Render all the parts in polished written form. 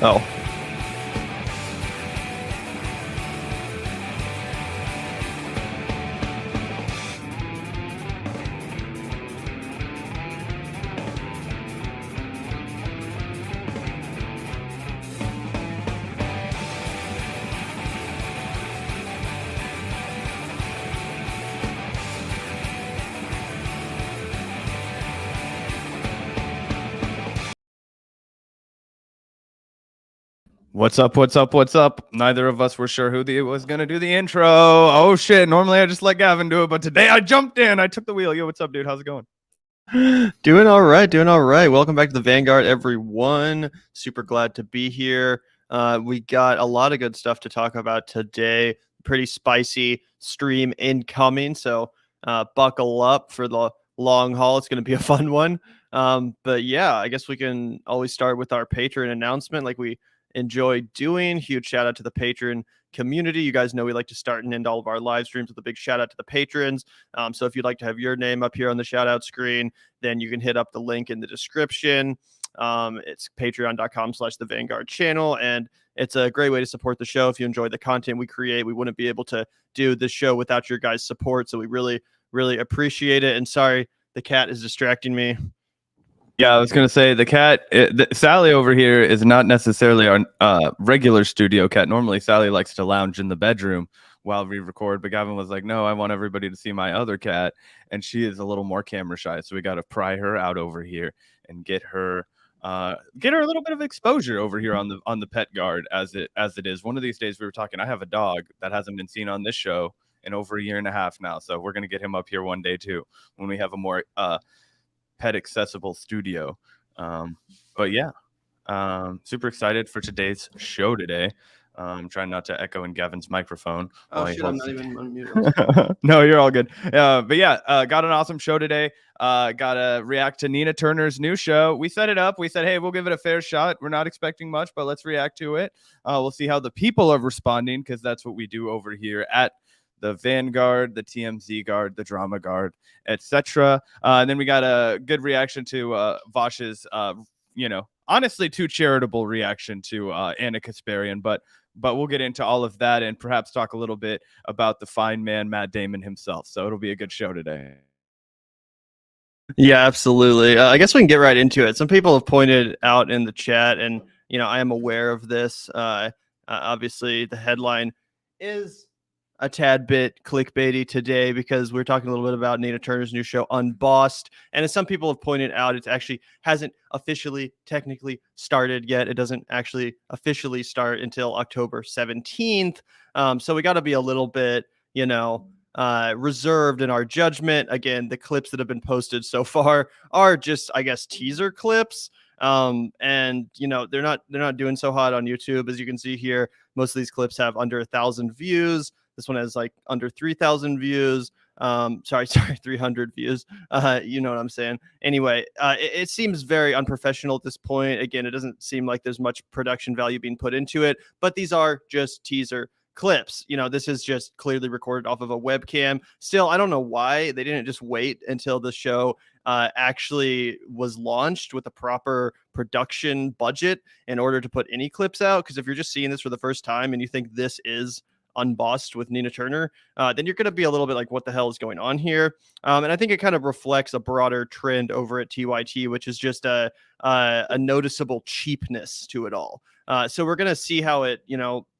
Oh. What's up? What's up? What's up? Neither of us were sure who was going to do the intro. Oh, shit. Normally, I just let Gavin do it, but today I jumped in. I took the wheel. Yo, what's up, dude? How's it going? Doing all right. Doing all right. Welcome back to the Vanguard, everyone. Super glad to be here. We got a lot of good stuff to talk about today. Pretty spicy stream incoming, so buckle up for the long haul. It's going to be a fun one. But yeah, I guess we can always start with our Patreon announcement like we enjoy doing. Huge shout out to the Patreon community. You guys know we like to start and end all of our live streams with a big shout out to the patrons. So if you'd like to have your name up here on the shout out screen, then you can hit up the link in the description. It's patreon.com/the Vanguard channel, and it's a great way to support the show. If you enjoy the content we create, we wouldn't be able to do this show without your guys' support. So we really, really appreciate it. And sorry, the cat is distracting me. Yeah, I was going to say the cat, Sally over here is not necessarily our regular studio cat. Normally, Sally likes to lounge in the bedroom while we record, but Gavin was like, no, I want everybody to see my other cat. And she is a little more camera shy. So we got to pry her out over here and get her a little bit of exposure over here on the pet guard as it is. One of these days we were talking, I have a dog that hasn't been seen on this show in over a year and a half now. So we're going to get him up here one day too, when we have a more pet accessible studio. But yeah, super excited for today's show today. I'm trying not to echo in Gavin's microphone. Oh shit, I'm not even unmuted. No, you're all good. But yeah, got an awesome show today. Gotta react to Nina Turner's new show. We set it up. We said, hey, we'll give it a fair shot. We're not expecting much, but let's react to it. We'll see how the people are responding, because that's what we do over here at the Vanguard, the TMZ Guard, the Drama Guard, etc. And then we got a good reaction to Vaush's, honestly too charitable reaction to Ana Kasparian, but we'll get into all of that and perhaps talk a little bit about the fine man, Matt Damon himself. So it'll be a good show today. Yeah, absolutely. I guess we can get right into it. Some people have pointed out in the chat, and, I am aware of this. Obviously, the headline is a tad bit clickbaity today because we're talking a little bit about Nina Turner's new show, Unbossed. And as some people have pointed out, it actually hasn't officially technically started yet. It doesn't actually officially start until October 17th. So we got to be a little bit, reserved in our judgment. Again, the clips that have been posted so far are just, I guess, teaser clips. And they're not doing so hot on YouTube. As you can see here, most of these clips have under 1,000 views. This one has like under 3,000 views. Sorry, 300 views. You know what I'm saying? Anyway, it seems very unprofessional at this point. Again, it doesn't seem like there's much production value being put into it, but these are just teaser clips. This is just clearly recorded off of a webcam. Still, I don't know why they didn't just wait until the show actually was launched with a proper production budget in order to put any clips out. Because if you're just seeing this for the first time and you think this is Unbossed with Nina Turner, then you're going to be a little bit like, what the hell is going on here? And I think it kind of reflects a broader trend over at TYT, which is just a noticeable cheapness to it all. So we're going to see how it,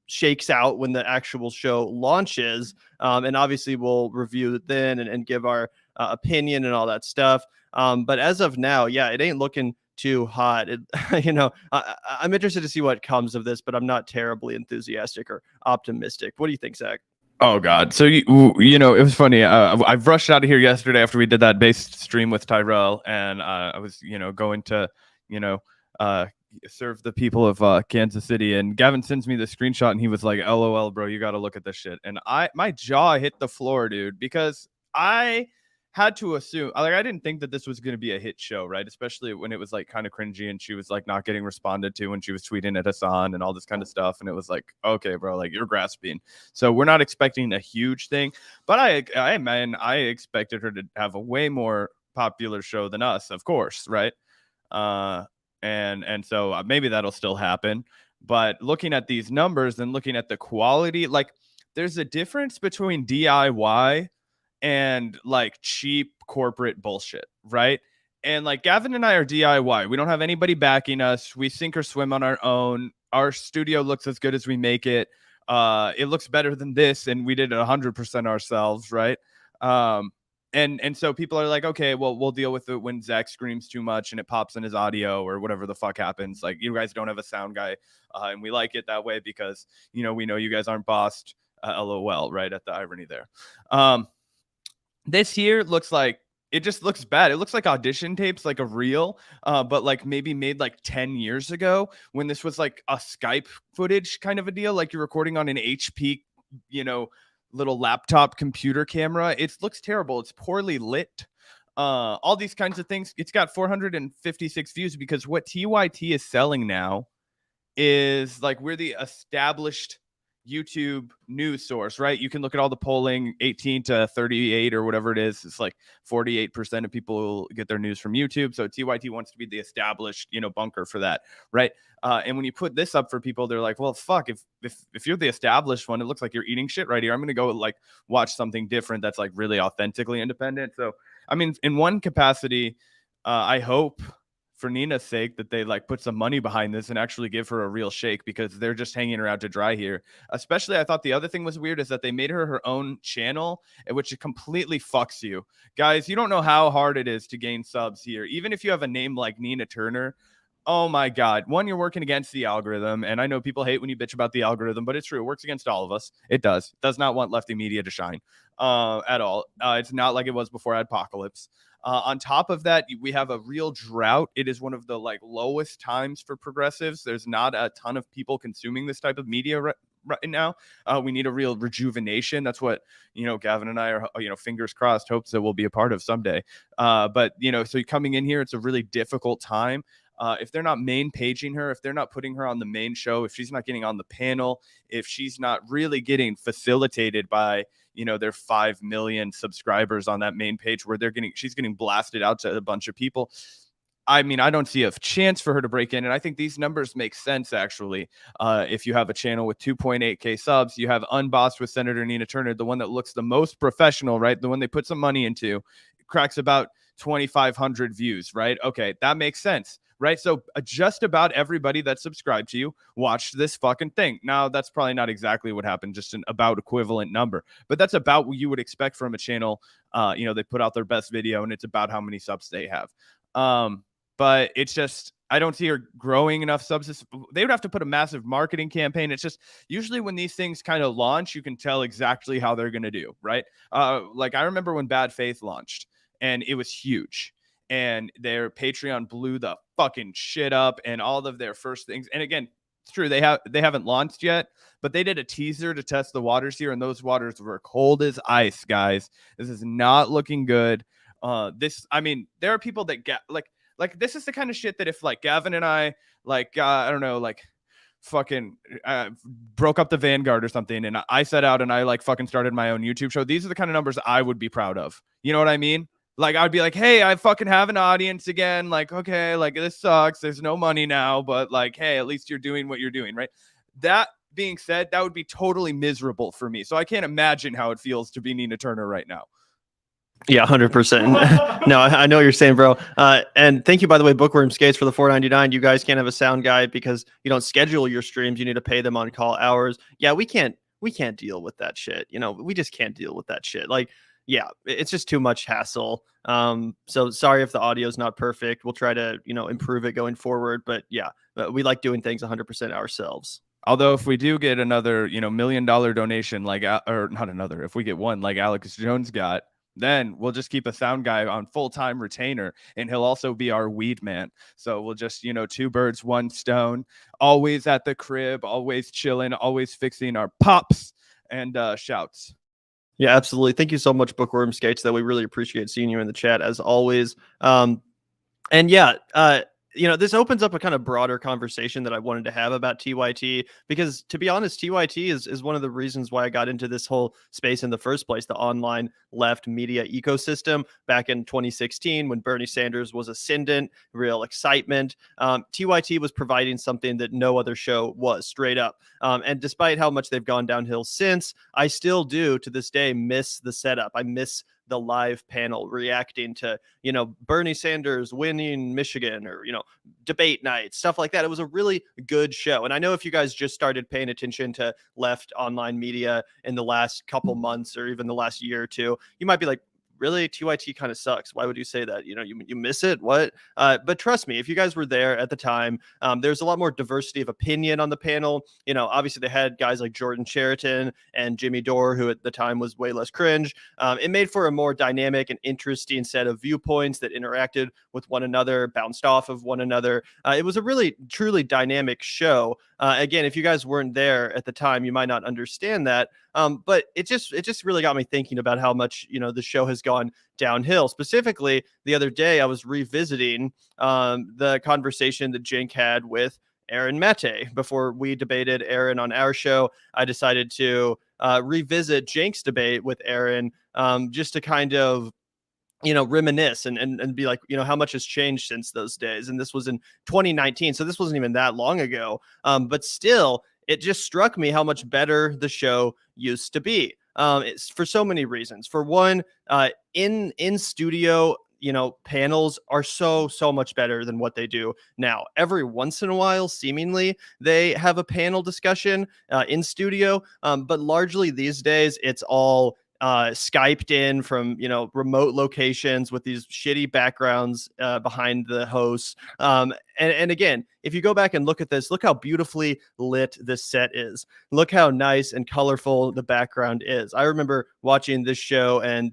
shakes out when the actual show launches. And obviously we'll review it then and give our opinion and all that stuff. But as of now, yeah, it ain't looking too hot. I'm interested to see what comes of this, but I'm not terribly enthusiastic or optimistic. What do you think, Zach? Oh God! So it was funny. I rushed out of here yesterday after we did that based stream with Tyrell, and I was going to serve the people of Kansas City, and Gavin sends me the screenshot, and he was like, "LOL, bro, you got to look at this shit." And my jaw hit the floor, dude, because I had to assume, like, I didn't think that this was going to be a hit show, right? Especially when it was like kind of cringy and she was like not getting responded to when she was tweeting at Hassan and all this kind of stuff. And it was like, okay, bro, like, you're grasping. So we're not expecting a huge thing, but I expected her to have a way more popular show than us, of course, right? And so maybe that'll still happen. But looking at these numbers and looking at the quality, like there's a difference between DIY and like cheap corporate bullshit, right? And like Gavin and I are DIY. We don't have anybody backing us. We sink or swim on our own. Our studio looks as good as we make it. It looks better than this, and we did it 100% ourselves, right? And so people are like, okay, well, we'll deal with it when Zach screams too much and it pops in his audio or whatever the fuck happens. Like, you guys don't have a sound guy, and we like it that way because, we know you guys aren't bossed. LOL, right? At the irony there. This here looks like, it just looks bad. It looks like audition tapes, like a reel, but like maybe made like 10 years ago when this was like a Skype footage kind of a deal, like you're recording on an HP, little laptop computer camera. It looks terrible. It's poorly lit. All these kinds of things. It's got 456 views because what TYT is selling now is like, we're the established YouTube news source, right? You can look at all the polling, 18 to 38 or whatever it is. It's like 48% of people get their news from YouTube. So TYT wants to be the established, bunker for that, right? And when you put this up for people, they're like, well, fuck, if you're the established one, it looks like you're eating shit right here. I'm going to go like watch something different that's like really authentically independent. So, I mean, in one capacity, I hope for Nina's sake that they like put some money behind this and actually give her a real shake, because they're just hanging her out to dry here. Especially, I thought the other thing was weird is that they made her own channel, which it completely fucks you. Guys, you don't know how hard it is to gain subs here. Even if you have a name like Nina Turner, oh my God. One, you're working against the algorithm. And I know people hate when you bitch about the algorithm, but it's true. It works against all of us. It does. It does not want lefty media to shine at all. It's not like it was before Apocalypse. On top of that, we have a real drought. It is one of the like lowest times for progressives. There's not a ton of people consuming this type of media right now. We need a real rejuvenation. That's what, Gavin and I are, fingers crossed, hopes that we'll be a part of someday. But, so coming in here, it's a really difficult time. If they're not main paging her, if they're not putting her on the main show, if she's not getting on the panel, if she's not really getting facilitated by, their 5 million subscribers on that main page where she's getting blasted out to a bunch of people. I mean, I don't see a chance for her to break in. And I think these numbers make sense, actually. If you have a channel with 2.8K subs, you have Unbossed with Senator Nina Turner, the one that looks the most professional, right? The one they put some money into, cracks about 2,500 views, right? Okay, that makes sense, right? So just about everybody that subscribed to you watched this fucking thing. Now, that's probably not exactly what happened, just an about equivalent number, but that's about what you would expect from a channel. They put out their best video and it's about how many subs they have. But it's just, I don't see her growing enough subs. They would have to put a massive marketing campaign. It's just usually when these things kind of launch, you can tell exactly how they're going to do, right? Like I remember when Bad Faith launched and it was huge and their Patreon blew the fucking shit up and all of their first things. And again, it's true. They haven't launched yet, but they did a teaser to test the waters here. And those waters were cold as ice, guys. This is not looking good. There are people that get like this is the kind of shit that if like Gavin and I I don't know, like fucking broke up the Vanguard or something and I set out and I like fucking started my own YouTube show, these are the kind of numbers I would be proud of. You know what I mean? Like I'd be like, hey, I fucking have an audience again. Like, okay, like this sucks. There's no money now, but like, hey, at least you're doing what you're doing, right? That being said, that would be totally miserable for me. So I can't imagine how it feels to be Nina Turner right now. Yeah, 100%. No, I know what you're saying, bro. And thank you, by the way, Bookworm Skates for the $4.99. You guys can't have a sound guy because you don't schedule your streams. You need to pay them on call hours. Yeah, we can't deal with that shit. We just can't deal with that shit. Like, yeah, it's just too much hassle. So sorry if the audio is not perfect. We'll try to, improve it going forward. But yeah, we like doing things 100% ourselves. Although if we do get another, $1 million donation, or not another, if we get one like Alex Jones got, then we'll just keep a sound guy on full-time retainer and he'll also be our weed man. So we'll just, two birds, one stone, always at the crib, always chilling, always fixing our pops and shouts. Yeah, absolutely. Thank you so much, Bookworm Skates. That we really appreciate seeing you in the chat as always. And yeah, this opens up a kind of broader conversation that I wanted to have about TYT, because to be honest, TYT is one of the reasons why I got into this whole space in the first place, the online left media ecosystem back in 2016 when Bernie Sanders was ascendant, real excitement. TYT was providing something that no other show was, straight up. And despite how much they've gone downhill since, I still do to this day miss the setup. I miss the live panel reacting to, Bernie Sanders winning Michigan, or, debate night, stuff like that. It was a really good show. And I know if you guys just started paying attention to left online media in the last couple months or even the last year or two, you might be like, really, TYT kind of sucks. Why would you say that? You miss it. What? But trust me, if you guys were there at the time, there's a lot more diversity of opinion on the panel. Obviously they had guys like Jordan Sheraton and Jimmy Dore, who at the time was way less cringe. It made for a more dynamic and interesting set of viewpoints that interacted with one another, bounced off of one another. It was a really, truly dynamic show. Again, if you guys weren't there at the time, you might not understand that. But it just really got me thinking about how much, the show has gone downhill. Specifically, the other day, I was revisiting the conversation that Cenk had with Aaron Mete. Before we debated Aaron on our show, I decided to revisit Cenk's debate with Aaron, just to kind of reminisce and be like, how much has changed since those days. And this was in 2019. So this wasn't even that long ago. But still, it just struck me how much better the show used to be. It's for so many reasons. For one, in studio, panels are so much better than what they do now. Every once in a while, seemingly, they have a panel discussion in studio. But largely these days, it's all Skyped in from, remote locations with these shitty backgrounds behind the hosts. And again, if you go back and look at this, look how beautifully lit this set is. Look how nice and colorful the background is. I remember watching this show and,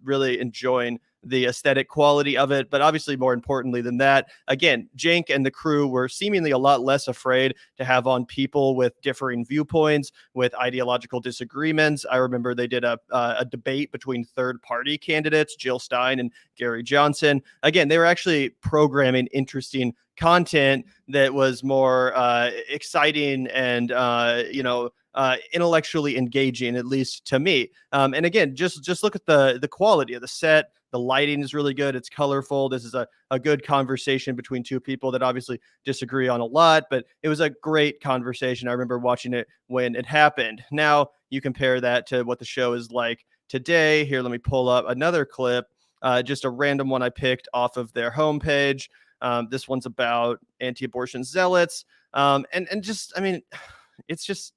really enjoying the aesthetic quality of it. But obviously, more importantly than that, again, Cenk and the crew were seemingly a lot less afraid to have on people with differing viewpoints, with ideological disagreements. I remember they did a debate between third-party candidates, Jill Stein and Gary Johnson. Again, they were actually programming interesting content that was more exciting and, intellectually engaging, at least to me. And again, just look at the quality of the set. The lighting is really good. It's colorful. This is a good conversation between two people that obviously disagree on a lot, but it was a great conversation. I remember watching it when it happened. Now you compare that to what the show is like today. Here, let me pull up another clip, just a random one I picked off of their homepage. This one's about anti-abortion zealots. And just, I mean, it's just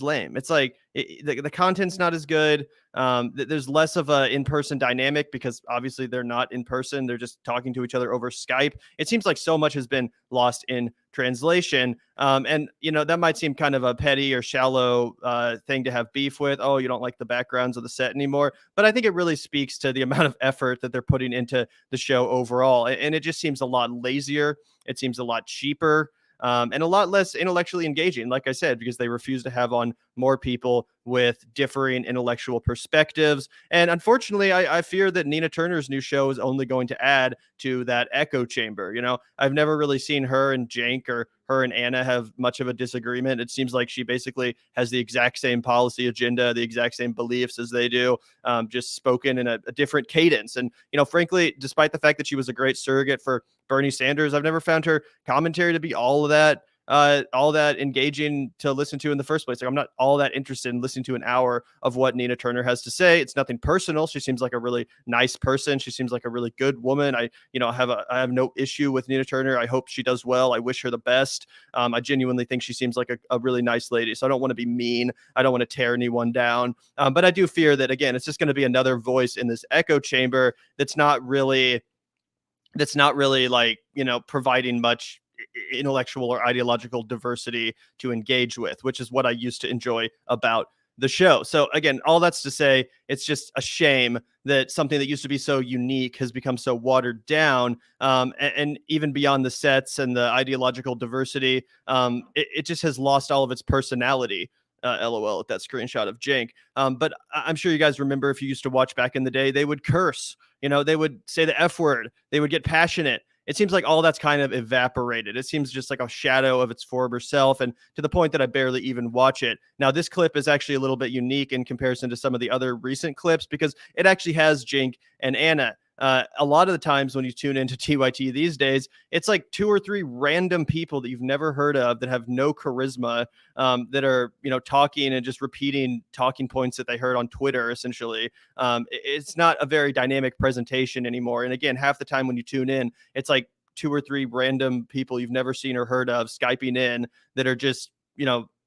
lame. It's like the content's not as good. There's less of a in-person dynamic because obviously they're not in person. They're just talking to each other over Skype. It seems like so much has been lost in translation. And, that might seem kind of a petty or shallow thing to have beef with. Oh, you don't like the backgrounds of the set anymore. But I think it really speaks to the amount of effort that they're putting into the show overall. And it just seems a lot lazier. It seems a lot cheaper. And a lot less intellectually engaging, like I said, because they refuse to have on more people with differing intellectual perspectives. And unfortunately, I fear that Nina Turner's new show is only going to add to that echo chamber. I've never really seen her and Cenk or her and Anna have much of a disagreement. It seems like she basically has the exact same policy agenda, the exact same beliefs as they do, just spoken in a different cadence. And, frankly, despite the fact that she was a great surrogate for Bernie Sanders, I've never found her commentary to be all that engaging to listen to in the first place. Like, I'm not all that interested in listening to an hour of what Nina Turner has to say. It's nothing personal. She seems like a really nice person. She seems like a really good woman. I have no issue with Nina Turner. I hope she does well. I wish her the best. I genuinely think she seems like a really nice lady. So I don't want to be mean. I don't want to tear anyone down. But I do fear that, again, it's just going to be another voice in this echo chamber that's not really like, providing much intellectual or ideological diversity to engage with, which is what I used to enjoy about the show. So again, all that's to say, it's just a shame that something that used to be so unique has become so watered down. And even beyond the sets and the ideological diversity, it just has lost all of its personality. LOL at that screenshot of Cenk. But I'm sure you guys remember, if you used to watch back in the day, they would curse, they would say the F word, they would get passionate. it seems like all that's kind of evaporated. It seems just like a shadow of its former self, and to the point that I barely even watch it. Now, this clip is actually a little bit unique in comparison to some of the other recent clips because it actually has Jink and Ana. A lot of the times when you tune into TYT these days, it's like 2 or 3 random people that you've never heard of that have no charisma, that are, talking and just repeating talking points that they heard on Twitter, essentially. It's not a very dynamic presentation anymore. And again, half the time when you tune in, it's like 2 or 3 random people you've never seen or heard of Skyping in that are just,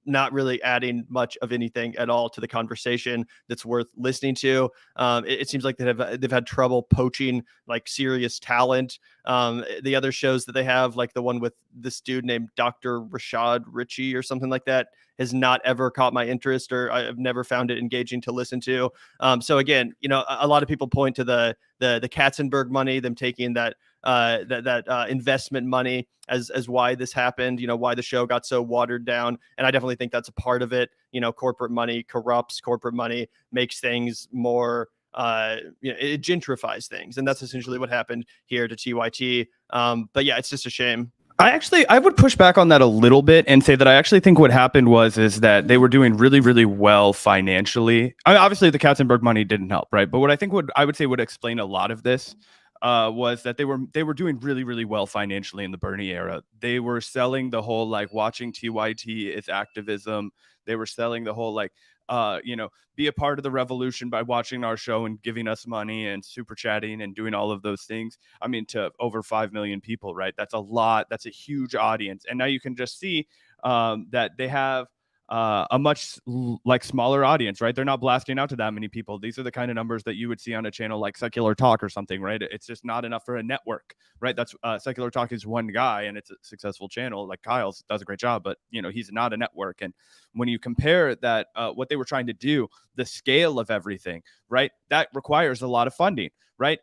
not really adding much of anything at all to the conversation that's worth listening to. It seems like they've had trouble poaching like serious talent. The other shows that they have, like the one with this dude named Dr. Rashad Ritchie or something like that, has not ever caught my interest, or I've never found it engaging to listen to. So again, a lot of people point to the Katzenberg money, them taking that investment money as why this happened, why the show got so watered down. And I definitely think that's a part of it. Corporate money corrupts, corporate money makes things more, it gentrifies things. And that's essentially what happened here to TYT. But yeah, it's just a shame. I would push back on that a little bit and say that I actually think what happened is that they were doing really, really well financially. I mean, obviously the Katzenberg money didn't help, right? But what I think would explain a lot of this was that they were doing really, really well financially in the Bernie era. They were selling the whole like watching TYT is activism. They were selling the whole like be a part of the revolution by watching our show and giving us money and super chatting and doing all of those things. I mean, to over 5 million people, right? That's a lot. That's a huge audience. And now you can just see that they have a much like smaller audience, right? They're not blasting out to that many people. These are the kind of numbers that you would see on a channel like Secular Talk or something, right? It's just not enough for a network, right? That's Secular Talk is one guy and it's a successful channel. Like Kyle's does a great job, but he's not a network. And when you compare that, what they were trying to do, the scale of everything, right? That requires a lot of funding, right?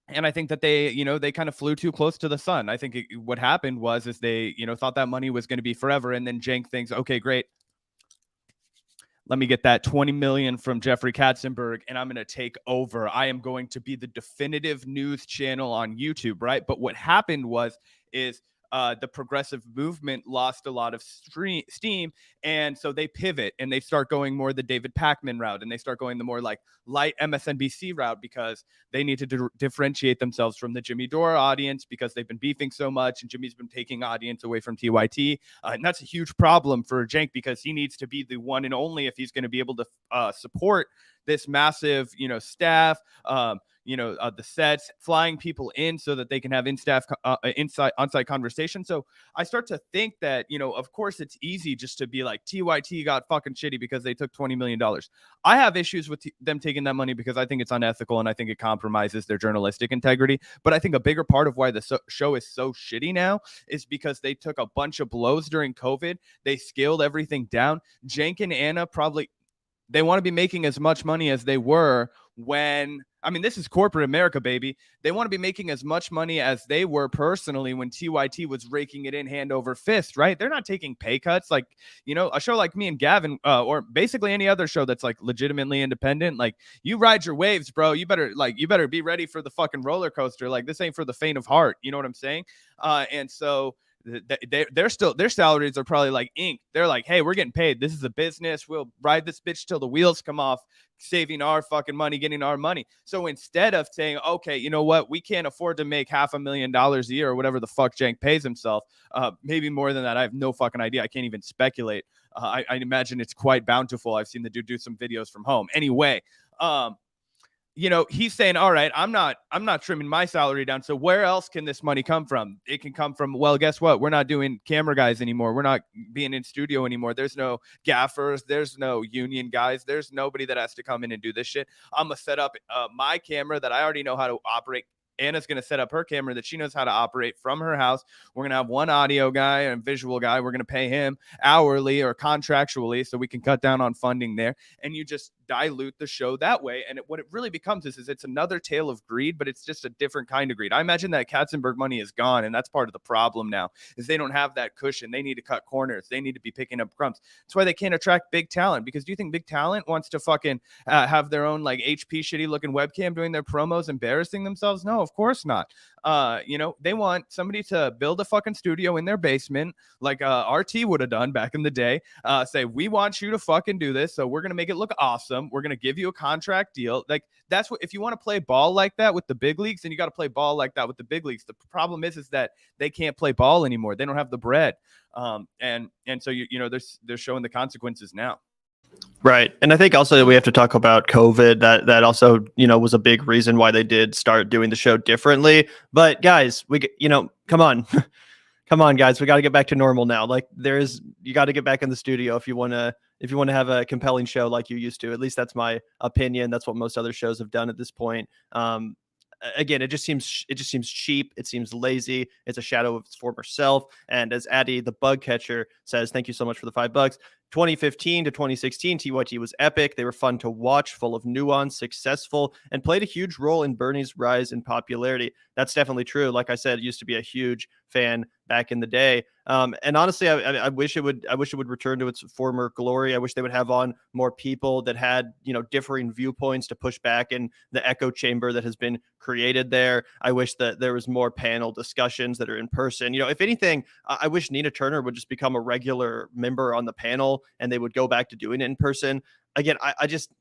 And I think that they kind of flew too close to the sun. I think what happened was they, thought that money was going to be forever. And then Cenk thinks, okay, great. Let me get that 20 million from Jeffrey Katzenberg and I'm going to take over. I am going to be the definitive news channel on YouTube, right? But what happened is the progressive movement lost a lot of steam. And so they pivot and they start going more the David Pakman route and they start going the more like light MSNBC route because they need to differentiate themselves from the Jimmy Dore audience because they've been beefing so much and Jimmy's been taking audience away from TYT. And that's a huge problem for Cenk because he needs to be the one and only if he's going to be able to support this massive, staff, the sets, flying people in so that they can have on-site conversation. So I start to think that, of course it's easy just to be like TYT got fucking shitty because they took $20 million. I have issues with them taking that money because I think it's unethical and I think it compromises their journalistic integrity. But I think a bigger part of why the show is so shitty now is because they took a bunch of blows during COVID. They scaled everything down. Cenk and Ana they want to be making as much money as they were when, I mean, this is corporate America, baby. They want to be making as much money as they were personally when TYT was raking it in hand over fist, right? They're not taking pay cuts. Like, a show like me and Gavin, or basically any other show that's like legitimately independent, like you ride your waves, bro. You better be ready for the fucking roller coaster. Like this ain't for the faint of heart. You know what I'm saying? And so their salaries are probably like ink. They're like, hey, we're getting paid. This is a business. We'll ride this bitch till the wheels come off, saving our fucking money, getting our money. So instead of saying, okay, you know what, we can't afford to make $500,000 a year or whatever the fuck Cenk pays himself, maybe more than that. I have no fucking idea. I can't even speculate. I imagine it's quite bountiful. I've seen the dude do some videos from home. Anyway, he's saying, all right, I'm not trimming my salary down. So where else can this money come from? It can come from, well, guess what? We're not doing camera guys anymore. We're not being in studio anymore. There's no gaffers. There's no union guys. There's nobody that has to come in and do this shit. I'm going to set up my camera that I already know how to operate. Anna's going to set up her camera that she knows how to operate from her house. We're going to have one audio guy and visual guy. We're going to pay him hourly or contractually so we can cut down on funding there. And you just dilute the show that way. And what it really becomes is it's another tale of greed, but it's just a different kind of greed. I imagine that Katzenberg money is gone. And that's part of the problem now is they don't have that cushion. They need to cut corners. They need to be picking up crumbs. That's why they can't attract big talent, because do you think big talent wants to fucking have their own like HP shitty looking webcam doing their promos, embarrassing themselves? No. No, of course not. You know, they want somebody to build a fucking studio in their basement, like RT would have done back in the day. Say, we want you to fucking do this, so we're gonna make it look awesome. We're gonna give you a contract deal. Like, that's what, if you want to play ball like that with the big leagues, then you got to play ball like that with the big leagues. The problem is that they can't play ball anymore. They don't have the bread. And so you know, they're showing the consequences now. Right. And I think also that we have to talk about COVID. That also, you know, was a big reason why they did start doing the show differently. But guys, you know, come on. Come on, guys. We got to get back to normal now. Like, you got to get back in the studio if you want to have a compelling show like you used to. At least that's my opinion. That's what most other shows have done at this point. Again, it just seems cheap. It seems lazy. It's a shadow of its former self. And as Addy, the bug catcher, says, thank you so much for the $5. 2015 to 2016, TYT was epic. They were fun to watch, full of nuance, successful, and played a huge role in Bernie's rise in popularity. That's definitely true. Like I said, used to be a huge fan back in the day. And honestly, I wish it would return to its former glory. I wish they would have on more people that had, you know, differing viewpoints to push back in the echo chamber that has been created there. I wish that there was more panel discussions that are in person. You know, if anything, I wish Nina Turner would just become a regular member on the panel and they would go back to doing it in person. Again, I just,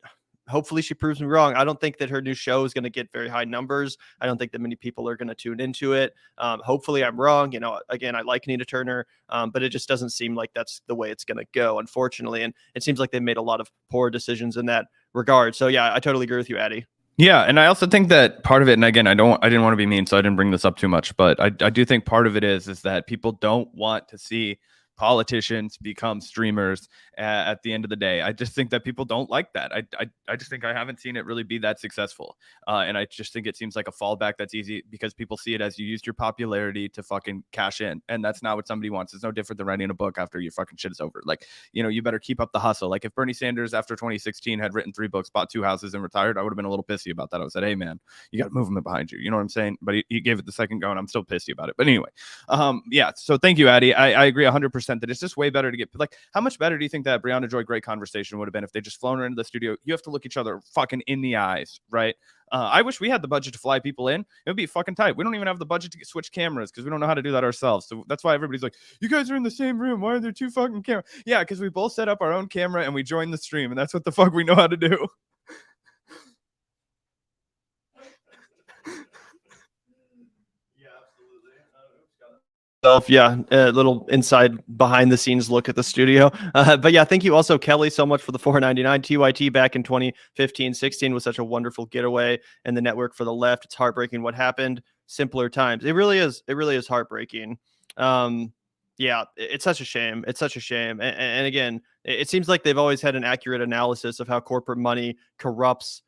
hopefully she proves me wrong. I don't think that her new show is going to get very high numbers. I don't think that many people are going to tune into it. Hopefully I'm wrong. You know, again, I like Nina Turner, but it just doesn't seem like that's the way it's going to go, unfortunately. And it seems like they made a lot of poor decisions in that regard. So yeah, I totally agree with you, Addy. Yeah, and I also think that part of it, and again, I didn't want to be mean, so I didn't bring this up too much, but I do think part of it is that people don't want to see politicians become streamers at the end of the day. I just think that people don't like that. I just think I haven't seen it really be that successful. And I just think it seems like a fallback that's easy because people see it as you used your popularity to fucking cash in. And that's not what somebody wants. It's no different than writing a book after your fucking shit is over. Like, you know, you better keep up the hustle. Like if Bernie Sanders after 2016 had written 3 books, bought 2 houses and retired, I would have been a little pissy about that. I would have said, hey man, you got movement behind you. You know what I'm saying? But he gave it the second go and I'm still pissy about it. But anyway, yeah. So thank you, Addy. I agree 100% that it's just way better to get, like, how much better do you think that Brianna Joy great conversation would have been if they just flown her into the studio? You have to look each other fucking in the eyes, right? I wish we had the budget to fly people in. It would be fucking tight. We don't even have the budget to switch cameras because we don't know how to do that ourselves. So that's why everybody's like, you guys are in the same room. Why are there 2 fucking cameras? Yeah, because we both set up our own camera and we joined the stream, and that's what the fuck we know how to do. Yeah, a little inside behind the scenes look at the studio. But yeah, thank you also, Kelly, so much for the $4.99. TYT back in 2015-16 was such a wonderful getaway, and the network for the left. It's heartbreaking what happened. Simpler times. It really is. It really is heartbreaking. Yeah, it's such a shame. It's such a shame. And again, it seems like they've always had an accurate analysis of how corporate money corrupts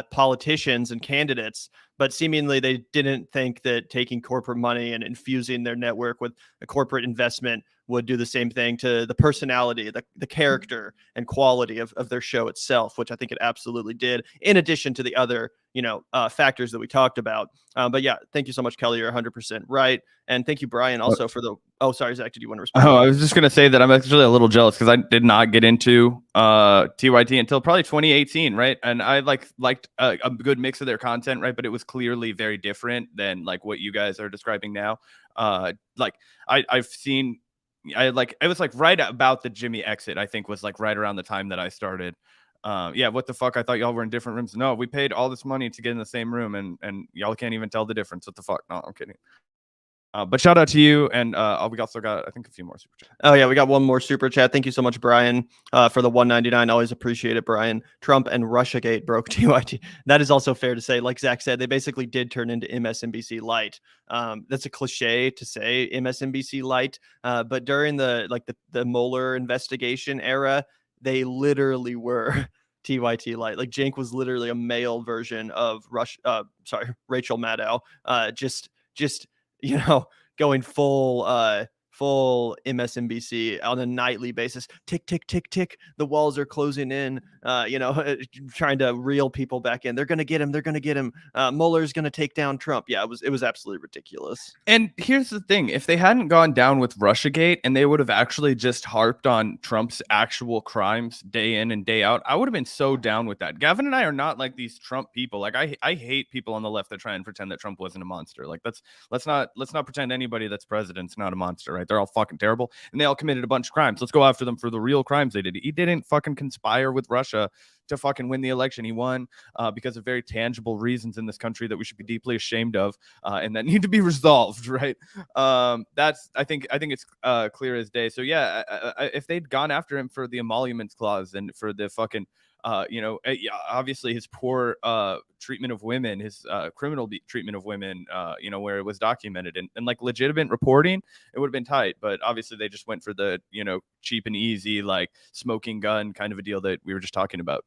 politicians and candidates, but seemingly they didn't think that taking corporate money and infusing their network with a corporate investment would do the same thing to the personality, the character and quality of their show itself, which I think it absolutely did, in addition to the other, you know, factors that we talked about. But yeah, thank you so much, Kelly. You're 100% right. And thank you, Brian, also for the, oh, sorry, Zach, did you want to respond? Oh, I was just going to say that I'm actually a little jealous because I did not get into TYT until probably 2018, right? And I liked a good mix of their content, right? But it was clearly very different than like what you guys are describing now. Like I've seen, it was like right about the Jimmy exit, I think was like right around the time that I started. Yeah, what the fuck? I thought y'all were in different rooms. No, we paid all this money to get in the same room and y'all can't even tell the difference. What the fuck? No, I'm kidding. But shout out to you. And we also got, I think, a few more super chats. Oh, yeah, we got one more super chat. Thank you so much, Brian, for the $1.99. Always appreciate it, Brian. Trump and Russiagate broke TYT. That is also fair to say. Like Zach said, they basically did turn into MSNBC Light. That's a cliche to say, MSNBC Light. But during the Mueller investigation era, they literally were TYT Light. Like Cenk was literally a male version of Rachel Maddow. Just you know, going full full MSNBC on a nightly basis. Tick, tick, tick, tick. The walls are closing in, trying to reel people back in. They're going to get him. They're going to get him. Mueller's going to take down Trump. Yeah, it was absolutely ridiculous. And here's the thing. If they hadn't gone down with Russiagate and they would have actually just harped on Trump's actual crimes day in and day out, I would have been so down with that. Gavin and I are not like these Trump people. Like I hate people on the left that try and pretend that Trump wasn't a monster. Like let's not pretend anybody that's president's not a monster, right? They're all fucking terrible and they all committed a bunch of crimes. Let's go after them for the real crimes they did. He didn't fucking conspire with Russia to fucking win the election. He won because of very tangible reasons in this country that we should be deeply ashamed of and that need to be resolved, right? I think it's clear as day. So yeah, if they'd gone after him for the emoluments clause and for the fucking obviously his poor treatment of women, his criminal treatment of women, where it was documented and like legitimate reporting, it would have been tight. But obviously they just went for the, cheap and easy, like smoking gun kind of a deal that we were just talking about.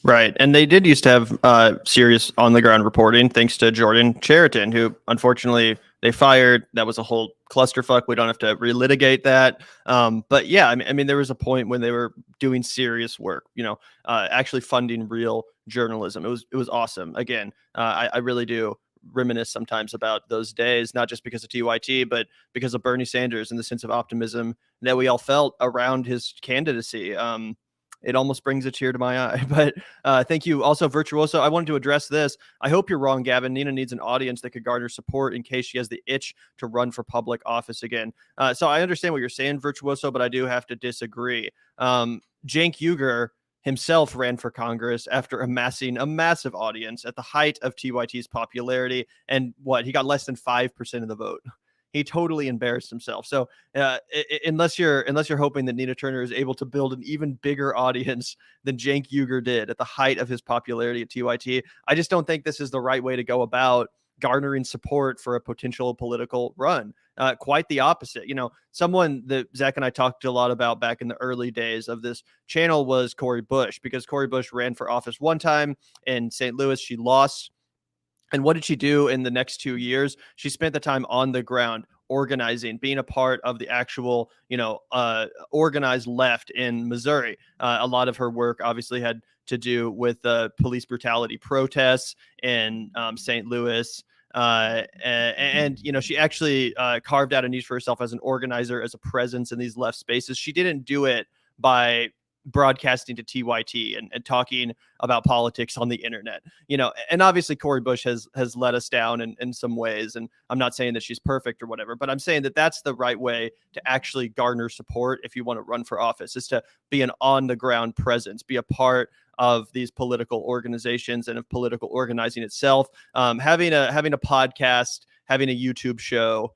Right. And they did used to have serious on the ground reporting, thanks to Jordan Chariton, who unfortunately they fired. That was a whole clusterfuck. We don't have to relitigate that. But yeah, I mean, there was a point when they were doing serious work, actually funding real journalism. It was awesome. Again, I really do reminisce sometimes about those days, not just because of TYT, but because of Bernie Sanders and the sense of optimism that we all felt around his candidacy. It almost brings a tear to my eye. But thank you. Also, Virtuoso, I wanted to address this. I hope you're wrong, Gavin. Nina needs an audience that could garner support in case she has the itch to run for public office again. So I understand what you're saying, Virtuoso, but I do have to disagree. Cenk Uygur himself ran for Congress after amassing a massive audience at the height of TYT's popularity. And he got less than 5% of the vote. He totally embarrassed himself. So unless you're hoping that Nina Turner is able to build an even bigger audience than Cenk Uygur did at the height of his popularity at TYT, I just don't think this is the right way to go about garnering support for a potential political run. Quite the opposite. Someone that Zach and I talked a lot about back in the early days of this channel was Cori Bush, because Cori Bush ran for office one time in St. Louis. She lost. And what did she do in the next 2 years? She spent the time on the ground organizing, being a part of the actual, organized left in Missouri. A lot of her work obviously had to do with police brutality protests in St. Louis. And she actually carved out a niche for herself as an organizer, as a presence in these left spaces. She didn't do it by broadcasting to TYT and talking about politics on the internet, and obviously Cori Bush has let us down in some ways. And I'm not saying that she's perfect or whatever, but I'm saying that that's the right way to actually garner support if you want to run for office, is to be an on the ground presence, be a part of these political organizations and of political organizing itself. Having a podcast, having a YouTube show,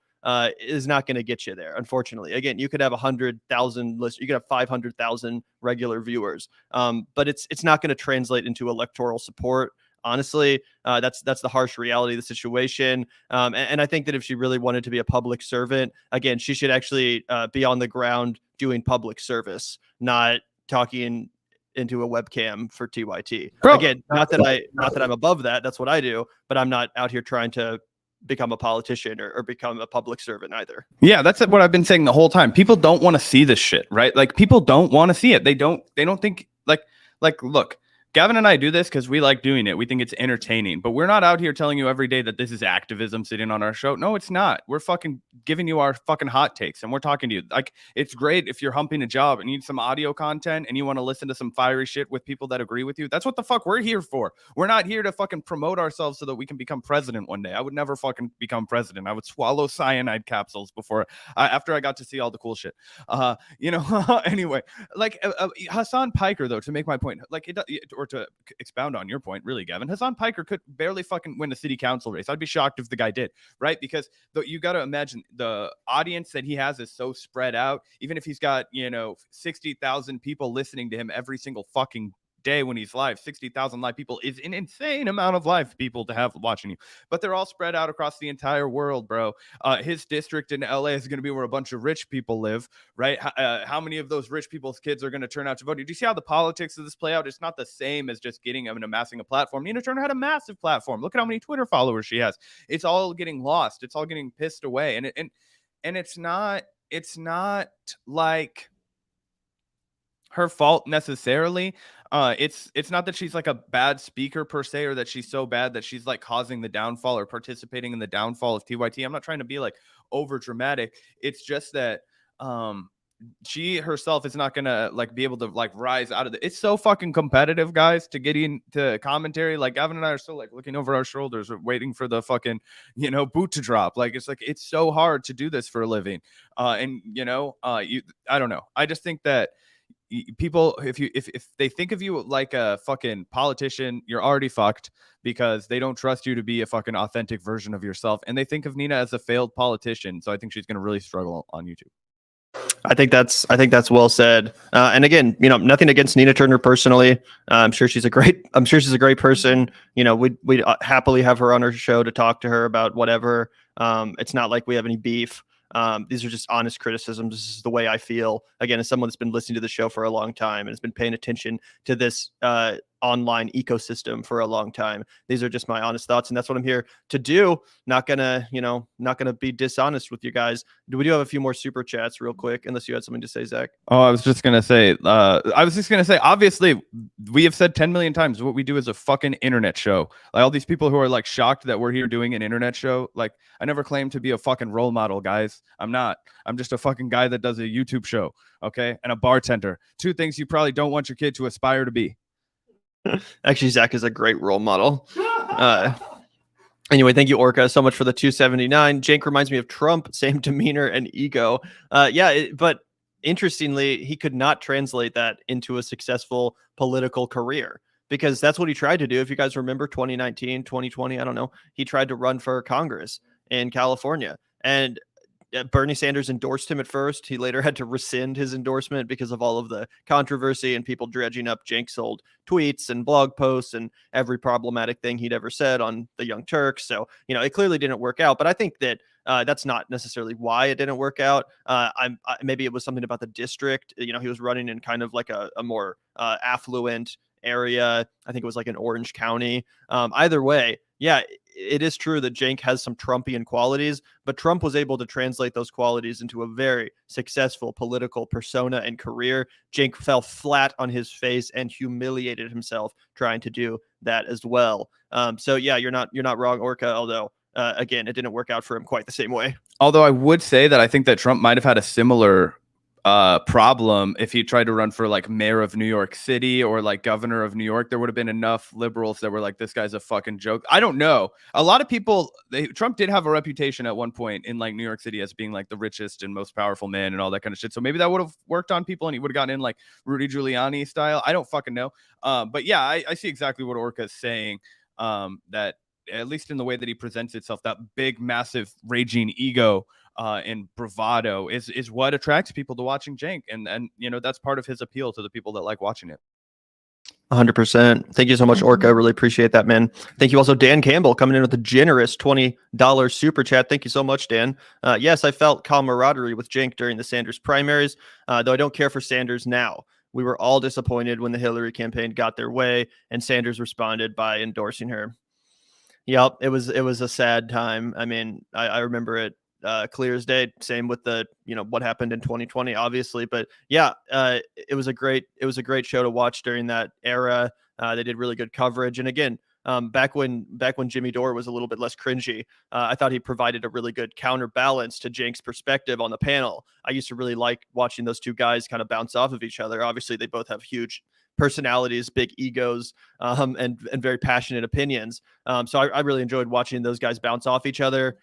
is not going to get you there. Unfortunately, again, you could have 100,000 listeners, you could have 500,000 regular viewers, but it's not going to translate into electoral support. Honestly, that's the harsh reality of the situation. And I think that if she really wanted to be a public servant, again, she should actually be on the ground doing public service, not talking into a webcam for TYT. Bro, again, not that I'm above that. That's what I do, but I'm not out here trying to become a politician or become a public servant either. Yeah, that's what I've been saying the whole time. People don't want to see this shit, right? Like, people don't want to see it. They don't think like look, Gavin and I do this because we like doing it. We think it's entertaining, but we're not out here telling you every day that this is activism sitting on our show. No, it's not. We're fucking giving you our fucking hot takes, and we're talking to you. Like, it's great if you're humping a job and you need some audio content and you want to listen to some fiery shit with people that agree with you. That's what the fuck we're here for. We're not here to fucking promote ourselves so that we can become president one day. I would never fucking become president. I would swallow cyanide capsules after I got to see all the cool shit. Anyway, like Hassan Piker, though, to make my point, like or to expound on your point, really, Gavin, Hassan Piker could barely fucking win a city council race. I'd be shocked if the guy did, right? Because you got to imagine the audience that he has is so spread out. Even if he's got 60,000 people listening to him every single fucking day when he's live, 60,000 live people is an insane amount of live people to have watching you, but they're all spread out across the entire world, bro. His district in LA is going to be where a bunch of rich people live, right? How many of those rich people's kids are going to turn out to vote? Do you see how the politics of this play out? It's not the same as just getting and amassing a platform. Nina Turner had a massive platform. Look at how many Twitter followers she has. It's all getting lost. It's all getting pissed away. And it's not like her fault necessarily. It's not that she's like a bad speaker per se, or that she's so bad that she's like causing the downfall or participating in the downfall of TYT. I'm not trying to be like over dramatic. It's just that she herself is not gonna like be able to like rise out of it. It's so fucking competitive, guys, to get into commentary. Like Gavin and I are still like looking over our shoulders, waiting for the fucking boot to drop. Like it's so hard to do this for a living. And I don't know. I just think that people, if they think of you like a fucking politician, you're already fucked, because they don't trust you to be a fucking authentic version of yourself, and they think of Nina as a failed politician. So I think she's gonna really struggle on YouTube. I think that's well said. And again, nothing against Nina Turner personally. I'm sure she's a great person. We'd happily have her on our show to talk to her about whatever. It's not like we have any beef. These are just honest criticisms. This is the way I feel. Again, as someone that's been listening to the show for a long time and has been paying attention to this online ecosystem for a long time, these are just my honest thoughts, and that's what I'm here to do. Not gonna be dishonest with you guys. We do have a few more super chats real quick, unless you had something to say, Zach. Oh, I was just gonna say, obviously, we have said 10 million times what we do is a fucking internet show. Like all these people who are like shocked that we're here doing an internet show. Like, I never claimed to be a fucking role model, guys. I'm not. I'm just a fucking guy that does a YouTube show, okay, and a bartender. Two things you probably don't want your kid to aspire to be. Actually, Zach is a great role model. Anyway, thank you, Orca, so much for the 279. Jank reminds me of Trump, same demeanor and ego. But interestingly, he could not translate that into a successful political career, because that's what he tried to do. If you guys remember 2019, 2020, I don't know, he tried to run for Congress in California, and Bernie Sanders endorsed him at first. He later had to rescind his endorsement because of all of the controversy and people dredging up Jank's old tweets and blog posts and every problematic thing he'd ever said on the Young Turks. So, it clearly didn't work out. But I think that that's not necessarily why it didn't work out. Maybe it was something about the district. He was running in kind of like a more affluent area. I think it was like in Orange County. Either way, yeah, it is true that Jank has some Trumpian qualities, but Trump was able to translate those qualities into a very successful political persona and career. Jank fell flat on his face and humiliated himself trying to do that as well. So yeah, you're not wrong, Orca, although again, it didn't work out for him quite the same way. Although I would say that I think that Trump might have had a similar problem if he tried to run for like mayor of New York City or like governor of New York. There would have been enough liberals that were like, this guy's a fucking joke. I don't know. A lot of people, Trump did have a reputation at one point in like New York City as being like the richest and most powerful man and all that kind of shit. So maybe that would have worked on people and he would have gotten in like Rudy Giuliani style. I don't fucking know. But yeah, I see exactly what Orca is saying. That at least in the way that he presents itself, that big, massive, raging ego and bravado is what attracts people to watching Jank, and that's part of his appeal to the people that like watching it. 100%. Thank you so much, Orca. Really appreciate that, man. Thank you also, Dan Campbell, coming in with a generous $20 super chat. Thank you so much, Dan. Yes, I felt camaraderie with Jank during the Sanders primaries, though I don't care for Sanders now. We were all disappointed when the Hillary campaign got their way and Sanders responded by endorsing her. Yep, it was a sad time. I mean, I remember it clear as day. Same with the what happened in 2020, obviously, but yeah, it was a great show to watch during that era. They did really good coverage, and again, back when Jimmy Dore was a little bit less cringy, I thought he provided a really good counterbalance to Jank's perspective on the panel. I used to really like watching those two guys kind of bounce off of each other. Obviously, they both have huge personalities, big egos, and very passionate opinions. So I really enjoyed watching those guys bounce off each other.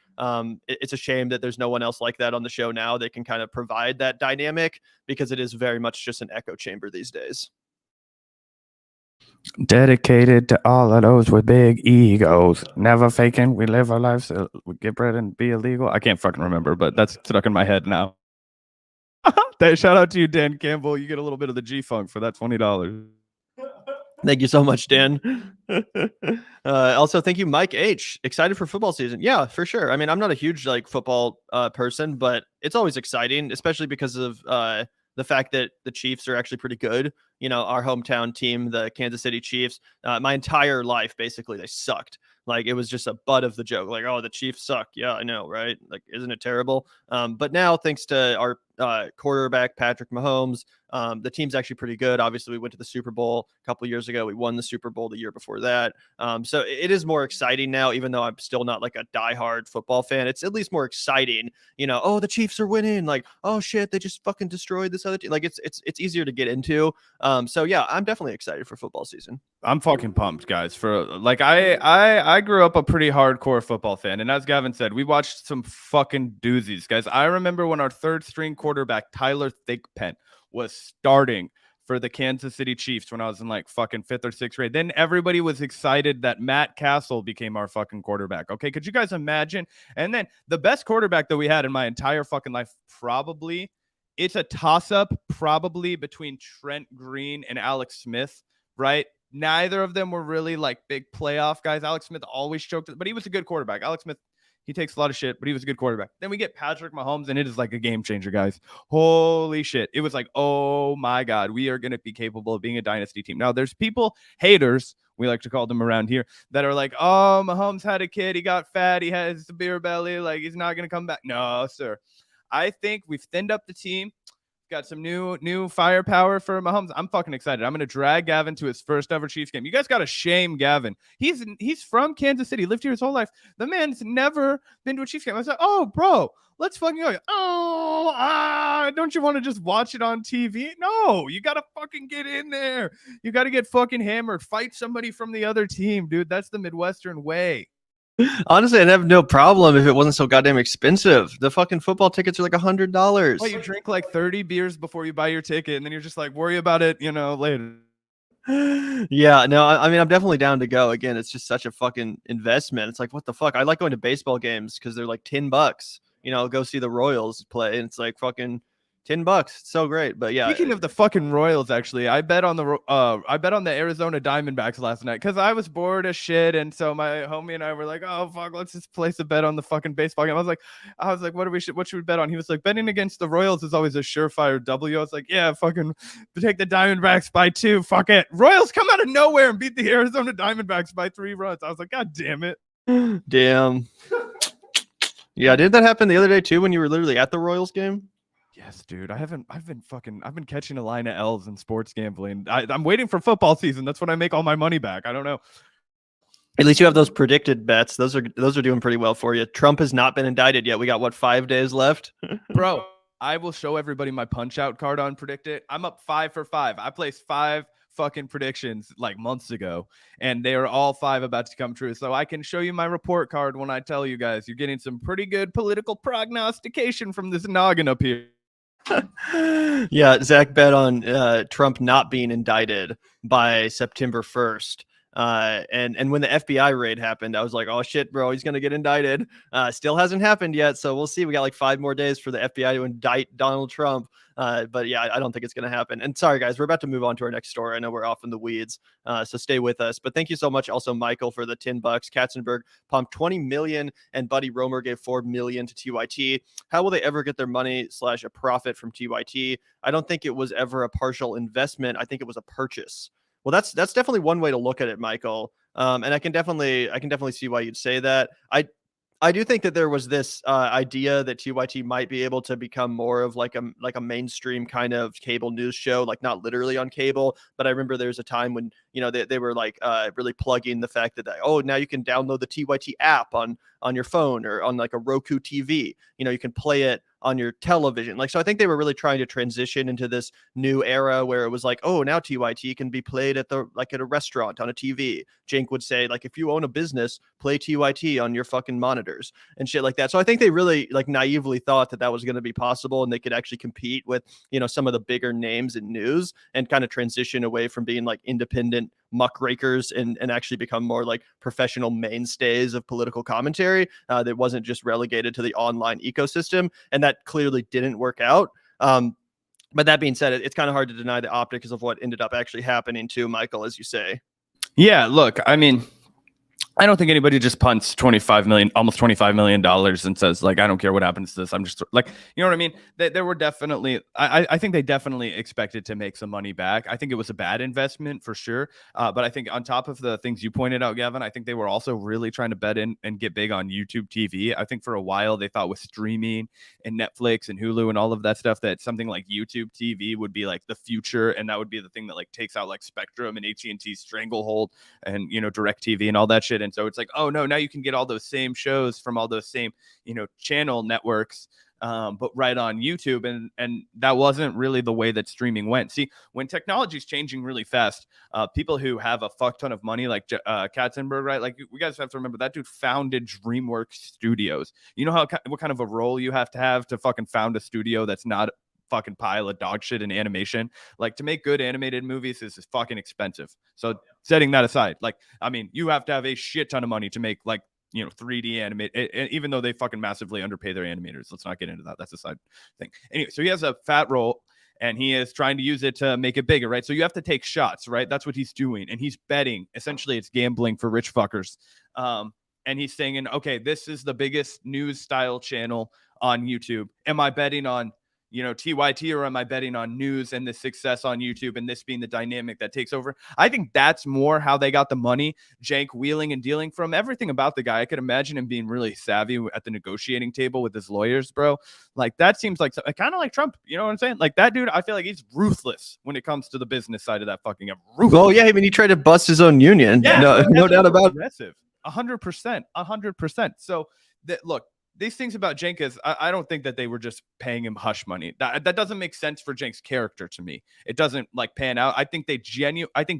It's a shame that there's no one else like that on the show now that can kind of provide that dynamic, because it is very much just an echo chamber these days. Dedicated to all of those with big egos. Never faking. We live our lives. We get bread and be illegal. I can't fucking remember, but that's stuck in my head now. Shout out to you, Dan Campbell. You get a little bit of the G-Funk for that $20. Thank you so much, Dan. Also, thank you, Mike H. Excited for football season? Yeah, for sure. I mean, I'm not a huge football person, but it's always exciting, especially because of the fact that the Chiefs are actually pretty good. You know, our hometown team, the Kansas City Chiefs, my entire life, basically, they sucked. Like, it was just a butt of the joke. Like, oh, the Chiefs suck. Yeah, I know, right? Like, isn't it terrible? But now, thanks to our quarterback, Patrick Mahomes, the team's actually pretty good. Obviously, we went to the Super Bowl a couple of years ago. We won the Super Bowl the year before that. So it is more exciting now, even though I'm still not like a diehard football fan. It's at least more exciting, you know, oh, the Chiefs are winning. Like, oh shit, they just fucking destroyed this other team. Like, it's easier to get into. So yeah, I'm definitely excited for football season. I'm fucking pumped, guys. For like, I grew up a pretty hardcore football fan, and as Gavin said, we watched some fucking doozies, guys. I remember when our third string quarterback Tyler Thigpen was starting for the Kansas City Chiefs when I was in like fucking 5th or 6th grade. Then everybody was excited that Matt Castle became our fucking quarterback. Okay, could you guys imagine? And then the best quarterback that we had in my entire fucking life, probably, it's a toss-up, probably between Trent Green and Alex Smith, right? Neither of them were really like big playoff guys. Alex Smith always choked, but he was a good quarterback. Alex Smith, he takes a lot of shit, but he was a good quarterback. Then we get Patrick Mahomes, and it is like a game changer, guys. Holy shit. It was like, oh my God, we are going to be capable of being a dynasty team. Now, there's people, haters, we like to call them around here, that are like, oh, Mahomes had a kid. He got fat. He has a beer belly. Like, he's not going to come back. No, sir. I think we've thinned up the team. Got some new firepower for Mahomes. I'm fucking excited. I'm going to drag Gavin to his first ever Chiefs game. You guys got to shame Gavin. He's from Kansas City, lived here his whole life. The man's never been to a Chiefs game. I was like, oh, bro, let's fucking go. Oh, don't you want to just watch it on TV? No, you got to fucking get in there. You got to get fucking hammered. Fight somebody from the other team, dude. That's the Midwestern way. Honestly, I'd have no problem if it wasn't so goddamn expensive. The fucking football tickets are like $100. Oh, you drink like 30 beers before you buy your ticket, and then you're just like, worry about it, you know, later. Yeah, no, I mean, I'm definitely down to go. Again, it's just such a fucking investment. It's like, what the fuck? I like going to baseball games because they're like $10. You know, go see the Royals play, and it's like fucking $10. It's so great. But yeah, speaking of the fucking Royals, actually, I bet on the Arizona Diamondbacks last night because I was bored as shit, and so my homie and I were like, oh fuck, let's just place a bet on the fucking baseball game. I was like, what should we bet on? He was like, betting against the Royals is always a surefire W. I was like, yeah, fucking take the Diamondbacks by 2. Fuck it. Royals come out of nowhere and beat the Arizona Diamondbacks by 3 runs. I was like, God damn it. Damn. Yeah, did that happen the other day too when you were literally at the Royals game? Yes, dude. I've been catching a line of L's in sports gambling. I'm waiting for football season. That's when I make all my money back. I don't know. At least you have those predicted bets. Those are doing pretty well for you. Trump has not been indicted yet. We got 5 days left? Bro, I will show everybody my punch out card on Predict It. I'm up 5 for 5. I placed 5 fucking predictions like months ago, and they are all 5 about to come true. So I can show you my report card when I tell you guys you're getting some pretty good political prognostication from this noggin up here. Yeah, Zach bet on Trump not being indicted by September 1st. And when the FBI raid happened, I was like, oh shit, bro, he's gonna get indicted. Still hasn't happened yet, so we'll see. We got like 5 more days for the FBI to indict Donald Trump. But yeah, I don't think it's gonna happen. And sorry guys, we're about to move on to our next story. I know we're off in the weeds, so stay with us. But thank you so much, also Michael, for the $10. Katzenberg pumped 20 million, and Buddy Romer gave 4 million to TYT. How will they ever get their money / a profit from TYT? I don't think it was ever a partial investment. I think it was a purchase. Well, that's definitely one way to look at it, Michael. And I can definitely see why you'd say that. I do think that there was this idea that TYT might be able to become more of like a mainstream kind of cable news show, like not literally on cable. But I remember there's a time when, you know, they were like really plugging the fact that, oh, now you can download the TYT app on your phone or on like a Roku TV. You know, you can play it on your television. Like, so I think they were really trying to transition into this new era where it was like, oh, now TYT can be played at a restaurant on a TV. Cenk would say, like, if you own a business, play TYT on your fucking monitors and shit like that. So I think they really like naively thought that was going to be possible and they could actually compete with, you know, some of the bigger names in news and kind of transition away from being like independent muckrakers and actually become more like professional mainstays of political commentary that wasn't just relegated to the online ecosystem. And that clearly didn't work out. But that being said, it's kind of hard to deny the optics of what ended up actually happening too, Michael, as you say. Yeah, look, I mean, I don't think anybody just punts almost $25 million and says, like, I don't care what happens to this. I'm just like, you know what I mean? There were definitely, I think they definitely expected to make some money back. I think it was a bad investment for sure. But I think on top of the things you pointed out, Gavin, I think they were also really trying to bet in and get big on YouTube TV. I think for a while they thought with streaming and Netflix and Hulu and all of that stuff that something like YouTube TV would be like the future. And that would be the thing that like takes out like Spectrum and AT&T stranglehold and, you know, Direct TV and all that shit. And so it's like, oh no, now you can get all those same shows from all those same, you know, channel networks, but right on YouTube. And that wasn't really the way that streaming went. See, when technology is changing really fast, people who have a fuck ton of money, like Katzenberg, right? Like we guys have to remember that dude founded DreamWorks Studios. You know what kind of a role you have to fucking found a studio that's not fucking pile of dog shit in animation. Like to make good animated movies is fucking expensive. So setting that aside, like, I mean, you have to have a shit ton of money to make like, you know, 3D animate, even though they fucking massively underpay their animators. Let's not get into that. That's a side thing. Anyway, so he has a fat role and he is trying to use it to make it bigger, right? So you have to take shots, right? That's what he's doing. And he's betting. Essentially, it's gambling for rich fuckers. And he's saying, okay, this is the biggest news style channel on YouTube. Am I betting on, you know, TYT, or am I betting on news and the success on YouTube and this being the dynamic that takes over? I think that's more how they got the money. Jank wheeling and dealing. From everything about the guy, I could imagine him being really savvy at the negotiating table with his lawyers, bro. Like that seems like kind of like Trump. You know what I'm saying? Like that dude, I feel like he's ruthless when it comes to the business side of that fucking ruthless. Well, yeah, I mean, he tried to bust his own union. Yeah, no doubt about it. Aggressive. 100%. So look, these things about Jenkins, I don't think that they were just paying him hush money. That doesn't make sense for Jenk's character to me. It doesn't like pan out. I think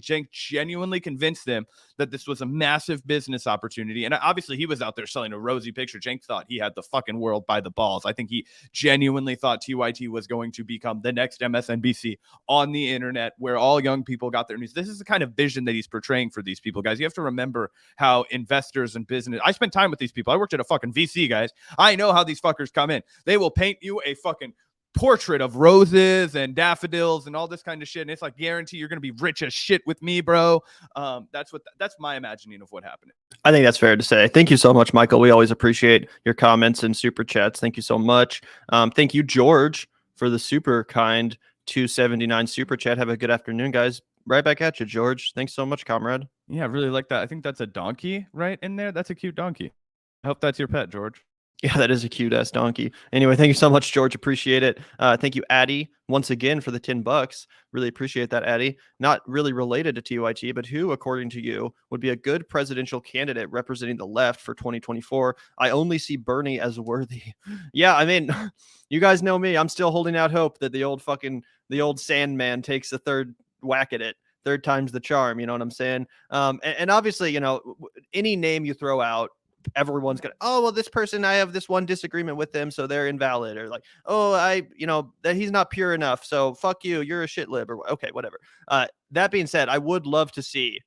Jenk genuinely convinced them that this was a massive business opportunity. And obviously he was out there selling a rosy picture. Jenk thought he had the fucking world by the balls. I think he genuinely thought TYT was going to become the next MSNBC on the internet where all young people got their news. This is the kind of vision that he's portraying for these people, guys. You have to remember how investors and business, I spent time with these people. I worked at a fucking VC, guys. I know how these fuckers come in. They will paint you a fucking portrait of roses and daffodils and all this kind of shit. And it's like, guarantee you're going to be rich as shit with me, bro. That's my imagining of what happened. I think that's fair to say. Thank you so much, Michael. We always appreciate your comments and super chats. Thank you so much. Thank you, George, for the super kind 279 super chat. Have a good afternoon, guys. Right back at you, George. Thanks so much, comrade. Yeah, I really like that. I think that's a donkey right in there. That's a cute donkey. I hope that's your pet, George. Yeah, that is a cute ass donkey. Anyway, thank you so much, George. Appreciate it. Thank you, Addy, once again for the $10. Really appreciate that, Addy. Not really related to TYT, but who, according to you, would be a good presidential candidate representing the left for 2024? I only see Bernie as worthy. Yeah, I mean, you guys know me. I'm still holding out hope that the old Sandman takes the third whack at it. Third time's the charm. You know what I'm saying? And obviously, you know, any name you throw out, everyone's gonna, oh well, this person, I have this one disagreement with them, so they're invalid, or like, oh, that he's not pure enough, so fuck you, you're a shit lib, or okay, whatever. That being said, I would love to see,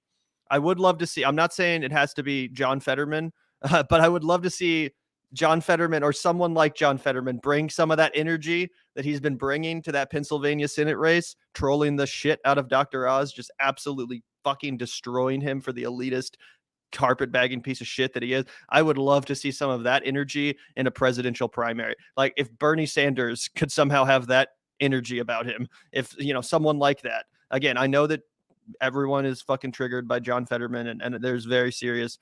I'm not saying it has to be John Fetterman, but I would love to see John Fetterman or someone like John Fetterman bring some of that energy that he's been bringing to that Pennsylvania Senate race, trolling the shit out of Dr. Oz, just absolutely fucking destroying him for the elitist carpetbagging piece of shit that he is. I would love to see some of that energy in a presidential primary. Like if Bernie Sanders could somehow have that energy about him, if, you know, someone like that. Again, I know that everyone is fucking triggered by John Fetterman and there's very serious,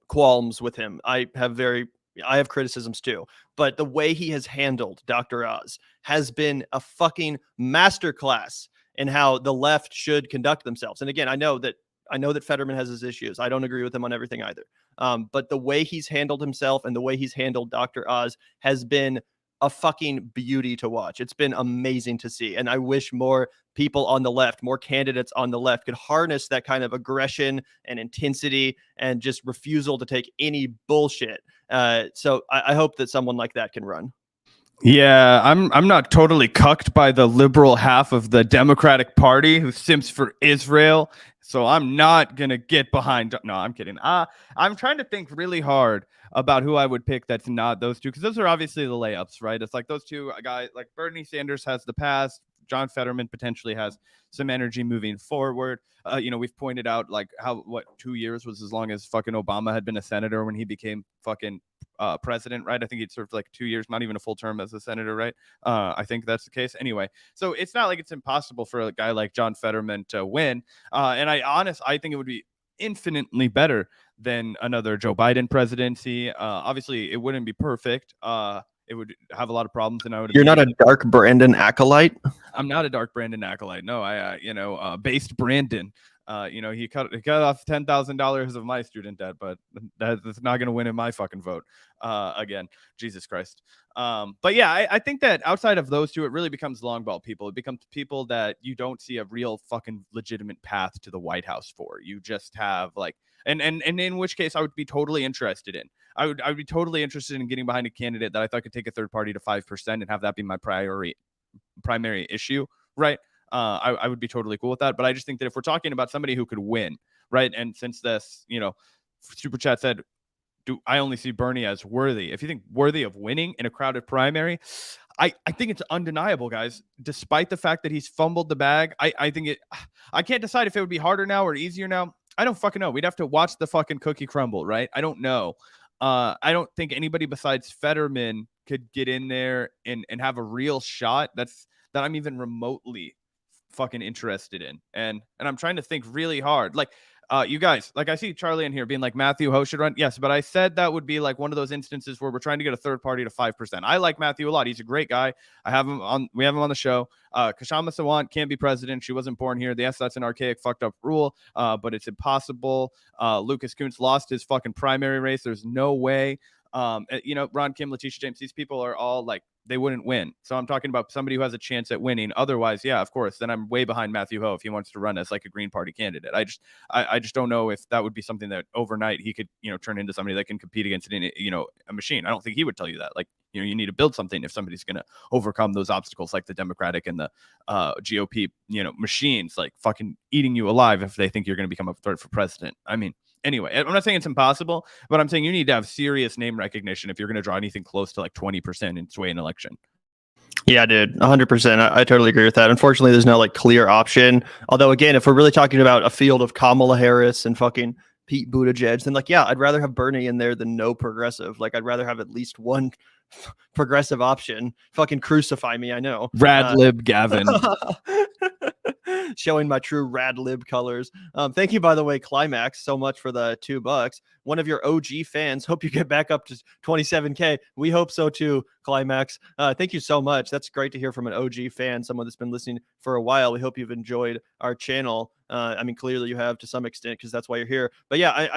qualms with him. I have criticisms too, but the way he has handled Dr. Oz has been a fucking masterclass in how the left should conduct themselves. And again, I know that Fetterman has his issues. I don't agree with him on everything either. But the way he's handled himself and the way he's handled Dr. Oz has been a fucking beauty to watch. It's been amazing to see. And I wish more people on the left, more candidates on the left could harness that kind of aggression and intensity and just refusal to take any bullshit. So I hope that someone like that can run. Yeah, I'm not totally cucked by the liberal half of the Democratic Party who simps for Israel. So I'm not going to get behind. No, I'm kidding. I'm trying to think really hard about who I would pick that's not those two, because those are obviously the layups, right? It's like those two guys, like Bernie Sanders has the past, John Fetterman potentially has some energy moving forward. We've pointed out like how 2 years was as long as fucking Obama had been a senator when he became fucking president, right? I think he'd served like 2 years, not even a full term as a senator, right? I think that's the case. Anyway, so it's not like it's impossible for a guy like John Fetterman to win. And I think it would be infinitely better than another Joe Biden presidency. Obviously, it wouldn't be perfect. It would have a lot of problems, and I would. You're not a dark Brandon acolyte. I'm not a dark Brandon acolyte. No, based Brandon. He cut off $10,000 of my student debt, but that's not going to win in my fucking vote. Again, Jesus Christ. But yeah, I think that outside of those two, it really becomes long ball people. It becomes people that you don't see a real fucking legitimate path to the White House for. You just have like, and in which case I would be totally interested in. I would be totally interested in getting behind a candidate that I thought could take a third party to 5% and have that be my primary issue, right? I would be totally cool with that. But I just think that if we're talking about somebody who could win, right? And since this, Super Chat said, I only see Bernie as worthy. If you think worthy of winning in a crowded primary, I think it's undeniable, guys. Despite the fact that he's fumbled the bag, I can't decide if it would be harder now or easier now. I don't fucking know. We'd have to watch the fucking cookie crumble, right? I don't know. I don't think anybody besides Fetterman could get in there and have a real shot that I'm even remotely fucking interested in. And I'm trying to think really hard. Like, you guys, like I see Charlie in here being like Matthew Ho should run. Yes, but I said that would be like one of those instances where we're trying to get a third party to 5%. I like Matthew a lot. He's a great guy. We have him on the show. Kashama Sawant can't be president. She wasn't born here. Yes, that's an archaic, fucked up rule, but it's impossible. Lucas Kuntz lost his fucking primary race. There's no way. Ron Kim, Letitia James, these people are all like, they wouldn't win. So I'm talking about somebody who has a chance at winning. Otherwise, yeah, of course, then I'm way behind Matthew Ho if he wants to run as like a Green Party candidate. I just don't know if that would be something that overnight he could, turn into somebody that can compete against a machine. I don't think he would tell you that. Like, you need to build something if somebody's going to overcome those obstacles like the Democratic and the GOP, machines like fucking eating you alive if they think you're going to become a threat for president. I mean, anyway, I'm not saying it's impossible, but I'm saying you need to have serious name recognition if you're going to draw anything close to like 20% and sway an election. Yeah, dude, 100%. I totally agree with that. Unfortunately, there's no like clear option. Although, again, if we're really talking about a field of Kamala Harris and fucking Pete Buttigieg, then like, yeah, I'd rather have Bernie in there than no progressive. Like, I'd rather have at least one progressive option. Fucking crucify me, I know. Rad lib Gavin. Showing my true rad lib colors. Thank you, by the way, Climax, so much for the $2. One of your OG fans. Hope you get back up to 27K. We hope so too, Climax. Thank you so much. That's great to hear from an OG fan, someone that's been listening for a while. We hope you've enjoyed our channel. Clearly you have to some extent because that's why you're here. But yeah,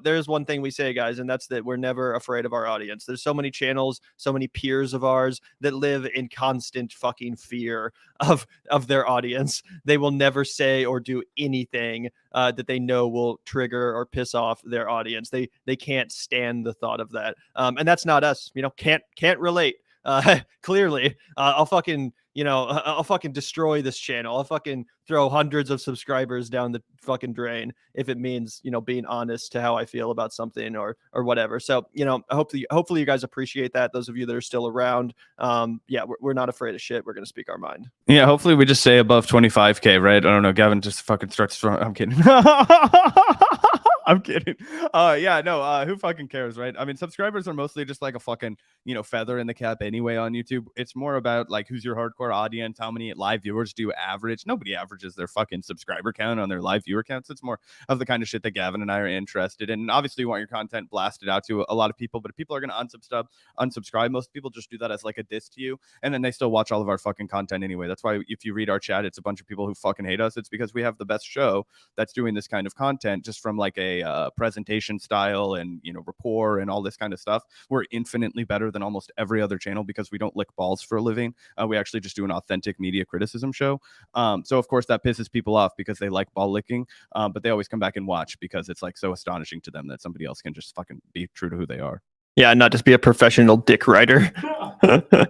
there's one thing we say, guys, and that's that we're never afraid of our audience. There's so many channels, so many peers of ours that live in constant fucking fear of their audience. They will never say or do anything that they know will trigger or piss off their audience. They can't stand the thought of that. And that's not us. Can't relate. Clearly, I'll fucking destroy this channel. I'll fucking throw hundreds of subscribers down the fucking drain if it means, being honest to how I feel about something or whatever. So, hopefully you guys appreciate that. Those of you that are still around. We're not afraid of shit. We're going to speak our mind. Yeah. Hopefully we just say above 25K, right? I don't know. Gavin just fucking starts. I'm kidding. I'm kidding. Who fucking cares, right? I mean, subscribers are mostly just like a fucking, feather in the cap anyway on YouTube. It's more about like who's your hardcore audience, how many live viewers do you average. Nobody averages their fucking subscriber count on their live viewer counts. It's more of the kind of shit that Gavin and I are interested in. And obviously you want your content blasted out to a lot of people, but if people are going to unsubscribe, most people just do that as like a diss to you. And then they still watch all of our fucking content anyway. That's why if you read our chat, it's a bunch of people who fucking hate us. It's because we have the best show that's doing this kind of content just from like a presentation style and rapport and all this kind of stuff. We're infinitely better than almost every other channel because we don't lick balls for a living. We actually just do an authentic media criticism show. So of course that pisses people off because they like ball licking, but they always come back and watch because it's like so astonishing to them that somebody else can just fucking be true to who they are. Yeah, not just be a professional dick writer.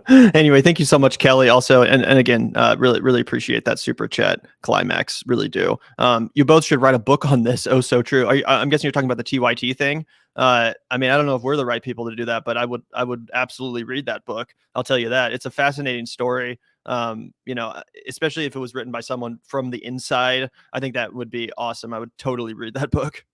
Anyway, thank you so much, Kelly. Also, and again, really appreciate that super chat, Climax. Really do. You both should write a book on this. Oh, so true. I'm guessing you're talking about the TYT thing. I don't know if we're the right people to do that, but I would absolutely read that book. I'll tell you that. It's a fascinating story. You know, especially if it was written by someone from the inside. I think that would be awesome. I would totally read that book.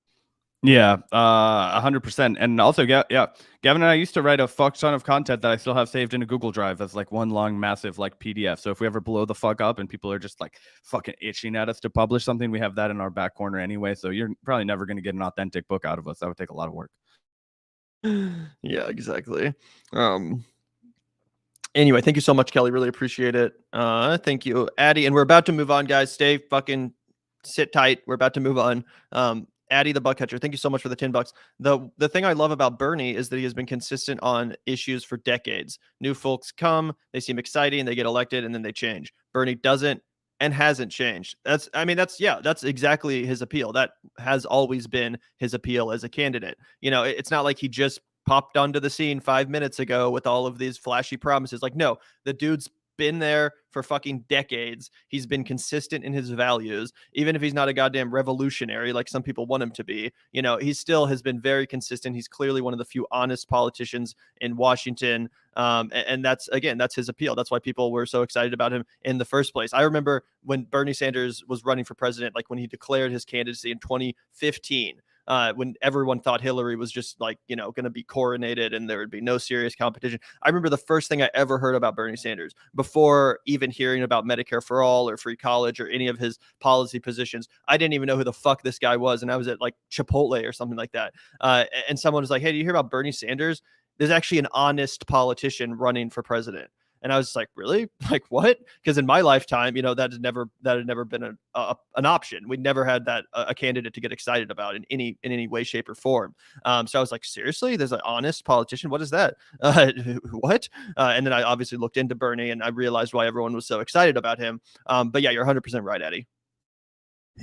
Yeah, 100%. And also, yeah, Gavin and I used to write a fuck ton of content that I still have saved in a Google Drive as like one long, massive like PDF. So if we ever blow the fuck up and people are just like fucking itching at us to publish something, we have that in our back corner anyway. So you're probably never going to get an authentic book out of us. That would take a lot of work. Yeah, exactly. Anyway, thank you so much, Kelly. Really appreciate it. Thank you, Addie. And we're about to move on, guys. Sit tight. We're about to move on. Addie the Buckcatcher, thank you so much for the $10. The thing I love about Bernie is that he has been consistent on issues for decades. New folks come, they seem exciting, they get elected, and then they change. Bernie doesn't and hasn't changed. That's exactly his appeal. That has always been his appeal as a candidate. You know, it's not like he just popped onto the scene 5 minutes ago with all of these flashy promises. Like, no, the dude's been there for fucking decades. He's been consistent in his values, even if he's not a goddamn revolutionary like some people want him to be. You know, he still has been very consistent. He's clearly one of the few honest politicians in Washington. And that's his appeal. That's why people were so excited about him in the first place. I remember when Bernie Sanders was running for president, like when he declared his candidacy in 2015. When everyone thought Hillary was just like, you know, going to be coronated and there would be no serious competition. I remember the first thing I ever heard about Bernie Sanders before even hearing about Medicare for all or free college or any of his policy positions. I didn't even know who the fuck this guy was. And I was at like Chipotle or something like that. And someone was like, hey, do you hear about Bernie Sanders? There's actually an honest politician running for president. And I was like, really? Like what? Because in my lifetime, you know, that had never been an option. We never had that a candidate to get excited about in any way, shape, or form. So I was like, seriously, there's an honest politician. What is that? What? And then I obviously looked into Bernie and I realized why everyone was so excited about him. But yeah, you're 100% right, Eddie.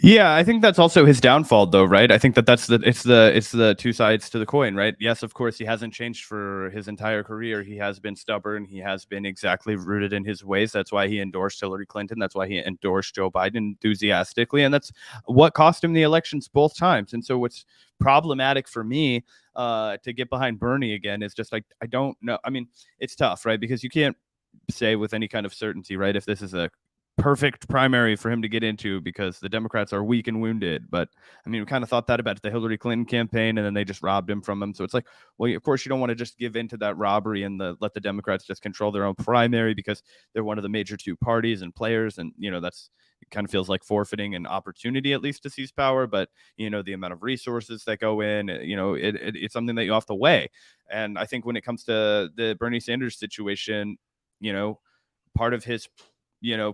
Yeah, I think that's also his downfall, though, right? I think it's the two sides to the coin, right? Yes, of course, he hasn't changed for his entire career. He has been stubborn. He has been exactly rooted in his ways. That's why he endorsed Hillary Clinton. That's why he endorsed Joe Biden enthusiastically, and that's what cost him the elections both times. And so, what's problematic for me to get behind Bernie again is just like I don't know. I mean, it's tough, right? Because you can't say with any kind of certainty, right, if this is a perfect primary for him to get into because the Democrats are weak and wounded. But I mean, we kind of thought that about the Hillary Clinton campaign, and then they just robbed him from him. So it's like, well, of course you don't want to just give in to that robbery and let the Democrats just control their own primary because they're one of the major two parties and players. And, you know, it kind of feels like forfeiting an opportunity at least to seize power. But, you know, the amount of resources that go in, you know, it's something that you have to weigh. And I think when it comes to the Bernie Sanders situation, you know, part of his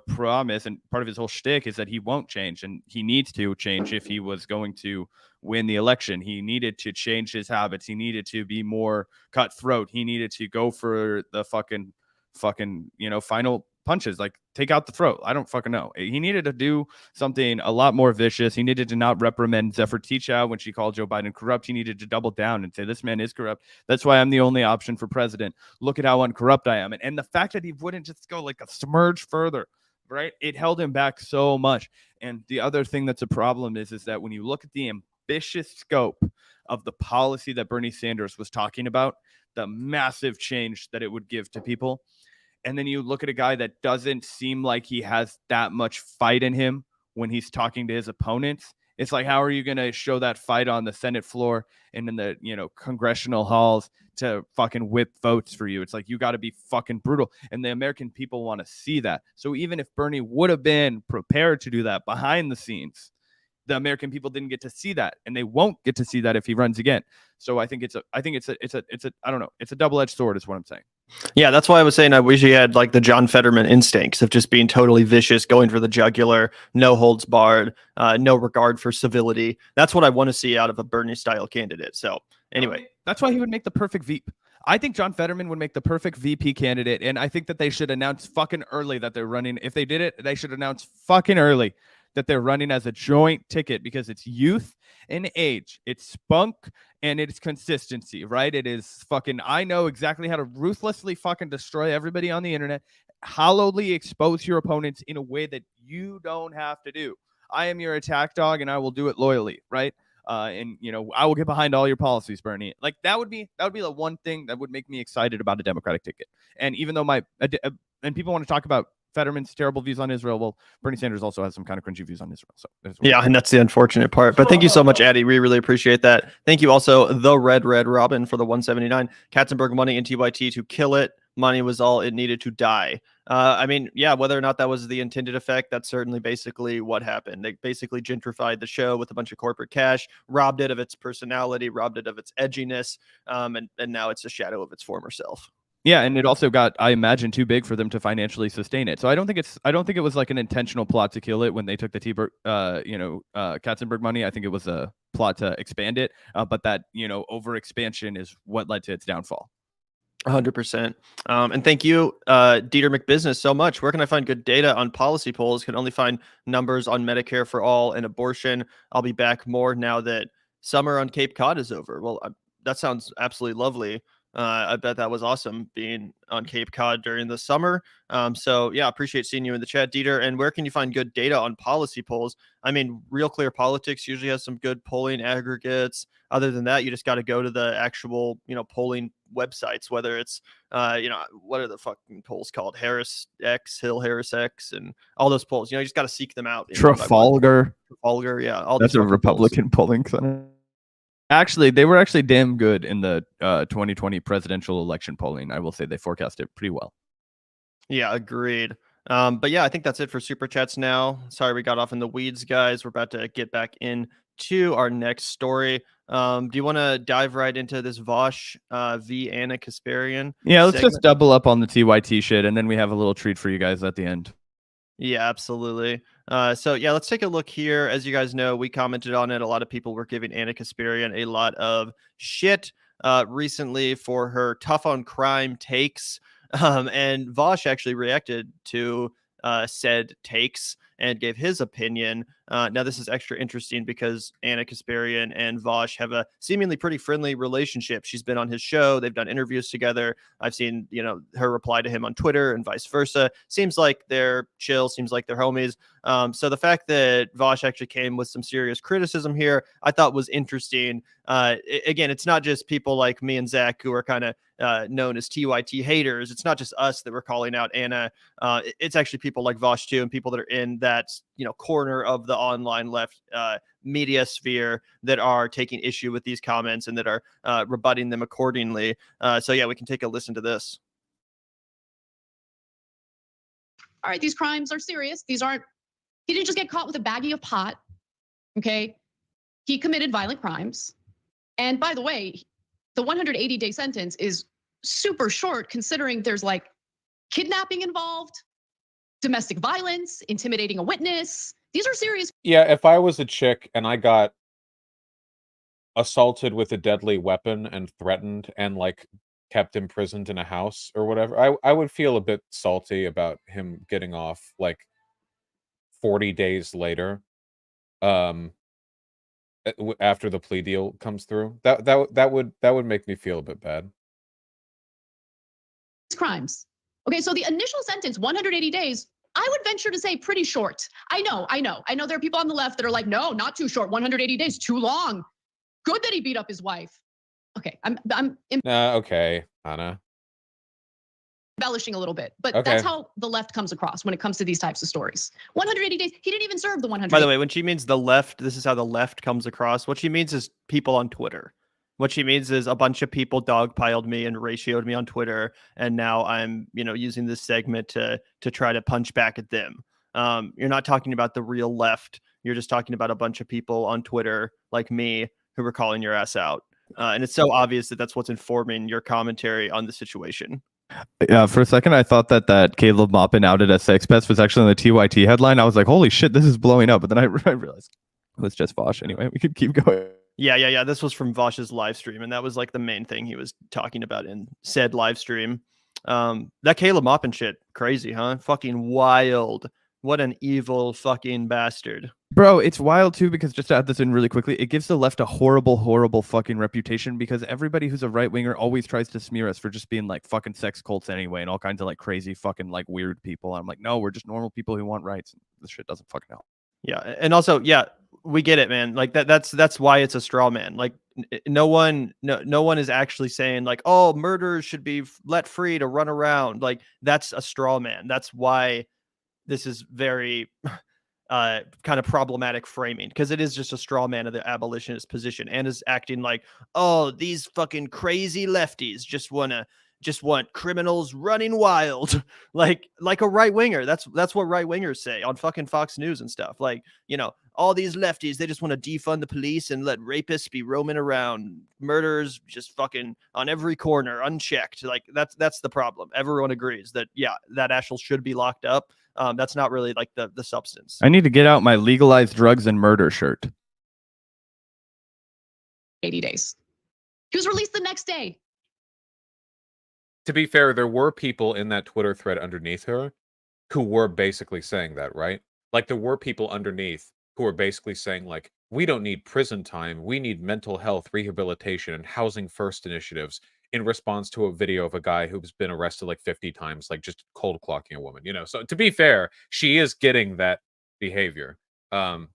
promise and part of his whole shtick is that he won't change, and he needs to change if he was going to win the election. He needed to change his habits. He needed to be more cutthroat. He needed to go for the fucking, you know, final punches, like take out the throat. I don't fucking know. He needed to do something a lot more vicious. He needed to not reprimand Zephyr Teachout when she called Joe Biden corrupt. He needed to double down and say, this man is corrupt. That's why I'm the only option for president. Look at how uncorrupt I am. And the fact that he wouldn't just go like a smudge further, right? It held him back so much. And the other thing that's a problem is that when you look at the ambitious scope of the policy that Bernie Sanders was talking about, the massive change that it would give to people, and then you look at a guy that doesn't seem like he has that much fight in him when he's talking to his opponents. It's like, how are you going to show that fight on the Senate floor and in the, you know, congressional halls to fucking whip votes for you? It's like, you got to be fucking brutal. And the American people want to see that. So even if Bernie would have been prepared to do that behind the scenes, the American people didn't get to see that, and they won't get to see that if he runs again. So I think it's a I don't know. It's a double-edged sword is what I'm saying. Yeah, that's why I was saying I wish he had like the John Fetterman instincts of just being totally vicious, going for the jugular, no holds barred, no regard for civility. That's what I want to see out of a Bernie style candidate. So anyway, that's why he would make the perfect VP. I think John Fetterman would make the perfect VP candidate, and I think that they should announce fucking early that they're running. If they did it, they should announce fucking early that they're running as a joint ticket, because it's youth and age, it's spunk, and it's consistency, right? It is fucking, I know exactly how to ruthlessly fucking destroy everybody on the internet, hollowly expose your opponents in a way that you don't have to do. I am your attack dog, and I will do it loyally, right? And, you know, I will get behind all your policies, Bernie. Like, that would be the one thing that would make me excited about a Democratic ticket. And even though and people want to talk about Fetterman's terrible views on Israel. Well, Bernie Sanders also has some kind of cringy views on Israel. So yeah, and that's the unfortunate part. But thank you so much, Addy. We really appreciate that. Thank you also, the Red Robin, for the 179. Katzenberg money and TYT to kill it. Money was all it needed to die. I mean, yeah, whether or not that was the intended effect, that's certainly basically what happened. They basically gentrified the show with a bunch of corporate cash, robbed it of its personality, robbed it of its edginess, and now it's a shadow of its former self. Yeah, and it also got, I imagine, too big for them to financially sustain it. So I don't think it was like an intentional plot to kill it when they took the Katzenberg money. I think it was a plot to expand it, but that over expansion is what led to its downfall. 100%. And thank you, Dieter McBusiness, so much. Where can I find good data on policy polls? Can only find numbers on Medicare for all and abortion. I'll be back more now that summer on Cape Cod is over. Well, that sounds absolutely lovely. I bet that was awesome being on Cape Cod during the summer. So yeah, appreciate seeing you in the chat, Dieter. And where can you find good data on policy polls? I mean, Real Clear Politics usually has some good polling aggregates. Other than that, you just got to go to the actual, polling websites, whether it's, what are the fucking polls called? Harris X, Hill Harris X, and all those polls. You just got to seek them out. Trafalgar, yeah. That's a Republican polling center. Actually, they were actually damn good in the 2020 presidential election polling. I will say they forecast it pretty well. Yeah, agreed. But yeah, I think that's it for Super Chats now. Sorry we got off in the weeds, guys. We're about to get back into our next story. Do you want to dive right into this Vaush v. Ana Kasparian? Yeah, let's just double up on the TYT shit, and then we have a little treat for you guys at the end. Yeah, absolutely. So yeah, let's take a look here. As you guys know, we commented on it. A lot of people were giving Ana Kasparian a lot of shit recently for her tough on crime takes. And Vaush actually reacted to said takes and gave his opinion. Now, this is extra interesting because Ana Kasparian and Vaush have a seemingly pretty friendly relationship. She's been on his show. They've done interviews together. I've seen, her reply to him on Twitter and vice versa. Seems like they're chill. Seems like they're homies. So the fact that Vaush actually came with some serious criticism here, I thought was interesting. Again, it's not just people like me and Zach who are kind of known as TYT haters. It's not just us that we're calling out Ana. It's actually people like Vaush too, and people that are in that corner of the online left media sphere that are taking issue with these comments and that are rebutting them accordingly. So yeah, we can take a listen to this. All right, these crimes are serious. He didn't just get caught with a baggie of pot. Okay, he committed violent crimes. And by the way, the 180-day sentence is super short considering there's like kidnapping involved, domestic violence, intimidating a witness. These are serious. Yeah, if I was a chick and I got assaulted with a deadly weapon and threatened and like kept imprisoned in a house or whatever, I would feel a bit salty about him getting off like 40 days later. After the plea deal comes through, that would make me feel a bit bad. Crimes. Okay, so the initial sentence, 180 days, I would venture to say pretty short. I know there are people on the left that are like, no, not too short, 180 days, too long. Good that he beat up his wife. Okay, I'm okay, Ana. Embellishing a little bit, but okay. That's how the left comes across when it comes to these types of stories. 180 days, he didn't even serve the 100. By the way, when she means the left, this is how the left comes across. What she means is people on Twitter. What she means is a bunch of people dogpiled me and ratioed me on Twitter, and now I'm, using this segment to try to punch back at them. You're not talking about the real left. You're just talking about a bunch of people on Twitter like me who were calling your ass out. And it's so obvious that that's what's informing your commentary on the situation. Yeah, for a second, I thought that Caleb Maupin outed as sex pest was actually on the TYT headline. I was like, holy shit, this is blowing up. But then I realized it was just Vaush. Anyway, we could keep going. Yeah. This was from Vaush's live stream, and that was like the main thing he was talking about in said live stream. That Caleb Maupin shit, crazy, huh? Fucking wild. What an evil fucking bastard. Bro, it's wild too, because just to add this in really quickly, it gives the left a horrible fucking reputation, because everybody who's a right winger always tries to smear us for just being like fucking sex cults anyway and all kinds of like crazy fucking like weird people. I'm like, no, we're just normal people who want rights. This shit doesn't fucking help. Yeah, and also, yeah, we get it, man. Like that's why it's a straw man. Like no one is actually saying like, oh, murderers should be let free to run around. Like that's a straw man. That's why this is very kind of problematic framing, because it is just a straw man of the abolitionist position, and is acting like, oh, these fucking crazy lefties just want criminals running wild, like a right winger. That's what right wingers say on fucking Fox News and stuff. Like, all these lefties, they just want to defund the police and let rapists be roaming around, murderers just fucking on every corner unchecked. Like, that's the problem. Everyone agrees that, yeah, that Ashel should be locked up. That's not really like the substance. I need to get out my legalized drugs and murder shirt. 80 days. He was released the next day. To be fair, there were people in that Twitter thread underneath her who were basically saying that, right? Like, there were people underneath who were basically saying, like, we don't need prison time. We need mental health rehabilitation and housing first initiatives, in response to a video of a guy who's been arrested like 50 times, like just cold clocking a woman, So to be fair, she is getting that behavior. On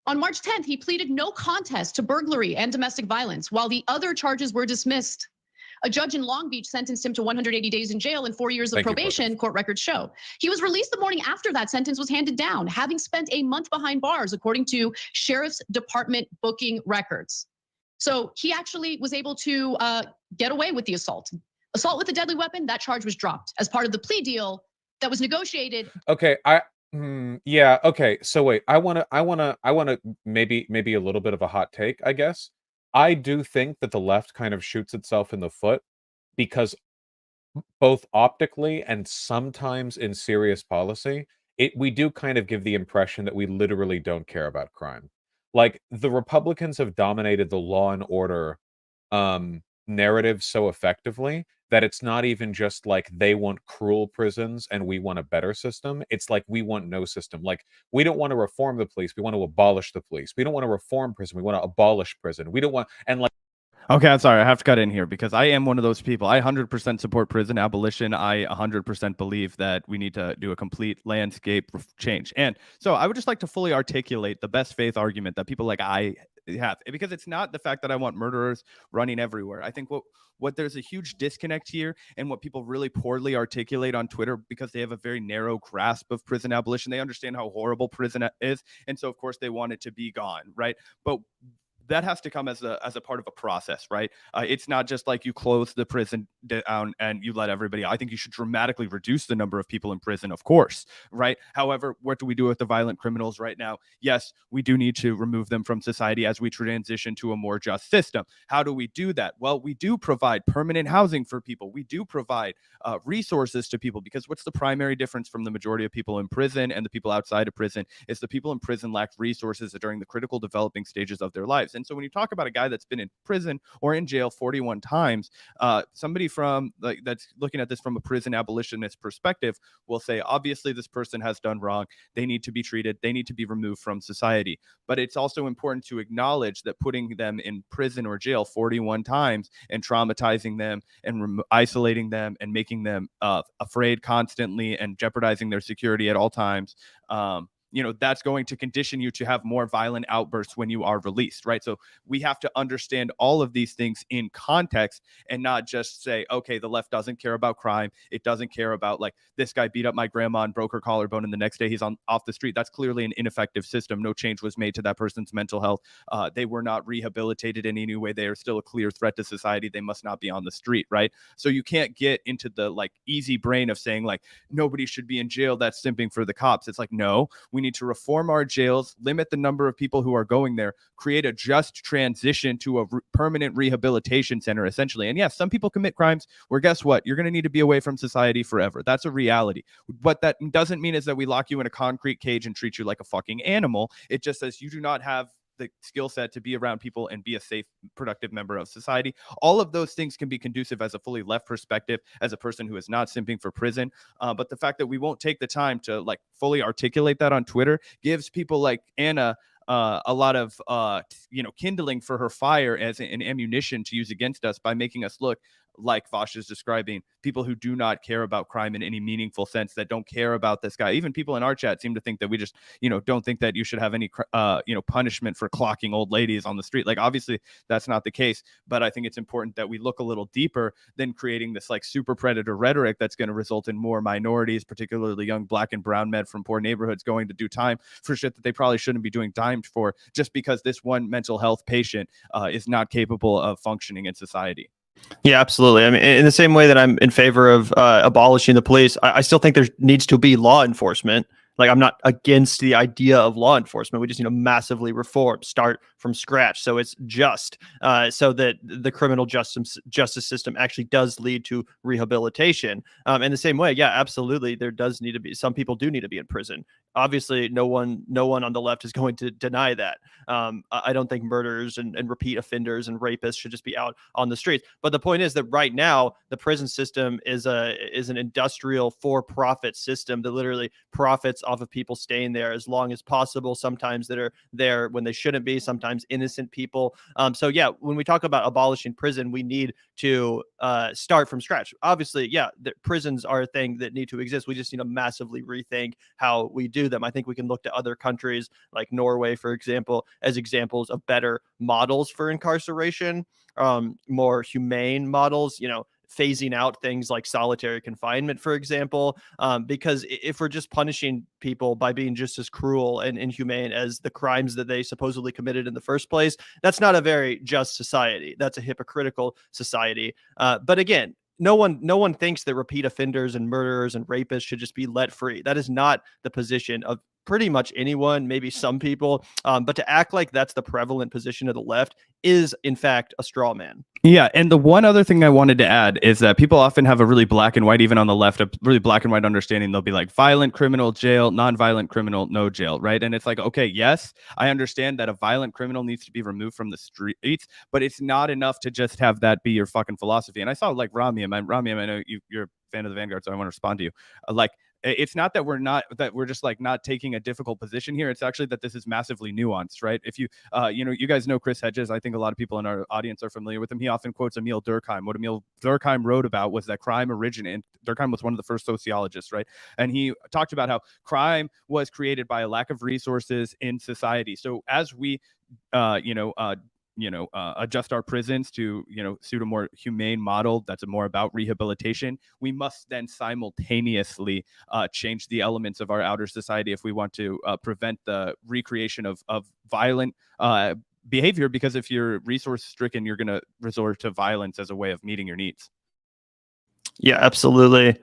March 10th, he pleaded no contest to burglary and domestic violence, while the other charges were dismissed. A judge in Long Beach sentenced him to 180 days in jail and 4 years of probation, court records show. He was released the morning after that sentence was handed down, having spent a month behind bars, according to Sheriff's Department booking records. So he actually was able to get away with the assault. Assault with a deadly weapon, that charge was dropped as part of the plea deal that was negotiated. Okay, yeah, okay. So wait, I wanna maybe a little bit of a hot take, I guess. I do think that the left kind of shoots itself in the foot, because both optically and sometimes in serious policy, we do kind of give the impression that we literally don't care about crime. Like, the Republicans have dominated the law and order narrative so effectively that it's not even just like they want cruel prisons and we want a better system. It's like we want no system. Like, we don't want to reform the police. We want to abolish the police. We don't want to reform prison. We want to abolish prison. We don't want, and like, Okay, I'm sorry. I have to cut in here because I am one of those people. I 100% support prison abolition. I 100% believe that we need to do a complete landscape change. And so I would just like to fully articulate the best faith argument that people like I have, because it's not the fact that I want murderers running everywhere. I think what there's a huge disconnect here, and what people really poorly articulate on Twitter, because they have a very narrow grasp of prison abolition. They understand how horrible prison is, and so of course they want it to be gone, right? But that has to come as a part of a process, right? It's not just like you close the prison down and you let everybody out. I think you should dramatically reduce the number of people in prison, of course, right? However, what do we do with the violent criminals right now? Yes, we do need to remove them from society as we transition to a more just system. How do we do that? Well, we do provide permanent housing for people. We do provide resources to people, because what's the primary difference from the majority of people in prison and the people outside of prison is the people in prison lack resources during the critical developing stages of their lives. And so when you talk about a guy that's been in prison or in jail 41 times, somebody from that's looking at this from a prison abolitionist perspective will say, obviously this person has done wrong. They need to be treated. They need to be removed from society. But it's also important to acknowledge that putting them in prison or jail 41 times and traumatizing them and isolating them and making them afraid constantly and jeopardizing their security at all times, that's going to condition you to have more violent outbursts when you are released, right? So we have to understand all of these things in context and not just say, okay, the left doesn't care about crime. It doesn't care about, like, this guy beat up my grandma and broke her collarbone and the next day he's off the street. That's clearly an ineffective system. No change was made to that person's mental health. They were not rehabilitated in any way. They are still a clear threat to society. They must not be on the street, right? So you can't get into the easy brain of saying nobody should be in jail. That's simping for the cops. It's like, no, we need to reform our jails, limit the number of people who are going there, create a just transition to a permanent rehabilitation center, essentially. And yes, some people commit crimes where, guess what? You're going to need to be away from society forever. That's a reality. What that doesn't mean is that we lock you in a concrete cage and treat you like a fucking animal. It just says you do not have the skill set to be around people and be a safe, productive member of society. All of those things can be conducive as a fully left perspective, as a person who is not simping for prison. But the fact that we won't take the time to fully articulate that on Twitter gives people like Ana a lot of kindling for her fire as an ammunition to use against us by making us look like Vaush is describing, people who do not care about crime in any meaningful sense, that don't care about this guy. Even people in our chat seem to think that we just, don't think that you should have any, punishment for clocking old ladies on the street. Like, obviously that's not the case, but I think it's important that we look a little deeper than creating this like super predator rhetoric that's going to result in more minorities, particularly young black and brown men from poor neighborhoods, going to do time for shit that they probably shouldn't be doing time for, just because this one mental health patient is not capable of functioning in society. Yeah, absolutely. I mean, in the same way that I'm in favor of abolishing the police, I still think there needs to be law enforcement. Like, I'm not against the idea of law enforcement. We just need to massively reform, start from scratch, so it's just, so that the criminal justice system actually does lead to rehabilitation. In the same way, yeah, absolutely, there does need to be, some people do need to be in prison. Obviously, no one on the left is going to deny that. I don't think murderers and repeat offenders and rapists should just be out on the streets. But the point is that right now, the prison system is an industrial for-profit system that literally profits off of people staying there as long as possible. Sometimes that are there when they shouldn't be. Sometimes innocent people. So yeah, when we talk about abolishing prison, we need to start from scratch. Obviously, yeah, prisons are a thing that need to exist. We just need to massively rethink how we do them. I think we can look to other countries like Norway, for example, as examples of better models for incarceration, more humane models, phasing out things like solitary confinement, for example, because if we're just punishing people by being just as cruel and inhumane as the crimes that they supposedly committed in the first place, that's not a very just society. That's a hypocritical society. But again, no one thinks that repeat offenders and murderers and rapists should just be let free. That is not the position of pretty much anyone, maybe some people. But to act like that's the prevalent position of the left is, in fact, a straw man. Yeah, and the one other thing I wanted to add is that people often have a really black and white, even on the left, a really black and white understanding. They'll be like, violent criminal, jail, non-violent criminal, no jail, right? And it's like, okay, yes, I understand that a violent criminal needs to be removed from the streets, but it's not enough to just have that be your fucking philosophy. And I saw like Ramiam, I know you're a fan of the Vanguard, so I want to respond to you. It's not that we're just like not taking a difficult position here. It's actually that this is massively nuanced, right? If you, you guys know Chris Hedges. I think a lot of people in our audience are familiar with him. He often quotes Emil Durkheim. What Emil Durkheim wrote about was that crime originated. Durkheim was one of the first sociologists, right? And he talked about how crime was created by a lack of resources in society. So as we, adjust our prisons to, suit a more humane model that's more about rehabilitation, we must then simultaneously change the elements of our outer society if we want to prevent the recreation of violent behavior, because if you're resource stricken, you're going to resort to violence as a way of meeting your needs. Yeah, absolutely.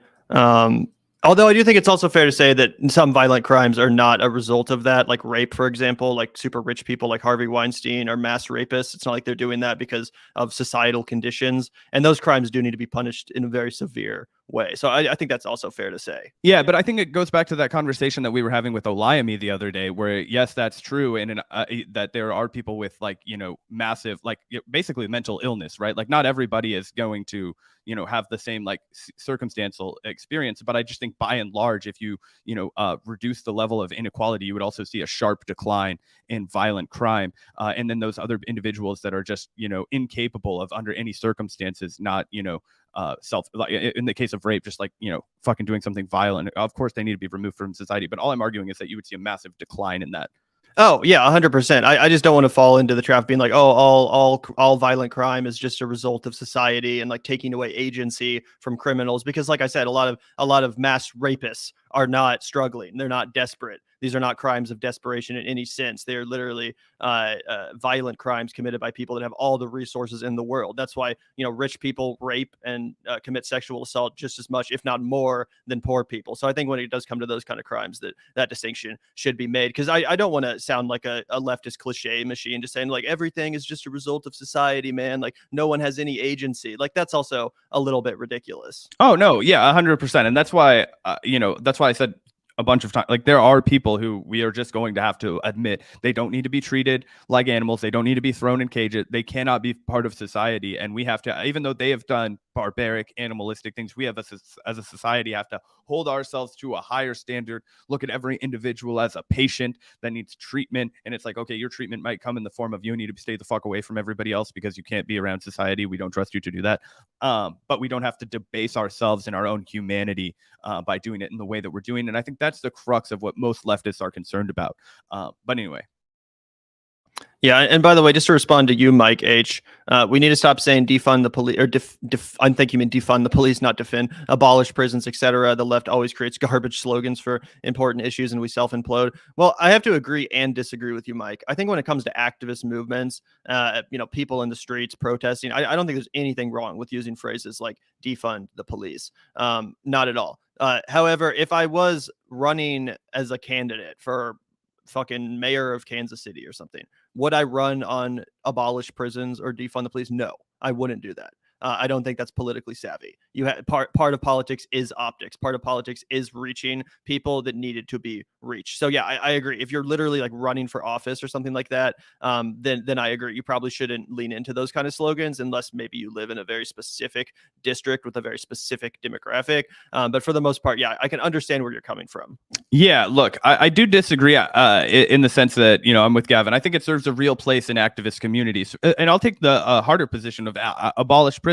Although I do think it's also fair to say that some violent crimes are not a result of that, like rape, for example, like super rich people like Harvey Weinstein are mass rapists. It's not like they're doing that because of societal conditions. And those crimes do need to be punished in a very severe way. So I think that's also fair to say. Yeah, but I think it goes back to that conversation that we were having with Olayemi the other day, where yes, that's true, and that there are people with massive, basically mental illness, right? Like not everybody is going to have the same circumstantial experience, but I just think by and large, if you reduce the level of inequality, you would also see a sharp decline in violent crime, and then those other individuals that are just incapable of under any circumstances not in the case of rape, just fucking doing something violent, of course they need to be removed from society. But all I'm arguing is that you would see a massive decline in that. Oh yeah, 100%. I just don't want to fall into the trap of being like, oh, all violent crime is just a result of society and like taking away agency from criminals. Because like I said, a lot of mass rapists are not struggling. They're not desperate. These are not crimes of desperation in any sense. They're literally violent crimes committed by people that have all the resources in the world. That's why, rich people rape and commit sexual assault just as much, if not more, than poor people. So I think when it does come to those kind of crimes, that distinction should be made. Because I don't want to sound like a leftist cliche machine, just saying like everything is just a result of society, man. Like no one has any agency. Like that's also a little bit ridiculous. Oh no, yeah, 100%. And that's why, that's why I said a bunch of times, like there are people who we are just going to have to admit they don't need to be treated like animals. They don't need to be thrown in cages. They cannot be part of society. And we have to, even though they have done barbaric, animalistic things. We have as a society have to hold ourselves to a higher standard, look at every individual as a patient that needs treatment. And it's like, okay, your treatment might come in the form of you need to stay the fuck away from everybody else because you can't be around society. We don't trust you to do that. But we don't have to debase ourselves in our own humanity by doing it in the way that we're doing. And I think that's the crux of what most leftists are concerned about. But anyway. Yeah, and by the way, just to respond to you, Mike H, we need to stop saying defund the police, or I think you mean defund the police, not defend, abolish prisons, etc. The left always creates garbage slogans for important issues, and we self-implode. Well, I have to agree and disagree with you, Mike. I think when it comes to activist movements, people in the streets protesting, I don't think there's anything wrong with using phrases like defund the police. Not at all. However, if I was running as a candidate for fucking mayor of Kansas City or something, would I run on abolish prisons or defund the police? No, I wouldn't do that. I don't think that's politically savvy. You have part of politics is optics. Part of politics is reaching people that needed to be reached. So yeah, I agree. If you're literally like running for office or something like that, then I agree. You probably shouldn't lean into those kind of slogans unless maybe you live in a very specific district with a very specific demographic. But for the most part, yeah, I can understand where you're coming from. Yeah, look, I do disagree in the sense that, I'm with Gavin. I think it serves a real place in activist communities. And I'll take the harder position of abolish prisons.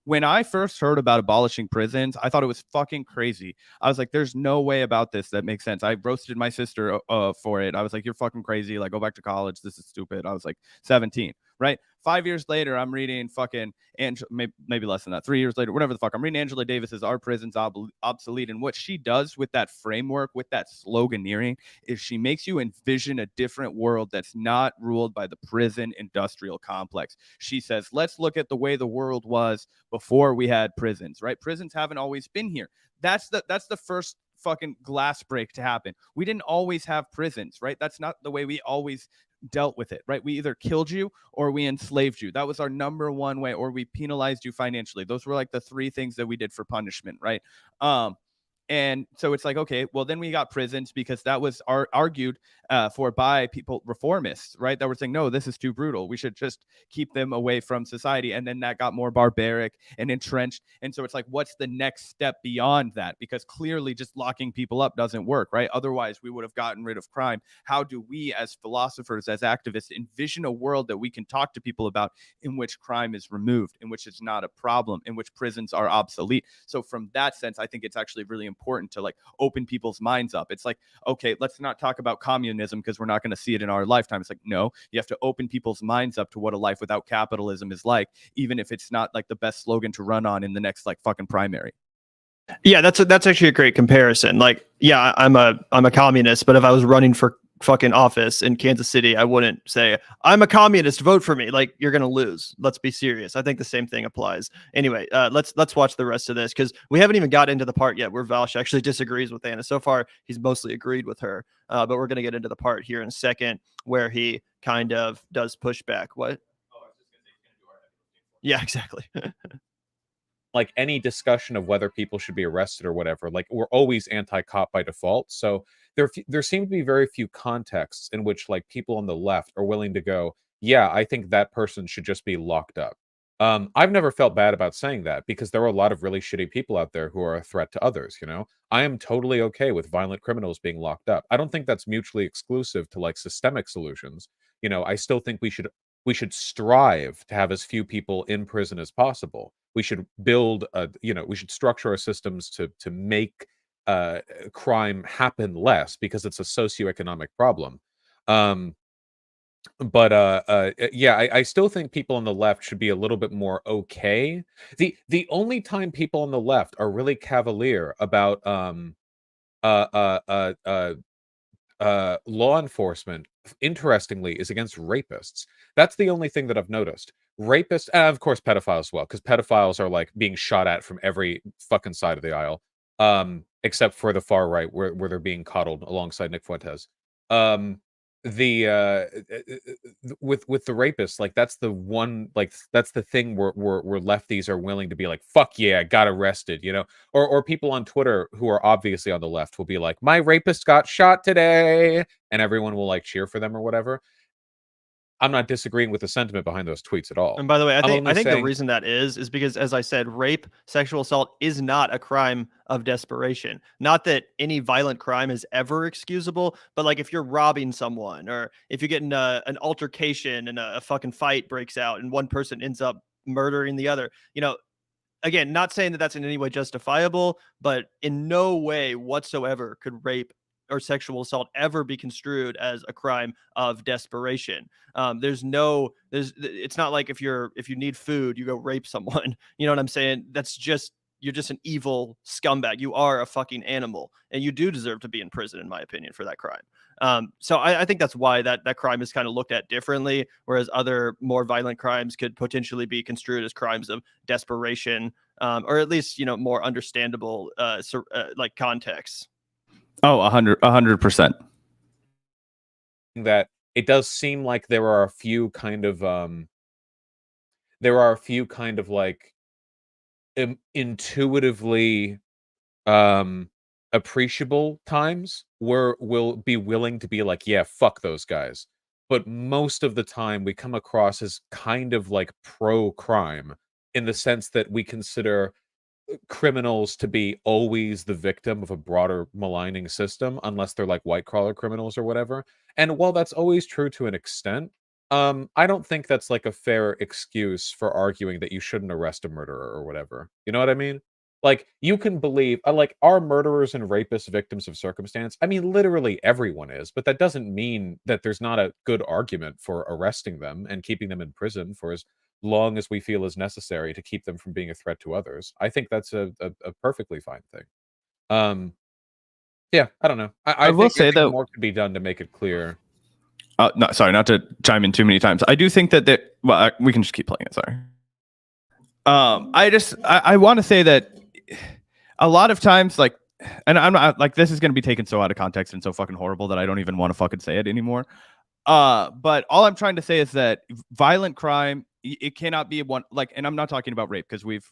When I first heard about abolishing prisons, I thought it was fucking crazy. I was like, there's no way about this that makes sense. I roasted my sister for it. I was like, you're fucking crazy. Like, go back to college. This is stupid. I was like 17, right? 5 years later, I'm reading fucking maybe less than that. 3 years later, whatever the fuck. I'm reading Angela Davis's "Our Prisons Obsolete," and what she does with that framework, with that sloganeering, is she makes you envision a different world that's not ruled by the prison industrial complex. She says, let's look at the way the world was before we had prisons, right? Prisons haven't always been here. That's the first fucking glass break to happen. We didn't always have prisons, right? That's not the way we always dealt with it, right? We either killed you or we enslaved you. That was our number one way, or we penalized you financially. Those were like the three things that we did for punishment, right? And so it's like, okay, well, then we got prisons because that was argued for by people, reformists, right? That were saying, no, this is too brutal. We should just keep them away from society. And then that got more barbaric and entrenched. And so it's like, what's the next step beyond that? Because clearly just locking people up doesn't work, right? Otherwise, we would have gotten rid of crime. How do we as philosophers, as activists, envision a world that we can talk to people about in which crime is removed, in which it's not a problem, in which prisons are obsolete? So from that sense, I think it's actually really important to like open people's minds up. It's like, okay, let's not talk about communism because we're not going to see it in our lifetime. It's like, no, you have to open people's minds up to what a life without capitalism is like, even if it's not like the best slogan to run on in the next like fucking primary. Yeah, that's actually a great comparison. Like, yeah, I'm a communist, but if I was running for fucking office in Kansas City, I wouldn't say I'm a communist, vote for me. Like, you're gonna lose. Let's be serious. I think the same thing applies. Anyway, let's watch the rest of this because we haven't even got into the part yet where Vaush actually disagrees with Ana. So far, he's mostly agreed with her, but we're gonna get into the part here in a second where he kind of does pushback. What? Oh, I was just gonna say he's gonna do our heavy. Yeah, exactly. Like any discussion of whether people should be arrested or whatever, like we're always anti-cop by default. So there seem to be very few contexts in which like people on the left are willing to go, yeah, I think that person should just be locked up. I've never felt bad about saying that because there are a lot of really shitty people out there who are a threat to others. I am totally okay with violent criminals being locked up. I don't think that's mutually exclusive to like systemic solutions. I still think we should strive to have as few people in prison as possible. We should build we should structure our systems to make crime happen less because it's a socioeconomic problem. But I still think people on the left should be a little bit more okay. The only time people on the left are really cavalier about law enforcement, interestingly, is against rapists. That's the only thing that I've noticed. Rapists, of course, pedophiles as well, because pedophiles are like being shot at from every fucking side of the aisle, except for the far right, where they're being coddled alongside Nick Fuentes. With the rapists, like that's the one, like that's the thing where lefties are willing to be like, fuck yeah, got arrested, or people on Twitter who are obviously on the left will be like, my rapist got shot today, and everyone will like cheer for them or whatever. I'm not disagreeing with the sentiment behind those tweets at all. And by the way, I I'm think only the saying- reason that is because, as I said, rape, sexual assault is not a crime of desperation. Not that any violent crime is ever excusable, but like if you're robbing someone or if you get in an altercation and a fucking fight breaks out and one person ends up murdering the other, you know, again, not saying that that's in any way justifiable, but in no way whatsoever could rape or sexual assault ever be construed as a crime of desperation. It's not like if you need food, you go rape someone. You know what I'm saying? You're just an evil scumbag. You are a fucking animal, and you do deserve to be in prison, in my opinion, for that crime. So I think that's why that crime is kind of looked at differently, whereas other more violent crimes could potentially be construed as crimes of desperation, or at least, you know, more understandable like contexts. Oh, 100%. That it does seem like there are a few kind of like intuitively appreciable times where we'll be willing to be like, yeah, fuck those guys. But most of the time we come across as kind of like pro-crime in the sense that we consider criminals to be always the victim of a broader maligning system, unless they're like white collar criminals or whatever. And while that's always true to an extent, I don't think that's like a fair excuse for arguing that you shouldn't arrest a murderer or whatever. You know what I mean? Like, you can believe, like, are murderers and rapists victims of circumstance? I mean, literally everyone is, but that doesn't mean that there's not a good argument for arresting them and keeping them in prison for as long as we feel is necessary to keep them from being a threat to others. I think that's a perfectly fine thing. Yeah, I don't know. I will think, say though, more could be done to make it clear. No, sorry, not to chime in too many times. I do think that we can just keep playing it. Sorry. I want to say that a lot of times, like, and I'm not like, this is going to be taken so out of context and so fucking horrible that I don't even want to fucking say it anymore. But all I'm trying to say is that violent crime, it cannot be one, like, and I'm not talking about rape because we've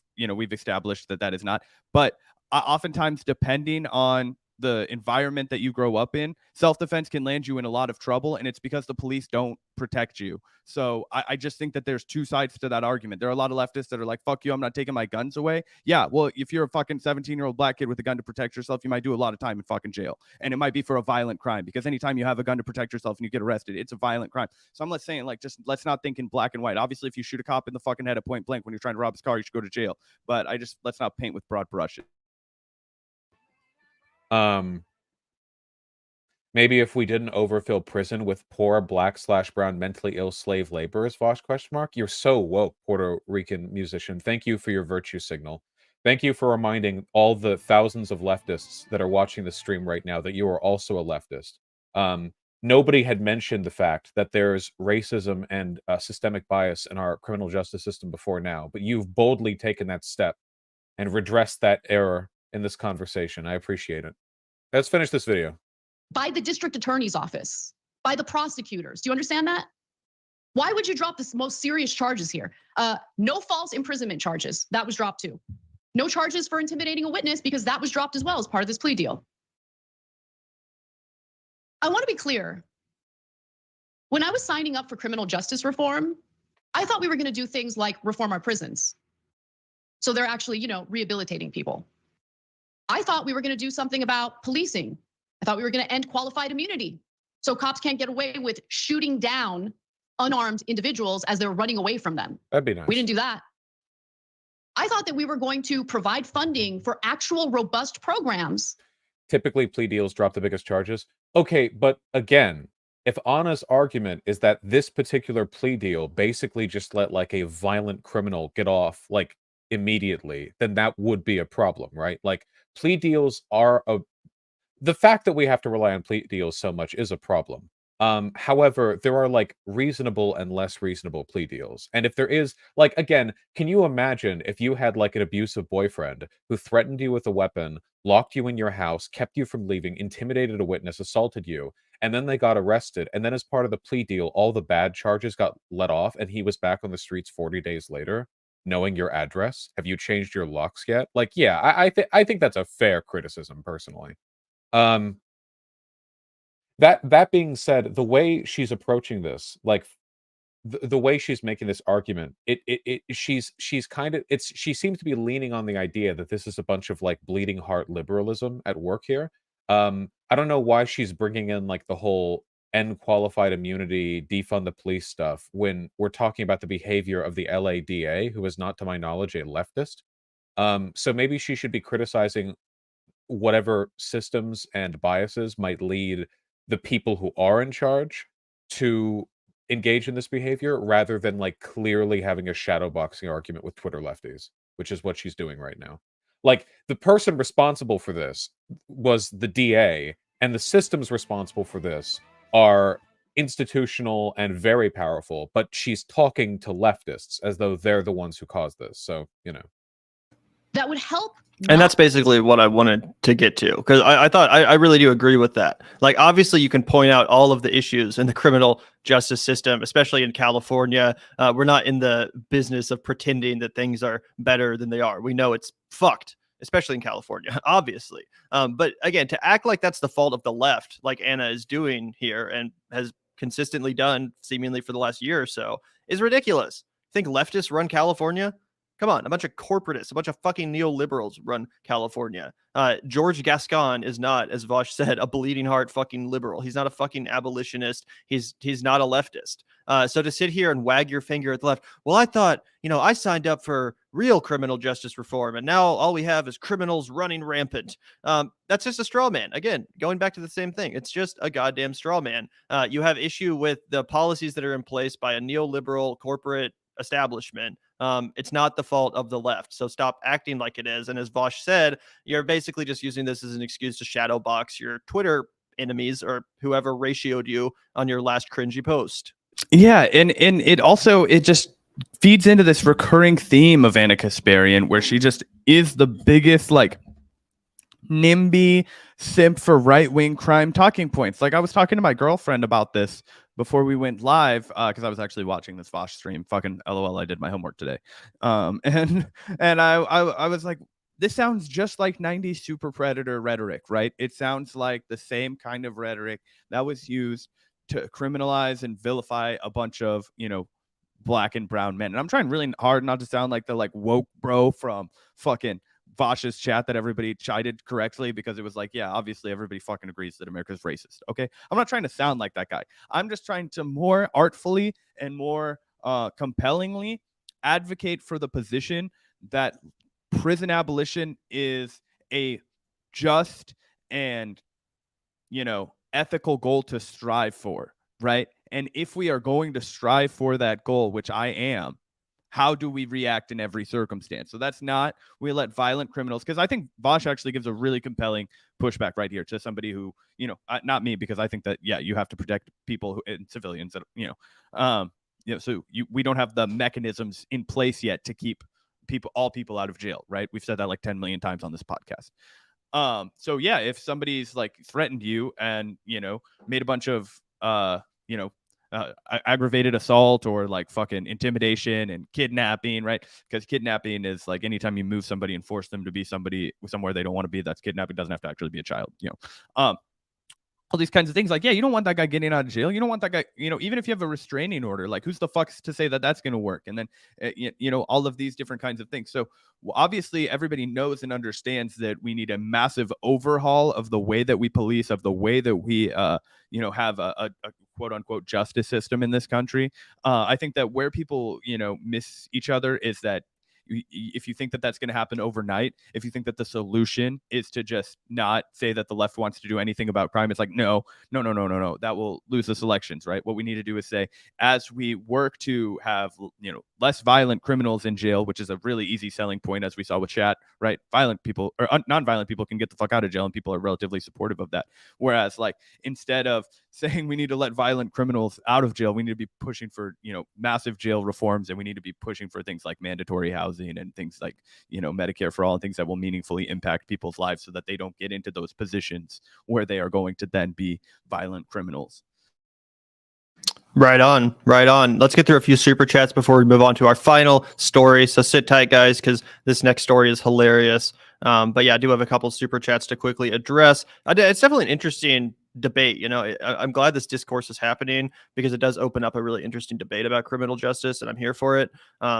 established that is not, but oftentimes depending on the environment that you grow up in, self-defense can land you in a lot of trouble, and it's because the police don't protect you. So I just think that there's two sides to that argument. There are a lot of leftists that are like, fuck you, I'm not taking my guns away. Yeah, well, if you're a fucking 17-year-old black kid with a gun to protect yourself, you might do a lot of time in fucking jail. And it might be for a violent crime, because anytime you have a gun to protect yourself and you get arrested, it's a violent crime. So I'm not saying, like, just let's not think in black and white. Obviously, if you shoot a cop in the fucking head at point blank when you're trying to rob his car, you should go to jail. But let's not paint with broad brushes. Maybe if we didn't overfill prison with poor black/brown mentally ill slave laborers, Vaush ? You're so woke, Puerto Rican musician. Thank you for your virtue signal. Thank you for reminding all the thousands of leftists that are watching the stream right now that you are also a leftist. Nobody had mentioned the fact that there's racism and systemic bias in our criminal justice system before now, but you've boldly taken that step and redressed that error in this conversation. I appreciate it. Let's finish this video. By the district attorney's office, by the prosecutors. Do you understand that? Why would you drop the most serious charges here? No false imprisonment charges. That was dropped too. No charges for intimidating a witness, because that was dropped as well as part of this plea deal. I want to be clear. When I was signing up for criminal justice reform, I thought we were going to do things like reform our prisons. So they're actually, rehabilitating people. I thought we were going to do something about policing. I thought we were going to end qualified immunity, so cops can't get away with shooting down unarmed individuals as they're running away from them. That'd be nice. We didn't do that. I thought that we were going to provide funding for actual robust programs. Typically, plea deals drop the biggest charges. Okay, but again, if Anna's argument is that this particular plea deal basically just let like a violent criminal get off like immediately, then that would be a problem, right? Like, plea deals are the fact that we have to rely on plea deals so much is a problem. However, there are like reasonable and less reasonable plea deals. And if there is, like, again, can you imagine if you had like an abusive boyfriend who threatened you with a weapon, locked you in your house, kept you from leaving, intimidated a witness, assaulted you, and then they got arrested, and then as part of the plea deal, all the bad charges got let off, and he was back on the streets 40 days later, knowing your address? Have you changed your locks yet? Like, yeah, I think that's a fair criticism, personally. That being said, the way she's approaching this, like, the way she's making this argument, she's kind of she seems to be leaning on the idea that this is a bunch of like bleeding heart liberalism at work here. I don't know why she's bringing in like the whole end qualified immunity, defund the police stuff when we're talking about the behavior of the LADA, who is not, to my knowledge, a leftist. So maybe she should be criticizing whatever systems and biases might lead the people who are in charge to engage in this behavior, rather than like clearly having a shadowboxing argument with Twitter lefties, which is what she's doing right now. Like, the person responsible for this was the DA, and the systems responsible for this are institutional and very powerful, but she's talking to leftists as though they're the ones who caused this. So, that would help. And that's basically what I wanted to get to, because I thought I really do agree with that. Like, obviously, you can point out all of the issues in the criminal justice system, especially in California. We're not in the business of pretending that things are better than they are. We know it's fucked, especially in California, obviously. But again, to act like that's the fault of the left, like Ana is doing here and has consistently done seemingly for the last year or so, is ridiculous. Think leftists run California? Come on, a bunch of corporatists, a bunch of fucking neoliberals run California. George Gascon is not, as Vaush said, a bleeding heart fucking liberal. He's not a fucking abolitionist. He's not a leftist. So to sit here and wag your finger at the left, well, I thought, I signed up for real criminal justice reform, and now all we have is criminals running rampant. That's just a straw man. Again, going back to the same thing. It's just a goddamn straw man. You have issue with the policies that are in place by a neoliberal corporate establishment. It's not the fault of the left. So stop acting like it is. And as Vaush said, you're basically just using this as an excuse to shadow box your Twitter enemies or whoever ratioed you on your last cringy post. Yeah, and it just feeds into this recurring theme of Ana Kasparian, where she just is the biggest like NIMBY simp for right-wing crime talking points. Like, I was talking to my girlfriend about this before we went live, because I was actually watching this Vaush stream. Fucking LOL, I did my homework today. And I was like, this sounds just like 90s super predator rhetoric, right? It sounds like the same kind of rhetoric that was used to criminalize and vilify a bunch of, black and brown men. And I'm trying really hard not to sound like the like woke bro from fucking Vaush's chat that everybody chided correctly, because it was like, yeah, obviously everybody fucking agrees that America's racist. Okay. I'm not trying to sound like that guy. I'm just trying to more artfully and more compellingly advocate for the position that prison abolition is a just and, ethical goal to strive for. Right. And if we are going to strive for that goal, which I am, how do we react in every circumstance? So that's not, we let violent criminals, because I think Vaush actually gives a really compelling pushback right here to somebody who, not me, because I think that, yeah, you have to protect people and civilians that, so we don't have the mechanisms in place yet to keep all people out of jail, right? We've said that like 10 million times on this podcast. So yeah, if somebody's like threatened you and, made a bunch of, aggravated assault or like fucking intimidation and kidnapping, right? Because kidnapping is like anytime you move somebody and force them to be somebody somewhere they don't want to be, that's kidnapping. Doesn't have to actually be a child, all these kinds of things. Like, yeah, you don't want that guy getting out of jail. You don't want that guy, even if you have a restraining order, like who's the fuck to say that that's going to work? And then, all of these different kinds of things. So obviously everybody knows and understands that we need a massive overhaul of the way that we police, of the way that we, have a quote unquote justice system in this country. I think that where people, miss each other is that if you think that that's going to happen overnight, if you think that the solution is to just not say that the left wants to do anything about crime, it's like, no, that will lose us elections, right? What we need to do is say, as we work to have, less violent criminals in jail, which is a really easy selling point, as we saw with chat, right? Violent people or non-violent people can get the fuck out of jail, and people are relatively supportive of that. Whereas, like, instead of saying we need to let violent criminals out of jail, we need to be pushing for, massive jail reforms, and we need to be pushing for things like mandatory housing and things like, Medicare for all, and things that will meaningfully impact people's lives so that they don't get into those positions where they are going to then be violent criminals. Right on. Let's get through a few super chats before we move on to our final story. So sit tight, guys, because this next story is hilarious. But yeah, I do have a couple super chats to quickly address. It's definitely an interesting debate. I'm glad this discourse is happening because it does open up a really interesting debate about criminal justice, and I'm here for it.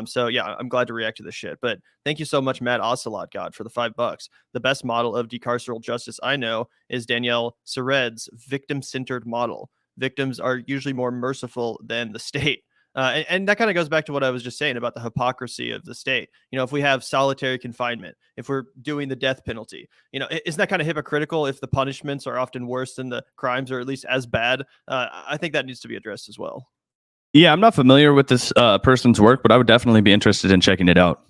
So yeah, I'm glad to react to this shit. But thank you so much, Matt Ocelot God, for the $5. The best model of decarceral justice I know is Danielle Sered's victim-centered model. Victims are usually more merciful than the state. And that kind of goes back to what I was just saying about the hypocrisy of the state. If we have solitary confinement, if we're doing the death penalty, isn't that kind of hypocritical if the punishments are often worse than the crimes, or at least as bad? I think that needs to be addressed as well. Yeah, I'm not familiar with this person's work, but I would definitely be interested in checking it out.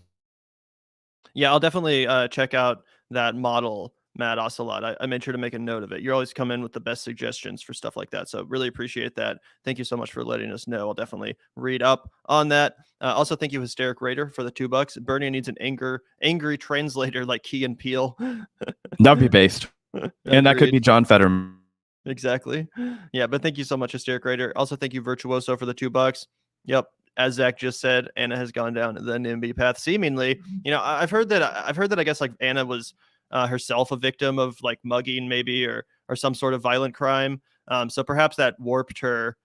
Yeah, I'll definitely check out that model, Matt Ocelot. I made sure to make a note of it. You're always come in with the best suggestions for stuff like that. So really appreciate that. Thank you so much for letting us know. I'll definitely read up on that. Also, thank you, Hysteric Raider, for the $2. Bernie needs an angry translator like Key and Peele. That'd be based. And that could be John Fetterman. Exactly. Yeah, but thank you so much, Hysteric Raider. Also, thank you, Virtuoso, for the $2. Yep. As Zach just said, Anna has gone down the NIMBY path. Seemingly, I've heard that I guess like Anna was herself a victim of like mugging maybe or some sort of violent crime. So perhaps that warped her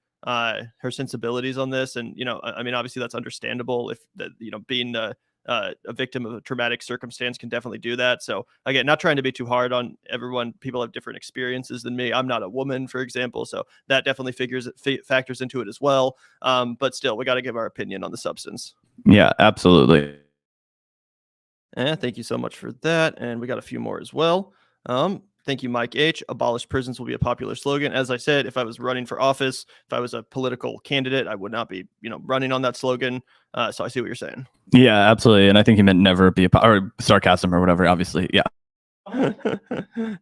sensibilities on this. And, I mean, obviously that's understandable if being a victim of a traumatic circumstance can definitely do that. So again, not trying to be too hard on everyone. People have different experiences than me. I'm not a woman, for example. So that definitely factors into it as well. But still, we got to give our opinion on the substance. Yeah, absolutely. Thank you so much for that. And we got a few more as well. Thank you, Mike H. Abolish prisons will be a popular slogan. As I said, if I was running for office, if I was a political candidate, I would not be, running on that slogan. So I see what you're saying. Yeah, absolutely. And I think he meant never be or sarcasm or whatever, obviously. Yeah.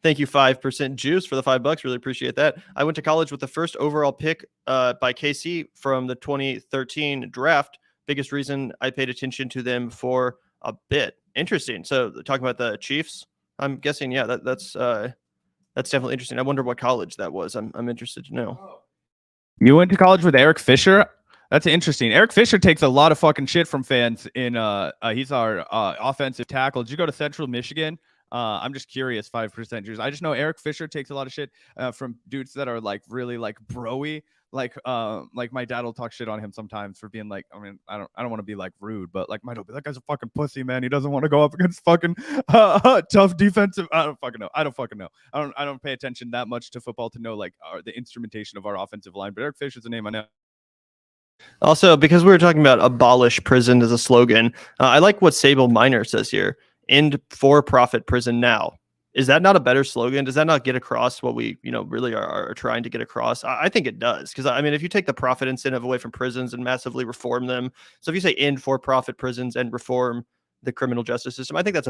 Thank you, 5% Juice, for the $5. Really appreciate that. I went to college with the first overall pick by KC from the 2013 draft. Biggest reason I paid attention to them for a bit. Interesting. So talking about the Chiefs, I'm guessing, yeah, that's definitely interesting. I wonder what college that was. I'm interested to know. You went to college with Eric Fisher? That's interesting. Eric Fisher takes a lot of fucking shit from fans in he's our offensive tackle. Did you go to Central Michigan? I'm just curious, 5% Jews. I just know Eric Fisher takes a lot of shit from dudes that are like really like bro-y. Like my dad will talk shit on him sometimes for being like, I mean, I don't want to be like rude, but like my dad will be, that guy's a fucking pussy, man. He doesn't want to go up against fucking tough defensive. I don't fucking know. I don't pay attention that much to football to know like the instrumentation of our offensive line. But Eric Fisher's a name I know. Also, because we were talking about abolish prison as a slogan, I like what Sable Miner says here. End for-profit prison now. Is that not a better slogan? Does that not get across what we, really are trying to get across? I think it does. Because, I mean, if you take the profit incentive away from prisons and massively reform them, so if you say end for-profit prisons and reform the criminal justice system, I think that's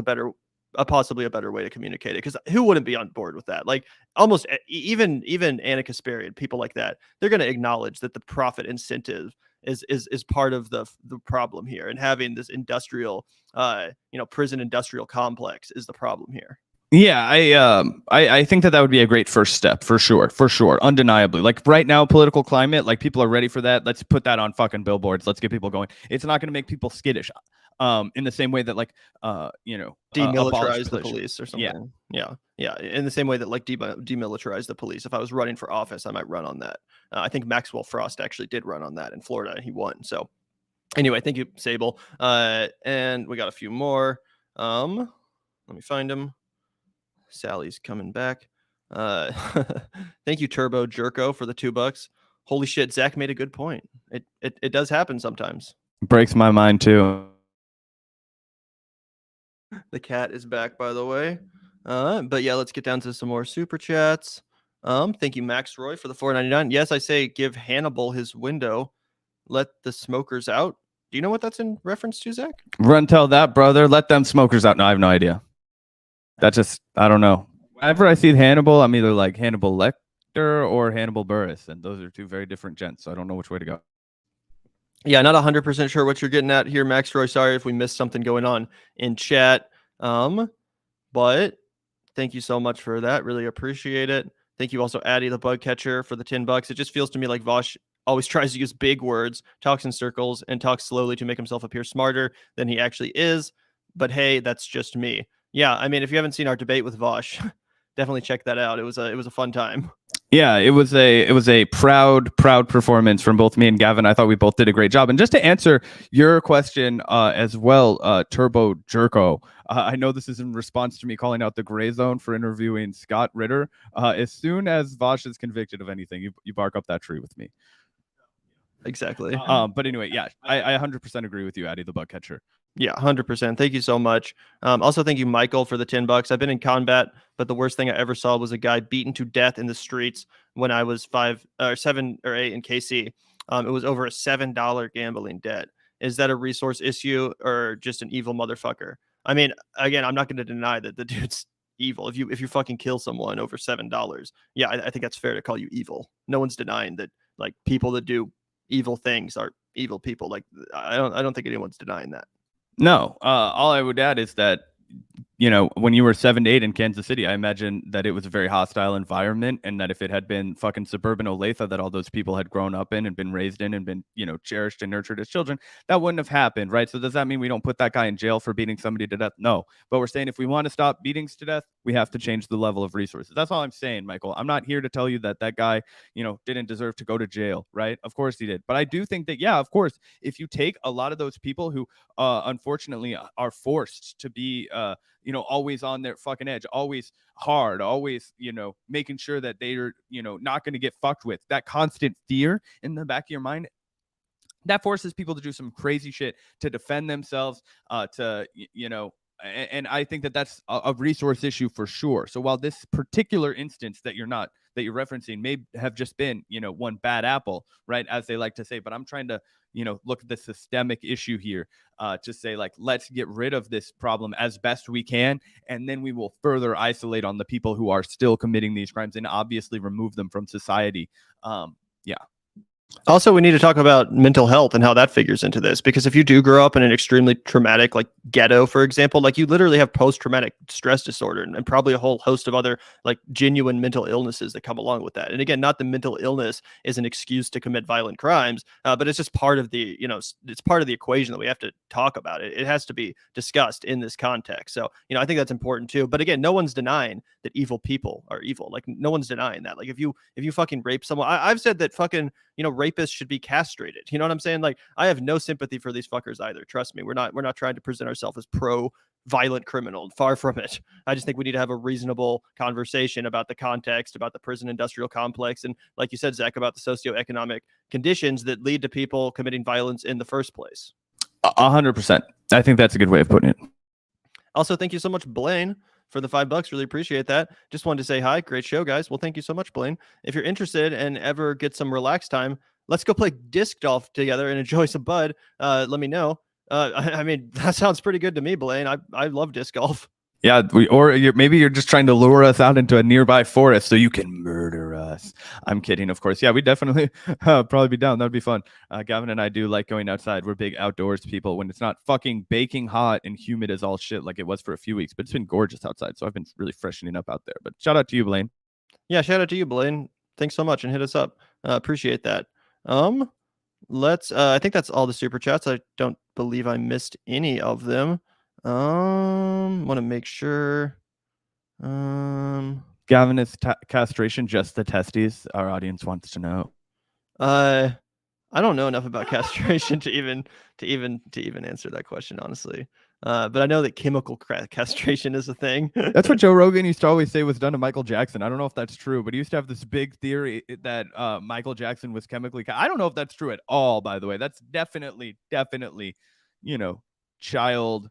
possibly a better way to communicate it. Because who wouldn't be on board with that? Like almost even Ana Kasparian, people like that, they're going to acknowledge that the profit incentive is part of the problem here, and having this industrial, prison industrial complex is the problem here. Yeah, I think that would be a great first step for sure, undeniably. Like right now, political climate, like people are ready for that. Let's put that on fucking billboards. Let's get people going. It's not going to make people skittish, in the same way that like demilitarize the police or something. Yeah. In the same way that like demilitarize the police. If I was running for office, I might run on that. I think Maxwell Frost actually did run on that in Florida, and he won. So anyway, thank you, Sable. And we got a few more. Let me find them. Sally's coming back. Thank you, Turbo Jerko, for the $2. Holy shit, Zach made a good point. It does happen sometimes. Breaks my mind too. The cat is back, by the way. But yeah, let's get down to some more super chats. Thank you, Max Roy, for the $4.99. Yes, I say give Hannibal his window. Let the smokers out. Do you know what that's in reference to, Zach? Run tell that, brother. Let them smokers out. No, I have no idea. That just, I don't know. Whenever I see Hannibal, I'm either like Hannibal Lecter or Hannibal Buress, and those are two very different gents, so I don't know which way to go. Yeah, not 100% sure what you're getting at here, Max Roy. Sorry if we missed something going on in chat. But thank you so much for that. Really appreciate it. Thank you also, Addy the Bug Catcher, for the $10. It just feels to me like Vaush always tries to use big words, talks in circles, and talks slowly to make himself appear smarter than he actually is. But hey, that's just me. Yeah, I mean, if you haven't seen our debate with Vaush, definitely check that out. It was a fun time. Yeah, it was a proud performance from both me and Gavin. I thought we both did a great job. And just to answer your question as well, Turbo Jerko, I know this is in response to me calling out the gray zone for interviewing Scott Ritter. As soon as Vaush is convicted of anything, you bark up that tree with me. Exactly. But anyway, yeah, I 100% agree with you, Addy, the bug catcher. Yeah, 100%. Thank you so much. Also, thank you, Michael, for the $10. I've been in combat, but the worst thing I ever saw was a guy beaten to death in the streets when I was 7 or 8 in KC. It was over a $7 gambling debt. Is that a resource issue or just an evil motherfucker? I mean, again, I'm not going to deny that the dude's evil. If you fucking kill someone over $7, yeah, I think that's fair to call you evil. No one's denying that. Like, people that do evil things are evil people. Like, I don't think anyone's denying that. No, all I would add is that, you know, when you were 7 to 8 in Kansas City, I imagine that it was a very hostile environment, and that if it had been fucking suburban Olathe that all those people had grown up in and been raised in and been, you know, cherished and nurtured as children, that wouldn't have happened, right? So does that mean we don't put that guy in jail for beating somebody to death? No, but we're saying if we want to stop beatings to death, we have to change the level of resources. That's all I'm saying, Michael. I'm not here to tell you that that guy, you know, didn't deserve to go to jail, right? Of course he did. But I do think that, yeah, of course, if you take a lot of those people who unfortunately are forced to be, you know, always on their fucking edge, always hard, always, you know, making sure that they're, you know, not going to get fucked with, that constant fear in the back of your mind, that forces people to do some crazy shit to defend themselves, you know, and I think that that's a resource issue for sure. So while this particular instance that you're referencing may have just been, you know, one bad apple, right, as they like to say, but I'm trying to, you know, look at the systemic issue here, to say, like, let's get rid of this problem as best we can, and then we will further isolate on the people who are still committing these crimes and obviously remove them from society. Yeah. Also, we need to talk about mental health and how that figures into this, because if you do grow up in an extremely traumatic, like ghetto, for example, like you literally have post-traumatic stress disorder and probably a whole host of other like genuine mental illnesses that come along with that. And again, not the mental illness is an excuse to commit violent crimes, but it's just part of the, you know, it's part of the equation that we have to talk about. It has to be discussed in this context. So, you know, I think that's important too. But again, no one's denying that evil people are evil. Like, no one's denying that. Like, if you fucking rape someone, I've said that fucking, you know, rapists should be castrated. You know what I'm saying? Like, I have no sympathy for these fuckers either. Trust me. We're not trying to present ourselves as pro violent criminal. Far from it. I just think we need to have a reasonable conversation about the context, about the prison industrial complex, and like you said, Zach, about the socioeconomic conditions that lead to people committing violence in the first place. 100%. I think that's a good way of putting it. Also, thank you so much, Blaine, for the $5. Really appreciate that. Just wanted to say hi. Great show, guys. Well, thank you so much, Blaine. If you're interested and ever get some relaxed time, let's go play disc golf together and enjoy some bud. Let me know. I mean, that sounds pretty good to me, Blaine. I love disc golf. Yeah, maybe you're just trying to lure us out into a nearby forest so you can murder us. I'm kidding, of course. Yeah, we definitely probably be down. That'd be fun. Gavin and I do like going outside. We're big outdoors people when it's not fucking baking hot and humid as all shit like it was for a few weeks. But it's been gorgeous outside, so I've been really freshening up out there. But shout out to you, Blaine. Yeah, shout out to you, Blaine. Thanks so much, and hit us up. Appreciate that. Let's. I think that's all the super chats. I don't believe I missed any of them. Want to make sure. Gavin, is castration just the testes? Our audience wants to know. I don't know enough about castration to even answer that question, honestly. But I know that chemical castration is a thing. That's what Joe Rogan used to always say was done to Michael Jackson. I don't know if that's true, but he used to have this big theory that Michael Jackson was chemically. I don't know if that's true at all, by the way. That's definitely, you know, child,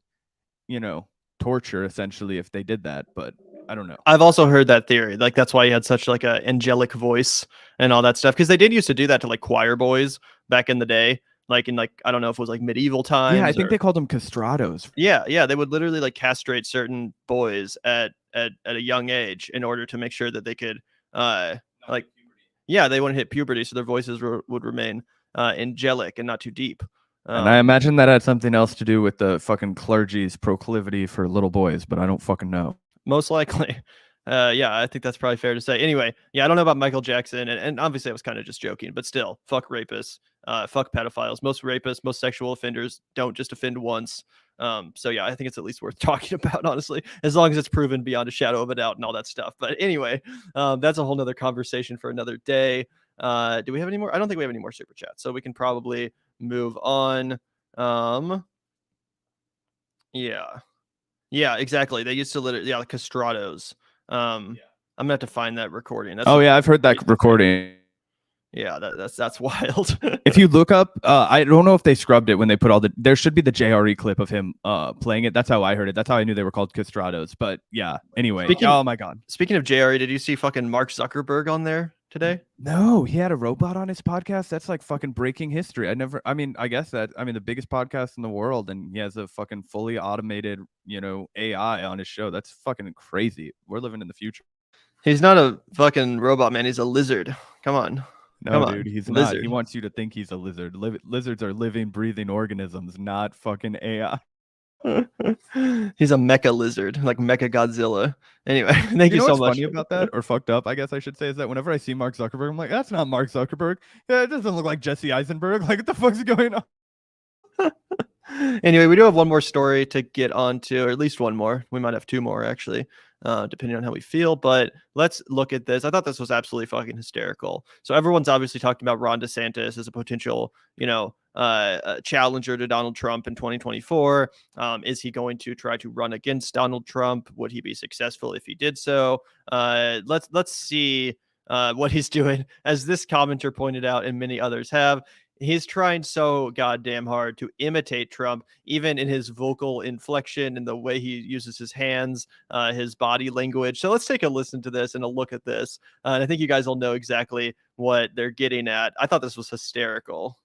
you know, torture essentially if they did that, but I don't know. I've also heard that theory. Like, that's why he had such like a angelic voice and all that stuff, because they did used to do that to like choir boys back in the day. Like in like, I don't know if it was like medieval times. Yeah, I think they called them castrados. Yeah, they would literally like castrate certain boys at a young age in order to make sure that they could like, yeah, they wouldn't hit puberty, so their voices would remain angelic and not too deep. And I imagine that had something else to do with the fucking clergy's proclivity for little boys, but I don't fucking know. Most likely. Yeah, I think that's probably fair to say. Anyway, yeah, I don't know about Michael Jackson, and obviously I was kind of just joking, but still, fuck rapists, fuck pedophiles. Most rapists, most sexual offenders don't just offend once. So yeah, I think it's at least worth talking about, honestly, as long as it's proven beyond a shadow of a doubt and all that stuff. But anyway, that's a whole nother conversation for another day. Do we have any more? I don't think we have any more super chats, so we can probably move on. Yeah, exactly. They used to literally, the castrados. I'm gonna have to find that recording. That's yeah, I've heard that recording. Yeah, that's wild. If you look up, I don't know if they scrubbed it when they put all the. There should be the JRE clip of him playing it. That's how I heard it. That's how I knew they were called castrados. But yeah, anyway. Oh my god. Speaking of JRE, did you see fucking Mark Zuckerberg on there today? No, he had a robot on his podcast. That's like fucking breaking history. I guess the biggest podcast in the world, and he has a fucking fully automated, AI on his show. That's fucking crazy. We're living in the future. He's not a fucking robot, man. He's a lizard. Come on. No, dude, he's not. He wants you to think he's a lizard. Lizards are living, breathing organisms, not fucking AI. He's a mecha lizard, like Mecha Godzilla. Anyway, thank you so much. Funny about that, or fucked up, I guess I should say, is that whenever I see Mark Zuckerberg, I'm like, that's not Mark Zuckerberg. Yeah, it doesn't look like Jesse Eisenberg. Like, what the fuck's going on? Anyway, we do have one more story to get onto, or at least one more. We might have two more, actually, depending on how we feel. But let's look at this. I thought this was absolutely fucking hysterical. So everyone's obviously talking about Ron DeSantis as a potential, challenger to Donald Trump in 2024. Is he going to try to run against Donald Trump? Would he be successful if he did so? Let's see what he's doing. As this commenter pointed out, and many others have, he's trying so goddamn hard to imitate Trump, even in his vocal inflection and the way he uses his hands, his body language. So let's take a listen to this and a look at this. And I think you guys will know exactly what they're getting at. I thought this was hysterical.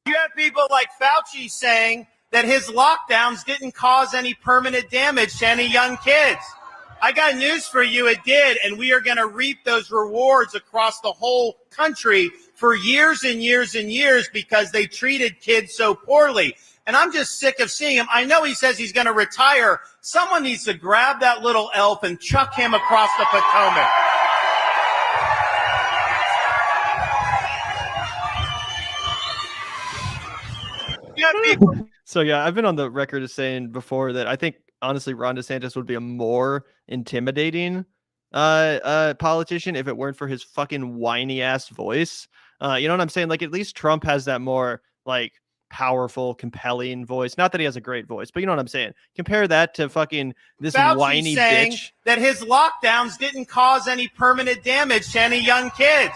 You have people like Fauci saying that his lockdowns didn't cause any permanent damage to any young kids. I got news for you, it did, and we are going to reap those rewards across the whole country for years and years and years because they treated kids so poorly. And I'm just sick of seeing him. I know he says he's going to retire. Someone needs to grab that little elf and chuck him across the Potomac. So yeah, I've been on the record as saying before that I think honestly Ron DeSantis would be a more intimidating politician if it weren't for his fucking whiny ass voice. You know what I'm saying? Like, at least Trump has that more like powerful, compelling voice. Not that he has a great voice, but you know what I'm saying? Compare that to fucking this Fauci whiny saying bitch. That his lockdowns didn't cause any permanent damage to any young kids.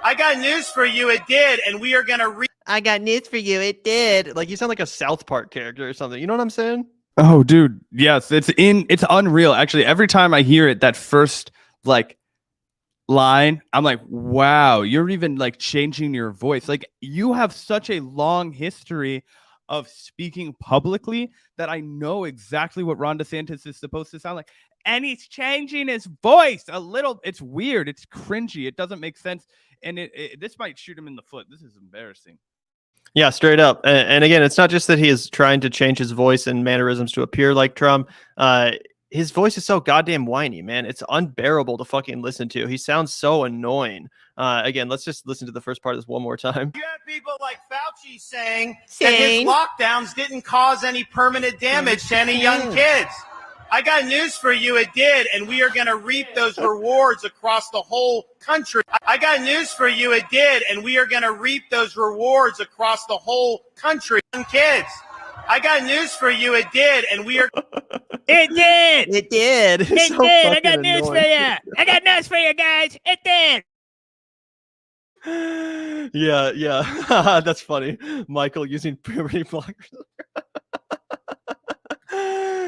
I got news for you, it did, and we are going to I got news for you, it did. Like, you sound like a South Park character or something. You know what I'm saying? Oh, dude, yes, it's unreal. Actually, every time I hear it, that first like line, I'm like, wow, you're even like changing your voice. Like, you have such a long history of speaking publicly that I know exactly what Ron DeSantis is supposed to sound like. And he's changing his voice a little. It's weird. It's cringy. It doesn't make sense. And this might shoot him in the foot. This is embarrassing. Yeah, straight up. And again, it's not just that he is trying to change his voice and mannerisms to appear like Trump. His voice is so goddamn whiny, man. It's unbearable to fucking listen to. He sounds so annoying. Again, let's just listen to the first part of this one more time. You have people like Fauci saying that his lockdowns didn't cause any permanent damage to any young kids. I got news for you, it did, and we are going to reap those rewards across the whole country. I got news for you, it did, and we are going to reap those rewards across the whole country. Kids, I got news for you, it did, and we are... It did! It did! It So did! I fucking got news for annoying. you! I got news for you, guys! It did! Yeah. That's funny. Michael using puberty blockers.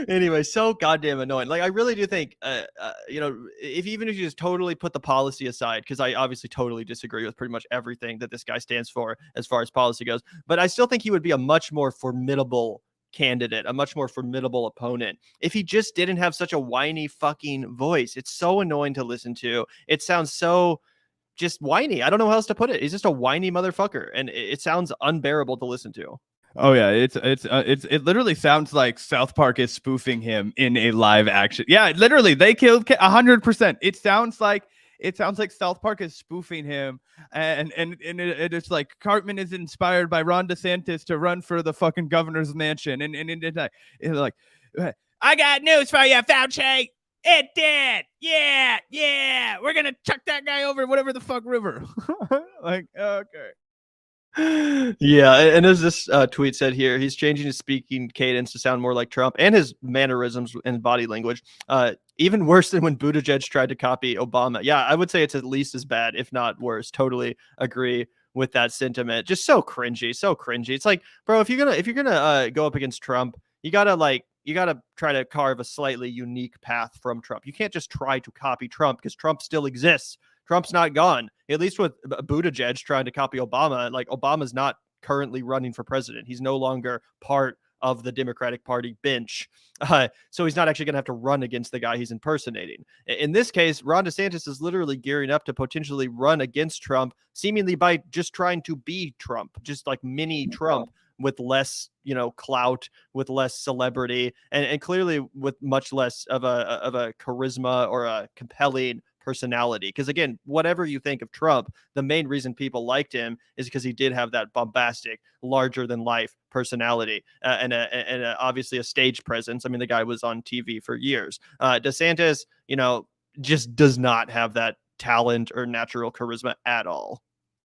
Anyway, so goddamn annoying. Like, I really do think, if you just totally put the policy aside, because I obviously totally disagree with pretty much everything that this guy stands for as far as policy goes, but I still think he would be a much more formidable candidate, a much more formidable opponent if he just didn't have such a whiny fucking voice. It's so annoying to listen to. It sounds so just whiny. I don't know how else to put it. He's just a whiny motherfucker, and it sounds unbearable to listen to. Oh yeah, it literally sounds like South Park is spoofing him in a live action. Yeah, literally, they killed 100%. It sounds like South Park is spoofing him, and it's like Cartman is inspired by Ron DeSantis to run for the fucking governor's mansion, and it's like, I got news for you, Fauci. It did. Yeah. We're gonna chuck that guy over whatever the fuck river. like, okay. Yeah, and as this tweet said here, he's changing his speaking cadence to sound more like Trump and his mannerisms and body language. Even worse than when Buttigieg tried to copy Obama. Yeah, I would say it's at least as bad, if not worse. Totally agree with that sentiment. Just so cringy, so cringy. It's like, bro, if you're gonna go up against Trump, you gotta try to carve a slightly unique path from Trump. You can't just try to copy Trump because Trump still exists. Trump's not gone. At least with Buttigieg trying to copy Obama, like Obama's not currently running for president. He's no longer part of the Democratic Party bench. So he's not actually going to have to run against the guy he's impersonating. In this case, Ron DeSantis is literally gearing up to potentially run against Trump, seemingly by just trying to be Trump, just like mini Trump with less, clout, with less celebrity, and clearly with much less of a charisma or a compelling personality. Because again, whatever you think of Trump, the main reason people liked him is because he did have that bombastic, larger than life personality and obviously a stage presence. I mean, the guy was on TV for years. DeSantis, just does not have that talent or natural charisma at all.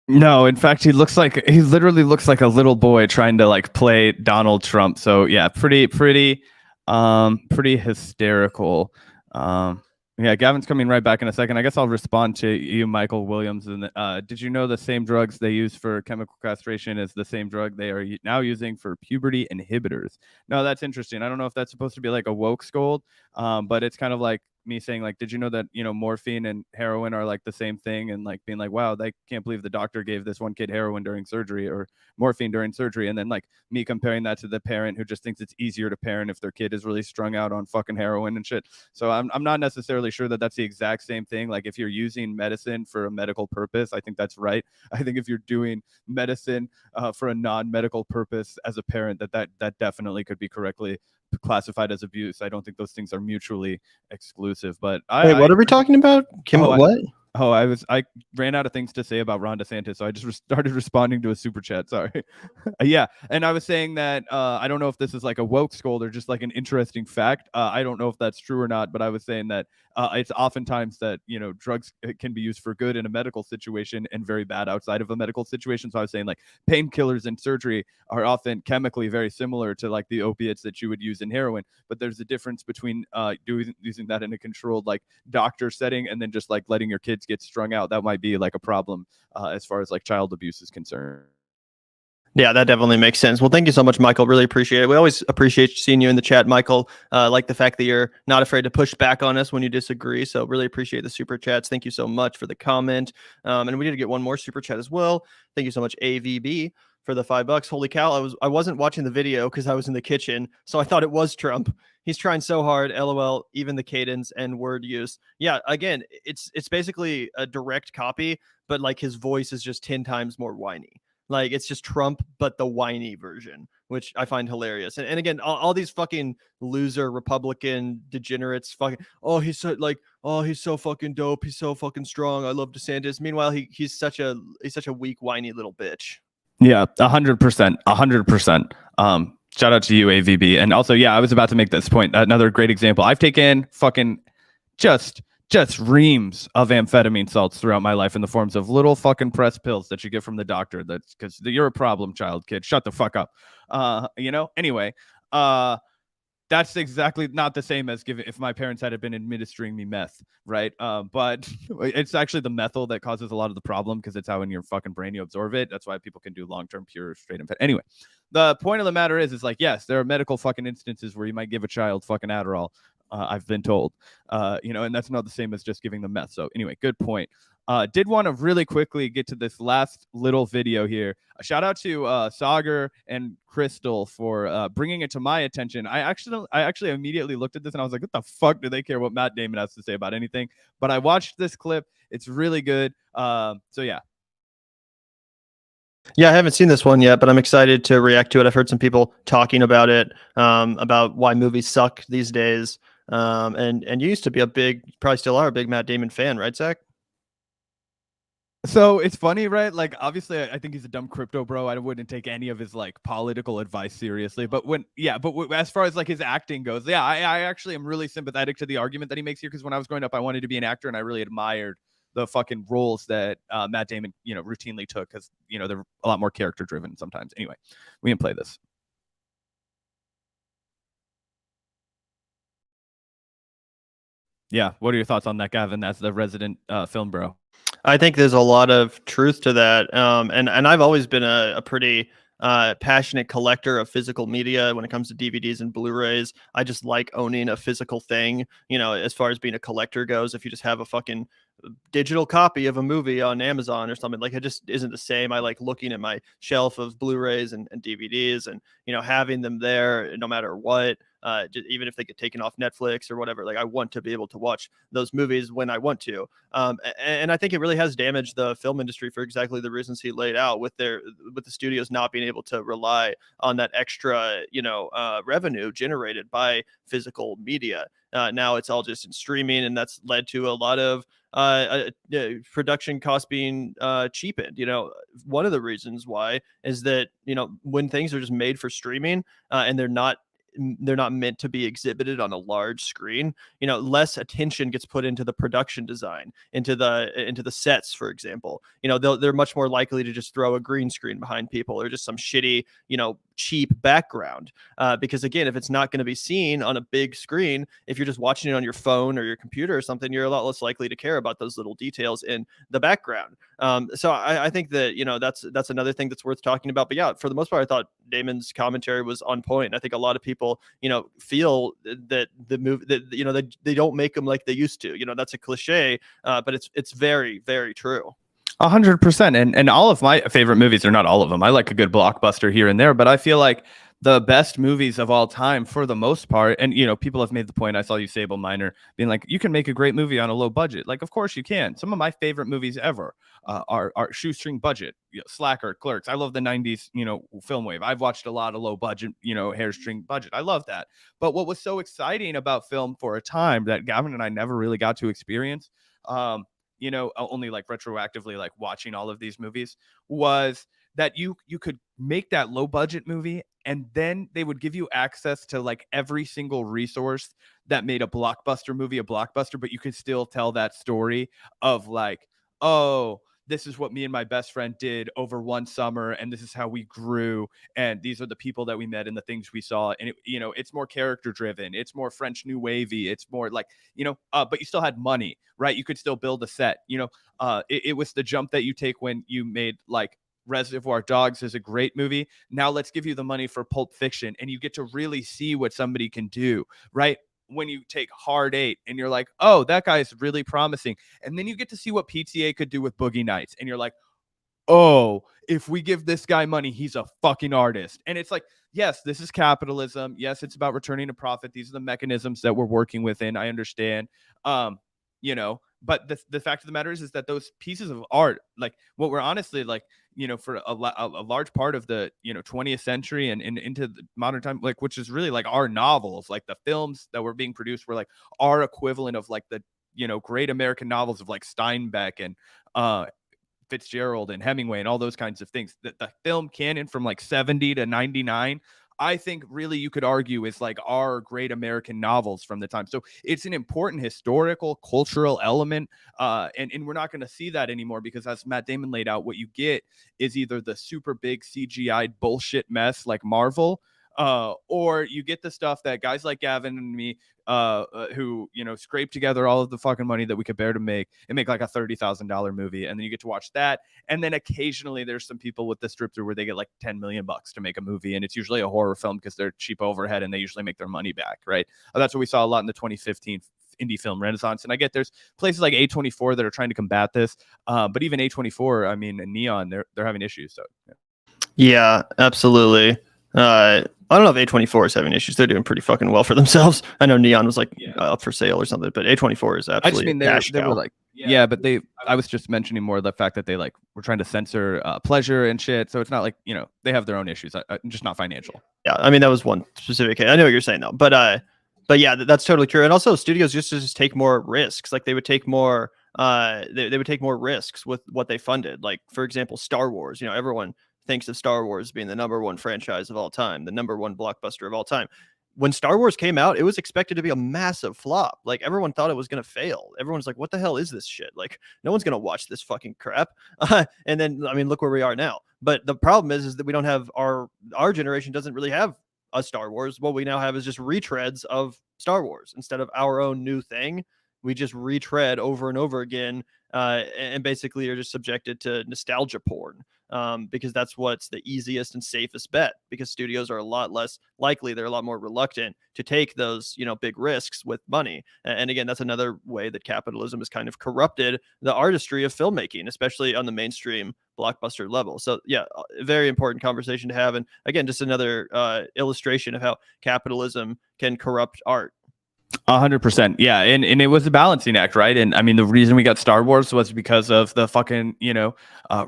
No, in fact, he literally looks like a little boy trying to like play Donald Trump. So yeah, pretty hysterical. Yeah, Gavin's coming right back in a second. I guess I'll respond to you, Michael Williams. And did you know the same drugs they use for chemical castration is the same drug they are now using for puberty inhibitors? No, that's interesting. I don't know if that's supposed to be like a woke scold, but it's kind of like me saying like, did you know that morphine and heroin are like the same thing, and like being like, wow, they can't believe the doctor gave this one kid heroin during surgery or morphine during surgery, and then like me comparing that to the parent who just thinks it's easier to parent if their kid is really strung out on fucking heroin and shit. So I'm not necessarily sure that that's the exact same thing. Like if you're using medicine for a medical purpose, I think that's right. I think if you're doing medicine for a non-medical purpose as a parent, that definitely could be correctly classified as abuse. I don't think those things are mutually exclusive. But what are we talking about? What? I ran out of things to say about Ron DeSantis, so I just started responding to a super chat. Sorry. Yeah, and I was saying that I don't know if this is like a woke scold or just like an interesting fact. I don't know if that's true or not, but I was saying that it's oftentimes that drugs can be used for good in a medical situation and very bad outside of a medical situation. So I was saying like painkillers and surgery are often chemically very similar to like the opiates that you would use in heroin, but there's a difference between using that in a controlled like doctor setting and then just like letting your kids get strung out. That might be like a problem as far as like child abuse is concerned. Yeah, that definitely makes sense. Well, thank you so much, Michael. Really appreciate it. We always appreciate seeing you in the chat, Michael. Like the fact that you're not afraid to push back on us when you disagree. So really appreciate the super chats. Thank you so much for the comment. And we need to get one more super chat as well. Thank you so much, AVB, for the $5. Holy cow. I wasn't watching the video because I was in the kitchen. So I thought it was Trump. He's trying so hard. LOL, even the cadence and word use. Yeah, again, it's basically a direct copy, but like his voice is just 10 times more whiny. Like it's just Trump, but the whiny version, which I find hilarious. And again, all these fucking loser Republican degenerates, he's so fucking dope. He's so fucking strong. I love DeSantis. Meanwhile, he's such a weak, whiny little bitch. Yeah, 100%. Shout out to you, AVB. And also, yeah, I was about to make this point. Another great example. I've taken fucking just reams of amphetamine salts throughout my life in the forms of little fucking press pills that you get from the doctor. That's because you're a problem child, kid. Shut the fuck up. Anyway, that's exactly not the same as if my parents had been administering me meth, right? But it's actually the methyl that causes a lot of the problem because it's how in your fucking brain you absorb it. That's why people can do long-term pure straight amphetamine. Anyway, the point of the matter is like, yes, there are medical fucking instances where you might give a child fucking Adderall. I've been told, and that's not the same as just giving them meth. So anyway, good point. Did want to really quickly get to this last little video here. A shout out to Sagar and Crystal for bringing it to my attention. I actually immediately looked at this and I was like, what the fuck do they care what Matt Damon has to say about anything? But I watched this clip. It's really good. So yeah. Yeah, I haven't seen this one yet, but I'm excited to react to it. I've heard some people talking about it, about why movies suck these days. And you used to be a big, probably still are a big Matt Damon fan, right, Zach? So it's funny, right? Like, obviously, I think he's a dumb crypto bro. I wouldn't take any of his like political advice seriously. But as far as like his acting goes, yeah, I actually am really sympathetic to the argument that he makes here, because when I was growing up, I wanted to be an actor, and I really admired the fucking roles that Matt Damon, routinely took, because they're a lot more character driven sometimes. Anyway, we can play this. Yeah, what are your thoughts on that, Gavin? That's the resident film bro. I think there's a lot of truth to that. And I've always been a pretty passionate collector of physical media when it comes to DVDs and Blu-rays. I just like owning a physical thing, as far as being a collector goes. If you just have a fucking digital copy of a movie on Amazon or something, like, it just isn't the same. I like looking at my shelf of Blu-rays and DVDs, and having them there no matter what. Even if they get taken off Netflix or whatever, like, I want to be able to watch those movies when I want to. And I think it really has damaged the film industry for exactly the reasons he laid out, with the studios not being able to rely on that extra, revenue generated by physical media. Now it's all just in streaming, and that's led to a lot of production costs being cheapened. One of the reasons why is that when things are just made for streaming, and they're not meant to be exhibited on a large screen, less attention gets put into the production design, into the sets, for example. They're much more likely to just throw a green screen behind people, or just some shitty, cheap background. Because again, if it's not going to be seen on a big screen, if you're just watching it on your phone or your computer or something, you're a lot less likely to care about those little details in the background. So I think that, that's another thing that's worth talking about. But yeah, for the most part, I thought Damon's commentary was on point. I think a lot of people, feel that the movie, that, they don't make them like they used to. That's a cliche, but it's very, very true. 100%. And all of my favorite movies, are not all of them. I like a good blockbuster here and there, but I feel like the best movies of all time, for the most part, and people have made the point. I saw you, Sable Minor, being like, you can make a great movie on a low budget. Like, of course you can. Some of my favorite movies ever are shoestring budget. Slacker, Clerks. I love the 90s, film wave. I've watched a lot of low budget, hairstring budget. I love that. But what was so exciting about film for a time that Gavin and I never really got to experience, only like retroactively, like watching all of these movies, was that you could make that low budget movie, and then they would give you access to like every single resource that made a blockbuster movie a blockbuster, but you could still tell that story of like, oh, this is what me and my best friend did over one summer, and this is how we grew, and these are the people that we met and the things we saw. And it's more character driven, it's more French New Wavy, it's more like, but you still had money, right? You could still build a set. It was the jump that you take when you made like Reservoir Dogs is a great movie. Now let's give you the money for Pulp Fiction, and you get to really see what somebody can do, right? When you take Hard 8 and you're like, oh, that guy is really promising. And then you get to see what PTA could do with Boogie Nights. And you're like, oh, if we give this guy money, he's a fucking artist. And it's like, yes, this is capitalism. Yes, it's about returning a profit. These are the mechanisms that we're working within. I understand. But the fact of the matter is that those pieces of art, like what we're honestly like, for a large part of the 20th century and into the modern time, like, which is really like our novels, like the films that were being produced were like our equivalent of like the great American novels of like Steinbeck and Fitzgerald and Hemingway and all those kinds of things. The film canon from like 70 to 99, I think really you could argue is like our great American novels from the time. So it's an important historical, cultural element. And we're not going to see that anymore, because as Matt Damon laid out, what you get is either the super big CGI bullshit mess like Marvel, or you get the stuff that guys like Gavin and me, who scrape together all of the fucking money that we could bear to make, and make like a $30,000 movie, and then you get to watch that. And then occasionally there's some people with the strip through where they get like $10 million to make a movie, and it's usually a horror film because they're cheap overhead and they usually make their money back, right? That's what we saw a lot in the 2015 indie film renaissance. And I get there's places like A24 that are trying to combat this, but even A24, I mean, and Neon, they're having issues. So yeah, absolutely. I don't know if A24 is having issues. They're doing pretty fucking well for themselves. I know Neon was like up for sale or something, but A24 is absolutely. I just mean they were like, Yeah, but I was just mentioning more the fact that they like were trying to censor pleasure and shit. So it's not like, you know, they have their own issues, just not financial. Yeah, I mean that was one specific case. I know what you're saying though, but yeah, that's totally true. And also, studios just take more risks. Like they would take more, they would take more risks with what they funded. Like for example, Star Wars. You know, everyone thinks of Star Wars being the #1 franchise of all time, the #1 blockbuster of all time. When Star Wars came out, it was expected to be a massive flop. Like everyone thought it was going to fail. Everyone's like, what the hell is this shit? Like no one's going to watch this fucking crap. And then, I mean, look where we are now. But the problem is that we don't have our generation doesn't really have a Star Wars. What we now have is just retreads of Star Wars instead of our own new thing. We just retread over and over again, and basically are just subjected to nostalgia porn, because that's what's the easiest and safest bet. Because studios are a lot less likely, they're a lot more reluctant to take those, you know, big risks with money. And again, that's another way that capitalism has kind of corrupted the artistry of filmmaking, especially on the mainstream blockbuster level. So yeah, a very important conversation to have. And again, just another illustration of how capitalism can corrupt art. 100%. Yeah. And it was a balancing act, right? And I mean, the reason we got Star Wars was because of the fucking, you know,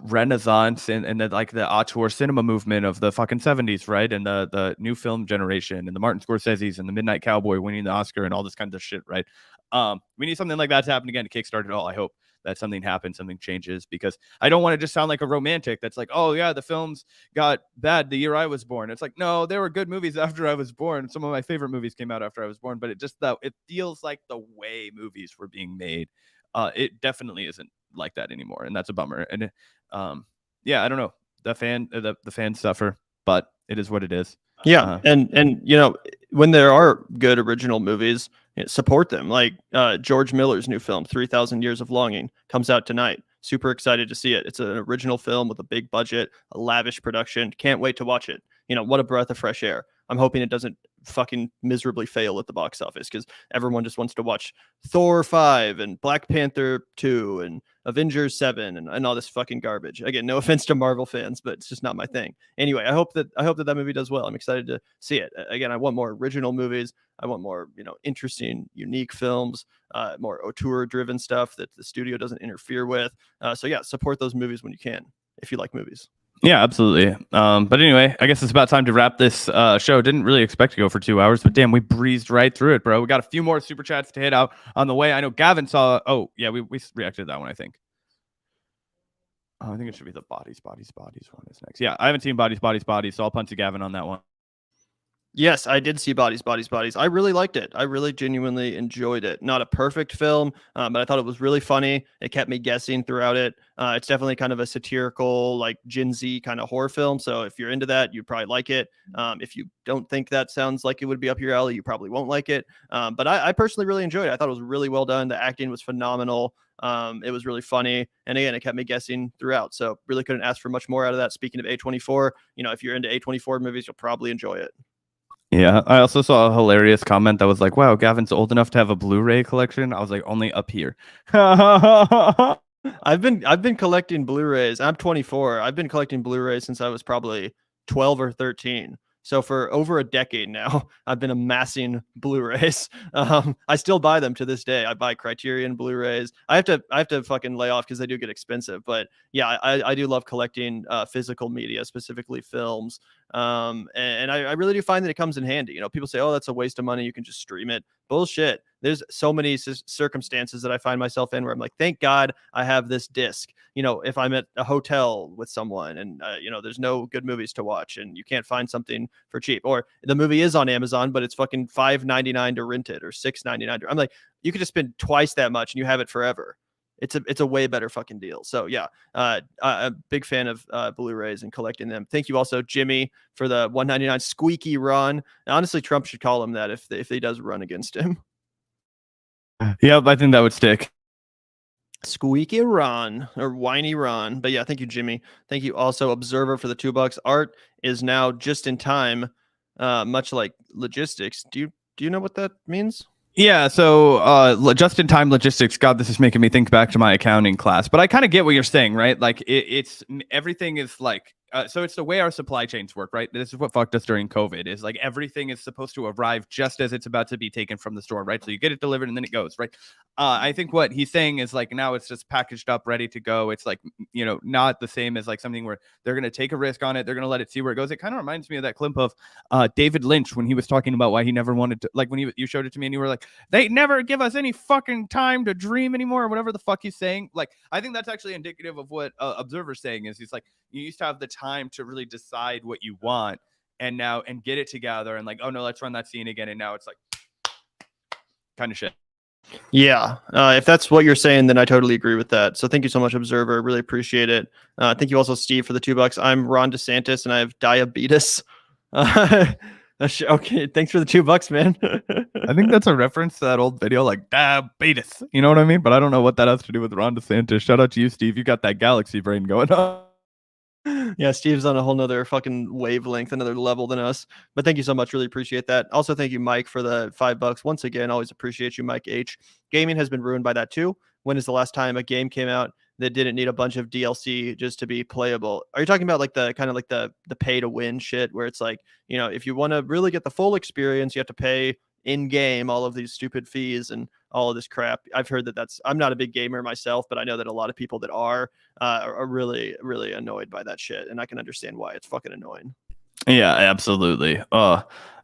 Renaissance and the, like the auteur cinema movement of the fucking 70s, right? And the new film generation and the Martin Scorsese's and the Midnight Cowboy winning the Oscar and all this kind of shit, right? We need something like that to happen again to kickstart it all. I hope that something happens, something changes, because I don't want to just sound like a romantic that's like, oh yeah, the films got bad the year I was born. It's like, no, there were good movies after I was born. Some of my favorite movies came out after I was born, but it feels like the way movies were being made, it definitely isn't like that anymore, and that's a bummer. And yeah, I don't know, the fans suffer, but it is what it is. Yeah, and you know, when there are good original movies, support them. Like George Miller's new film, 3,000 Years of Longing, comes out tonight. Super excited to see it. It's an original film with a big budget, a lavish production. Can't wait to watch it. You know, what a breath of fresh air. I'm hoping it doesn't fucking miserably fail at the box office, because everyone just wants to watch Thor 5 and Black Panther 2 and Avengers 7 and all this fucking garbage. Again, no offense to Marvel fans, but it's just not my thing. Anyway, I hope that movie does well. I'm excited to see it. Again, I want more original movies. I want more, you know, interesting, unique films, more auteur driven stuff that the studio doesn't interfere with. So yeah, support those movies when you can, if you like movies. Yeah, absolutely. But anyway, I guess it's about time to wrap this show. Didn't really expect to go for 2 hours, but damn, we breezed right through it, bro. We got a few more super chats to hit out on the way. I know Gavin saw. Oh yeah, we reacted to that one. I think. I think it should be the bodies one is next. Yeah, I haven't seen bodies, so I'll punt to Gavin on that one. Yes, I did see Bodies. I really liked it. I really genuinely enjoyed it. Not a perfect film, but I thought it was really funny. It kept me guessing throughout it. It's definitely kind of a satirical, like Gen Z kind of horror film. So if you're into that, you'd probably like it. If you don't think that sounds like it would be up your alley, you probably won't like it. But I personally really enjoyed it. I thought it was really well done. The acting was phenomenal. It was really funny. And again, it kept me guessing throughout. So really couldn't ask for much more out of that. Speaking of A24, you know, if you're into A24 movies, you'll probably enjoy it. Yeah, I also saw a hilarious comment that was like, wow, Gavin's old enough to have a Blu-ray collection. I was like, only up here. I've been collecting Blu-rays. I'm 24. I've been collecting Blu-rays since I was probably 12 or 13. So for over a decade now, I've been amassing Blu-rays. I still buy them to this day. I buy Criterion Blu-rays. I have to fucking lay off because they do get expensive. But yeah, I do love collecting physical media, specifically films. And I really do find that it comes in handy. You know, people say, oh, that's a waste of money, you can just stream it. Bullshit. There's so many circumstances that I find myself in where I'm like, thank God I have this disc. You know, if I'm at a hotel with someone and, you know, there's no good movies to watch and you can't find something for cheap, or the movie is on Amazon, but it's fucking $5.99 to rent it or $6.99. I'm like, you could just spend twice that much and you have it forever. It's a way better fucking deal. So yeah, I'm a big fan of Blu-rays and collecting them. Thank you also, Jimmy, for the $1.99 squeaky run. Honestly, Trump should call him that if he does run against him. Yep, I think that would stick. Squeaky Ron or whiny Ron. But yeah, thank you, Jimmy. Thank you also, Observer, for the $2. Art is now just in time, much like logistics. Do you know what that means? Yeah, so just-in-time logistics. God, this is making me think back to my accounting class. But I kind of get what you're saying, right? Like it's everything is like so it's the way our supply chains work, right? This is what fucked us during COVID is like everything is supposed to arrive just as it's about to be taken from the store, right? So you get it delivered and then it goes, right? I think what he's saying is like now it's just packaged up, ready to go. It's like, you know, not the same as like something where they're going to take a risk on it. They're going to let it see where it goes. It kind of reminds me of that clip of David Lynch when he was talking about why he never wanted to, like when you showed it to me and you were like, they never give us any fucking time to dream anymore or whatever the fuck he's saying. Like, I think that's actually indicative of what Observer's saying is he's like, you used to have the time to really decide what you want and get it together and like, oh no, let's run that scene again. And now it's like kind of shit. Yeah. If that's what you're saying, then I totally agree with that. So thank you so much, Observer. Really appreciate it. Thank you also, Steve, for the $2. I'm Ron DeSantis and I have diabetes. Okay. Thanks for the $2, man. I think that's a reference to that old video, like diabetes. You know what I mean? But I don't know what that has to do with Ron DeSantis. Shout out to you, Steve. You got that galaxy brain going on. Yeah, Steve's on a whole nother fucking wavelength, another level than us. But thank you so much. Really appreciate that. Also, thank you, Mike, for the $5. Once again, always appreciate you, Mike H. Gaming has been ruined by that too. When is the last time a game came out that didn't need a bunch of DLC just to be playable? Are you talking about like the kind of like the pay to win shit where it's like, you know, if you want to really get the full experience, you have to pay in game all of these stupid fees and all of this crap? I've heard that I'm not a big gamer myself, but I know that a lot of people that are really, really annoyed by that shit. And I can understand why. It's fucking annoying. Yeah, absolutely.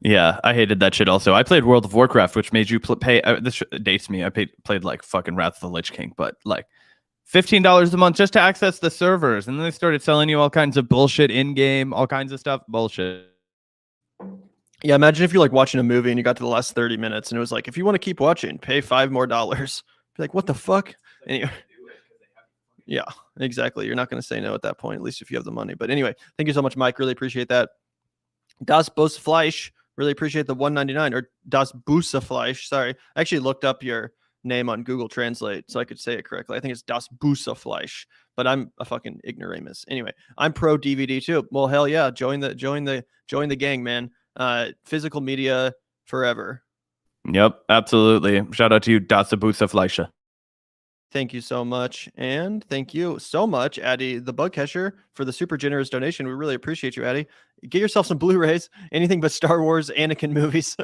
Yeah, I hated that shit also. I played World of Warcraft, which made you pay. This dates me. I played like fucking Wrath of the Lich King, but like $15 a month just to access the servers. And then they started selling you all kinds of bullshit in game, all kinds of stuff. Bullshit. Yeah, imagine if you're like watching a movie and you got to the last 30 minutes and it was like, if you want to keep watching, pay $5 more. Be like, what the fuck? Anyway. Yeah, exactly. You're not going to say no at that point, at least if you have the money. But anyway, thank you so much, Mike. Really appreciate that. Das Busfleisch, really appreciate the $1.99 or Das Busafleisch. Sorry, I actually looked up your name on Google Translate so I could say it correctly. I think it's Das Busafleisch, but I'm a fucking ignoramus. Anyway, I'm pro DVD too. Well, hell yeah, join the gang, man. Physical media forever. Yep, absolutely. Shout out to you, Das Busafleisch. Thank you so much. And thank you so much, Addy the Bug Catcher, for the super generous donation. We really appreciate you, Addy. Get yourself some Blu-rays, anything but Star Wars Anakin movies.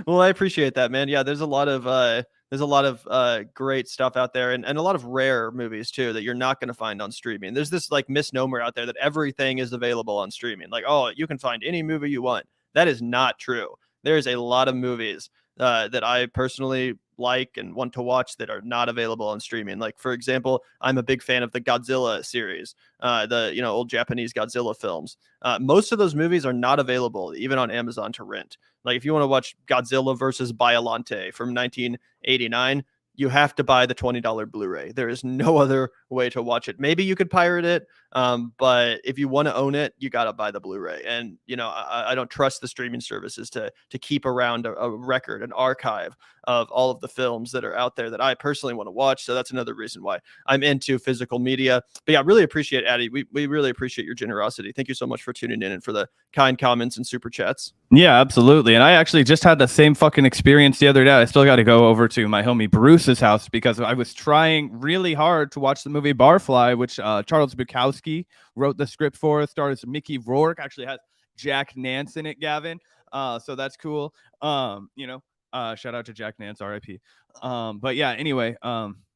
Well, I appreciate that, man. Yeah, there's a lot of great stuff out there and a lot of rare movies too that you're not going to find on streaming. There's this like misnomer out there that everything is available on streaming. Like, oh, you can find any movie you want. That is not true. There's a lot of movies that I personally like and want to watch that are not available on streaming. Like, for example, I'm a big fan of the Godzilla series, the old Japanese Godzilla films. Most of those movies are not available even on Amazon to rent. Like, if you want to watch Godzilla versus Biollante from 1989, you have to buy the $20 Blu-ray. There is no other way to watch it. Maybe you could pirate it, but if you want to own it, you got to buy the Blu-ray. And, I don't trust the streaming services to keep around a record, an archive of all of the films that are out there that I personally want to watch. So that's another reason why I'm into physical media. But yeah, really appreciate Addy. We really appreciate your generosity. Thank you so much for tuning in and for the kind comments and super chats. Yeah, absolutely. And I actually just had the same fucking experience the other day. I still got to go over to my homie Bruce's house because I was trying really hard to watch the movie Barfly, which Charles Bukowski wrote the script for. It stars Mickey Rourke, actually has Jack Nance in it, Gavin. So that's cool. Shout out to Jack Nance, RIP. But yeah, anyway,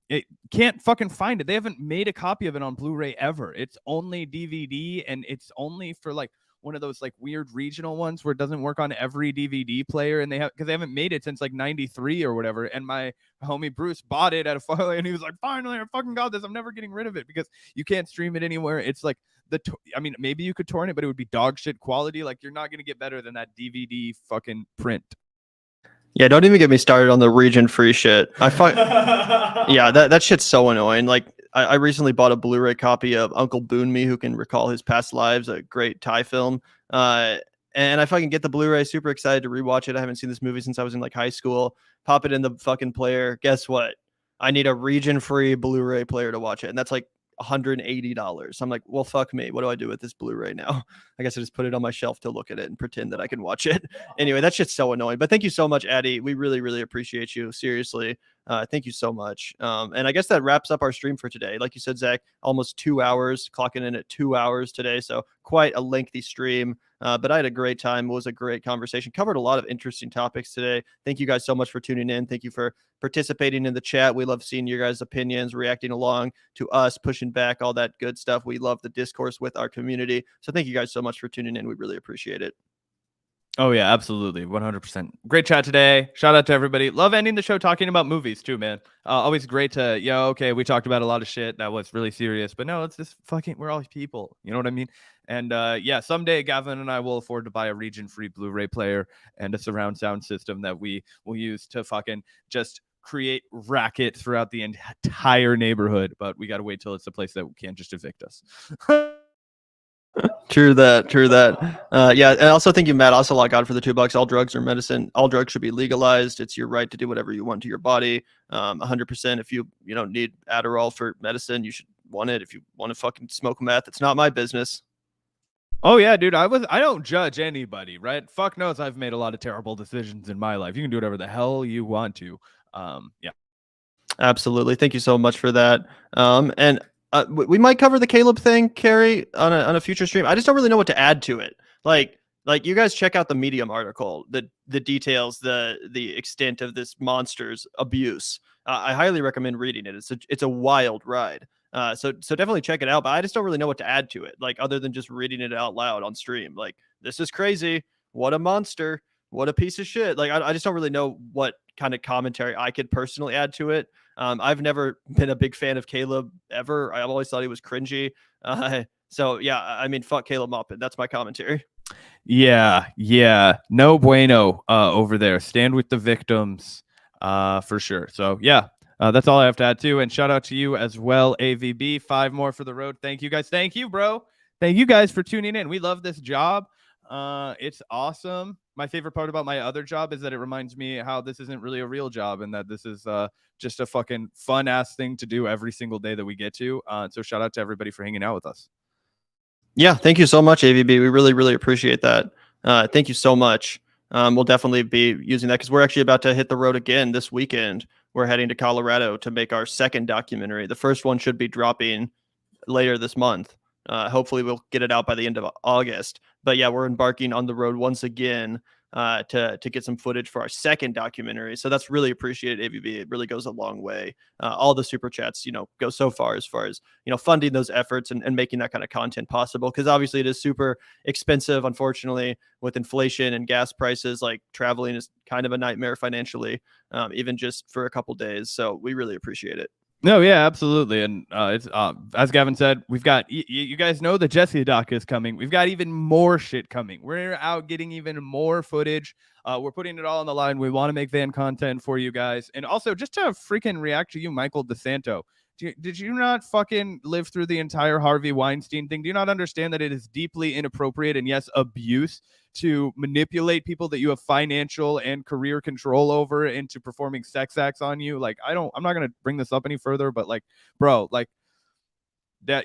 it can't fucking find it. They haven't made a copy of it on Blu-ray ever. It's only DVD, and it's only for like one of those like weird regional ones where it doesn't work on every DVD player, and because they haven't made it since like 93 or whatever. And my homie Bruce bought it at a finally, and he was like, finally, I fucking got this. I'm never getting rid of it because you can't stream it anywhere. It's like maybe you could torrent it, but it would be dog shit quality. Like, you're not gonna get better than that DVD fucking print. Yeah, don't even get me started on the region free shit. Yeah, that shit's so annoying. Like, I recently bought a Blu-ray copy of Uncle Boon Me Who Can Recall His Past Lives, a great Thai film. And I fucking get the Blu-ray, super excited to rewatch it. I haven't seen this movie since I was in like high school. Pop it in the fucking player. Guess what? I need a region-free Blu-ray player to watch it. And that's like $180. I'm like, well, fuck me. What do I do with this Blu-ray now? I guess I just put it on my shelf to look at it and pretend that I can watch it. Anyway, that shit's so annoying. But thank you so much, Addy. We really, really appreciate you. Seriously. Thank you so much. And I guess that wraps up our stream for today. Like you said, Zach, almost 2 hours, clocking in at 2 hours today. So quite a lengthy stream. But I had a great time. It was a great conversation. Covered a lot of interesting topics today. Thank you guys so much for tuning in. Thank you for participating in the chat. We love seeing your guys' opinions, reacting along to us, pushing back, all that good stuff. We love the discourse with our community. So thank you guys so much for tuning in. We really appreciate it. Oh yeah, absolutely, 100%. Great chat today. Shout out to everybody. Love ending the show talking about movies too, man. Always great to, okay, we talked about a lot of shit that was really serious, but no, it's just fucking, we're all people. You know what I mean? And yeah, someday Gavin and I will afford to buy a region-free Blu-ray player and a surround sound system that we will use to fucking just create racket throughout the entire neighborhood. But we got to wait till it's a place that can't just evict us. True that. Yeah, and also thank you, Matt. Also, log on for the $2. All drugs are medicine. All drugs should be legalized. It's your right to do whatever you want to your body. 100%. If you need Adderall for medicine, you should want it. If you want to fucking smoke meth, it's not my business. Oh yeah, dude. I don't judge anybody, right? Fuck knows I've made a lot of terrible decisions in my life. You can do whatever the hell you want to. Yeah. Absolutely. Thank you so much for that. And we might cover the Caleb thing, Carrie, on a future stream. I just don't really know what to add to it. Like you guys check out the Medium article, the details, the extent of this monster's abuse. I highly recommend reading it. It's a wild ride. So definitely check it out. But I just don't really know what to add to it, like other than just reading it out loud on stream. Like, this is crazy. What a monster. What a piece of shit. Like, I just don't really know what kind of commentary I could personally add to it. I've never been a big fan of Caleb ever. I've always thought he was cringy. So yeah, I mean, fuck Caleb Moppet. That's my commentary. Yeah. No bueno over there. Stand with the victims for sure. So yeah, that's all I have to add too. And shout out to you as well, AVB. 5 more for the road. Thank you guys. Thank you, bro. Thank you guys for tuning in. We love this job. It's awesome. My favorite part about my other job is that it reminds me how this isn't really a real job and that this is just a fucking fun ass thing to do every single day that we get to. So shout out to everybody for hanging out with us. Yeah, thank you so much, AVB. We really, really appreciate that. Thank you so much. We'll definitely be using that because we're actually about to hit the road again this weekend. We're heading to Colorado to make our second documentary. The first one should be dropping later this month. Hopefully we'll get it out by the end of August. But yeah, we're embarking on the road once again to get some footage for our second documentary. So that's really appreciated, AVB. It really goes a long way. All the super chats, go so far as funding those efforts and making that kind of content possible. Because obviously it is super expensive, unfortunately, with inflation and gas prices. Like, traveling is kind of a nightmare financially, even just for a couple days. So we really appreciate it. No, yeah, absolutely. And it's as Gavin said, we've got you guys know the Jesse doc is coming. We've got even more shit coming. We're out getting even more footage. We're putting it all on the line. We want to make van content for you guys. And also, just to freaking react to you, Michael DeSanto. Did you not fucking live through the entire Harvey Weinstein thing? Do you not understand that it is deeply inappropriate and yes, abuse to manipulate people that you have financial and career control over into performing sex acts on you? Like, I'm not going to bring this up any further, but like, bro, like that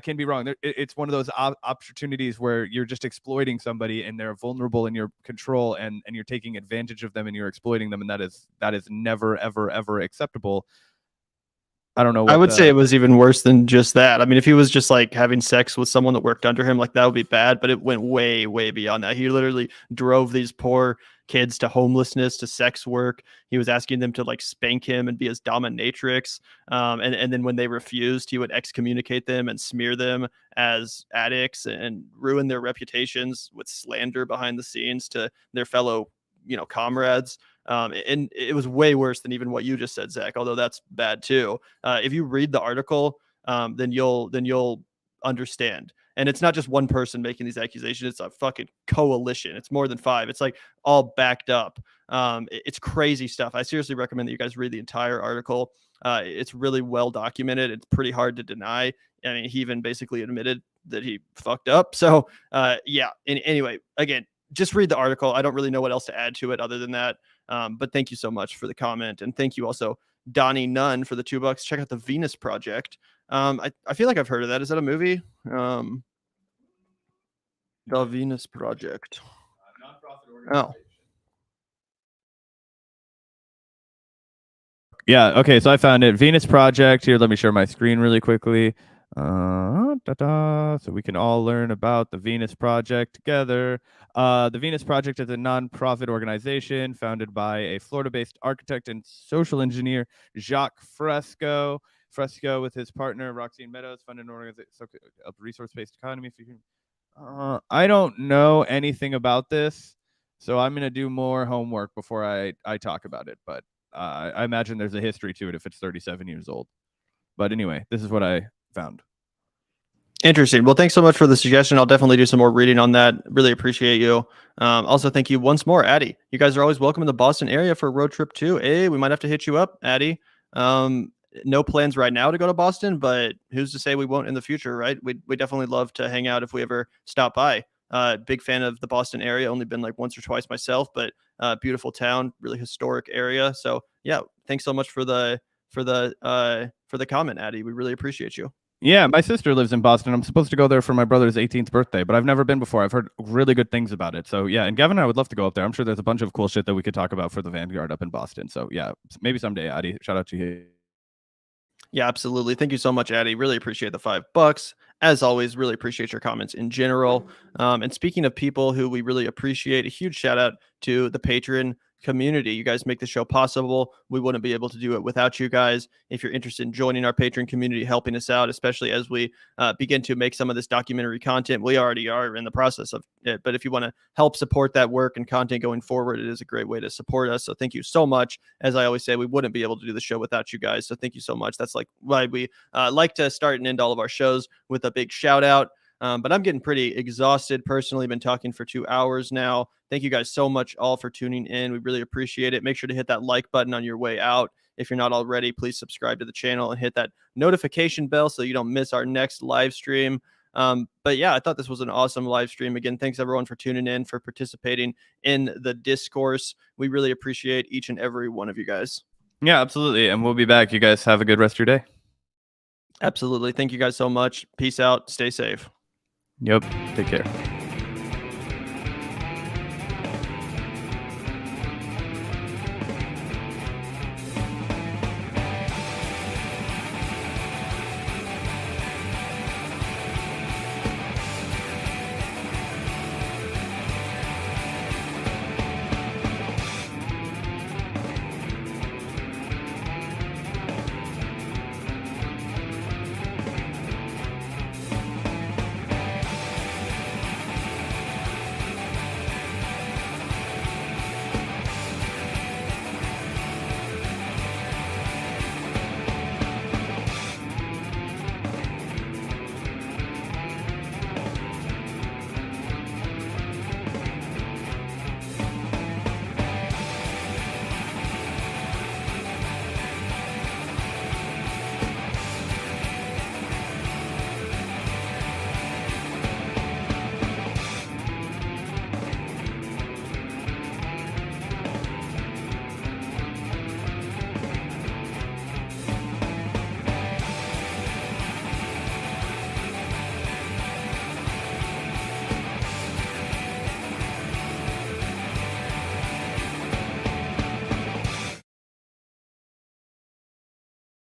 can be wrong. It's one of those opportunities where you're just exploiting somebody and they're vulnerable in your control and you're taking advantage of them and you're exploiting them. And that is never, ever, ever acceptable. I don't know. I would say it was even worse than just that. I mean, if he was just like having sex with someone that worked under him, like, that would be bad, but it went way, way beyond that. He literally drove these poor kids to homelessness, to sex work. He was asking them to like spank him and be his dominatrix. And then when they refused, he would excommunicate them and smear them as addicts and ruin their reputations with slander behind the scenes to their fellow, comrades. And it was way worse than even what you just said, Zach, although that's bad too. If you read the article, then you'll understand. And it's not just one person making these accusations. It's a fucking coalition. It's more than 5. It's like all backed up. It's crazy stuff. I seriously recommend that you guys read the entire article. It's really well documented. It's pretty hard to deny. I mean, he even basically admitted that he fucked up. So yeah. Anyway, again, just read the article. I don't really know what else to add to it other than that. But thank you so much for the comment. And thank you also, Donnie Nunn, for the $2. Check out the Venus Project. I feel like I've heard of that. Is that a movie? The Venus Project. Oh. Yeah. Okay. So I found it. Venus Project. Here, let me share my screen really quickly. So we can all learn about the Venus Project together. The Venus Project is a nonprofit organization founded by a Florida-based architect and social engineer, Jacques Fresco. Fresco, with his partner Roxanne Meadows, funded an organization, a resource-based economy. I don't know anything about this, so I'm gonna do more homework before I talk about it. But I imagine there's a history to it if it's 37 years old. But anyway, this is what I found. Interesting. Well, thanks so much for the suggestion. I'll definitely do some more reading on that. Really appreciate you. Also, thank you once more, Addie. You guys are always welcome in the Boston area for a road trip too. Hey, we might have to hit you up, Addie. No plans right now to go to Boston, but who's to say we won't in the future, right? We definitely love to hang out if we ever stop by. Big fan of the Boston area. Only been like once or twice myself, but beautiful town, really historic area. So yeah, thanks so much for the comment, Addie. We really appreciate you. Yeah, my sister lives in Boston. I'm supposed to go there for my brother's 18th birthday, but I've never been before. I've heard really good things about it. So yeah, and Gavin and I would love to go up there. I'm sure there's a bunch of cool shit that we could talk about for the Vanguard up in Boston. So yeah, maybe someday, Addie. Shout out to you. Yeah, absolutely. Thank you so much, Addie. Really appreciate the $5. As always, really appreciate your comments in general. And speaking of people who we really appreciate, a huge shout out to the Patreon community. You guys make the show possible. We wouldn't be able to do it without you guys. If you're interested in joining our Patreon community, helping us out, especially as we begin to make some of this documentary content, we already are in the process of it. But if you want to help support that work and content going forward, it is a great way to support us. So thank you so much. As I always say, we wouldn't be able to do the show without you guys. So thank you so much. That's like why we like to start and end all of our shows with a big shout out. But I'm getting pretty exhausted personally. Been talking for 2 hours now. Thank you guys so much all for tuning in. We really appreciate it. Make sure to hit that like button on your way out. If you're not already, please subscribe to the channel and hit that notification bell so you don't miss our next live stream. But yeah, I thought this was an awesome live stream. Again, thanks everyone for tuning in, for participating in the discourse. We really appreciate each and every one of you guys. Yeah, absolutely. And we'll be back. You guys have a good rest of your day. Absolutely. Thank you guys so much. Peace out. Stay safe. Yep. Take care.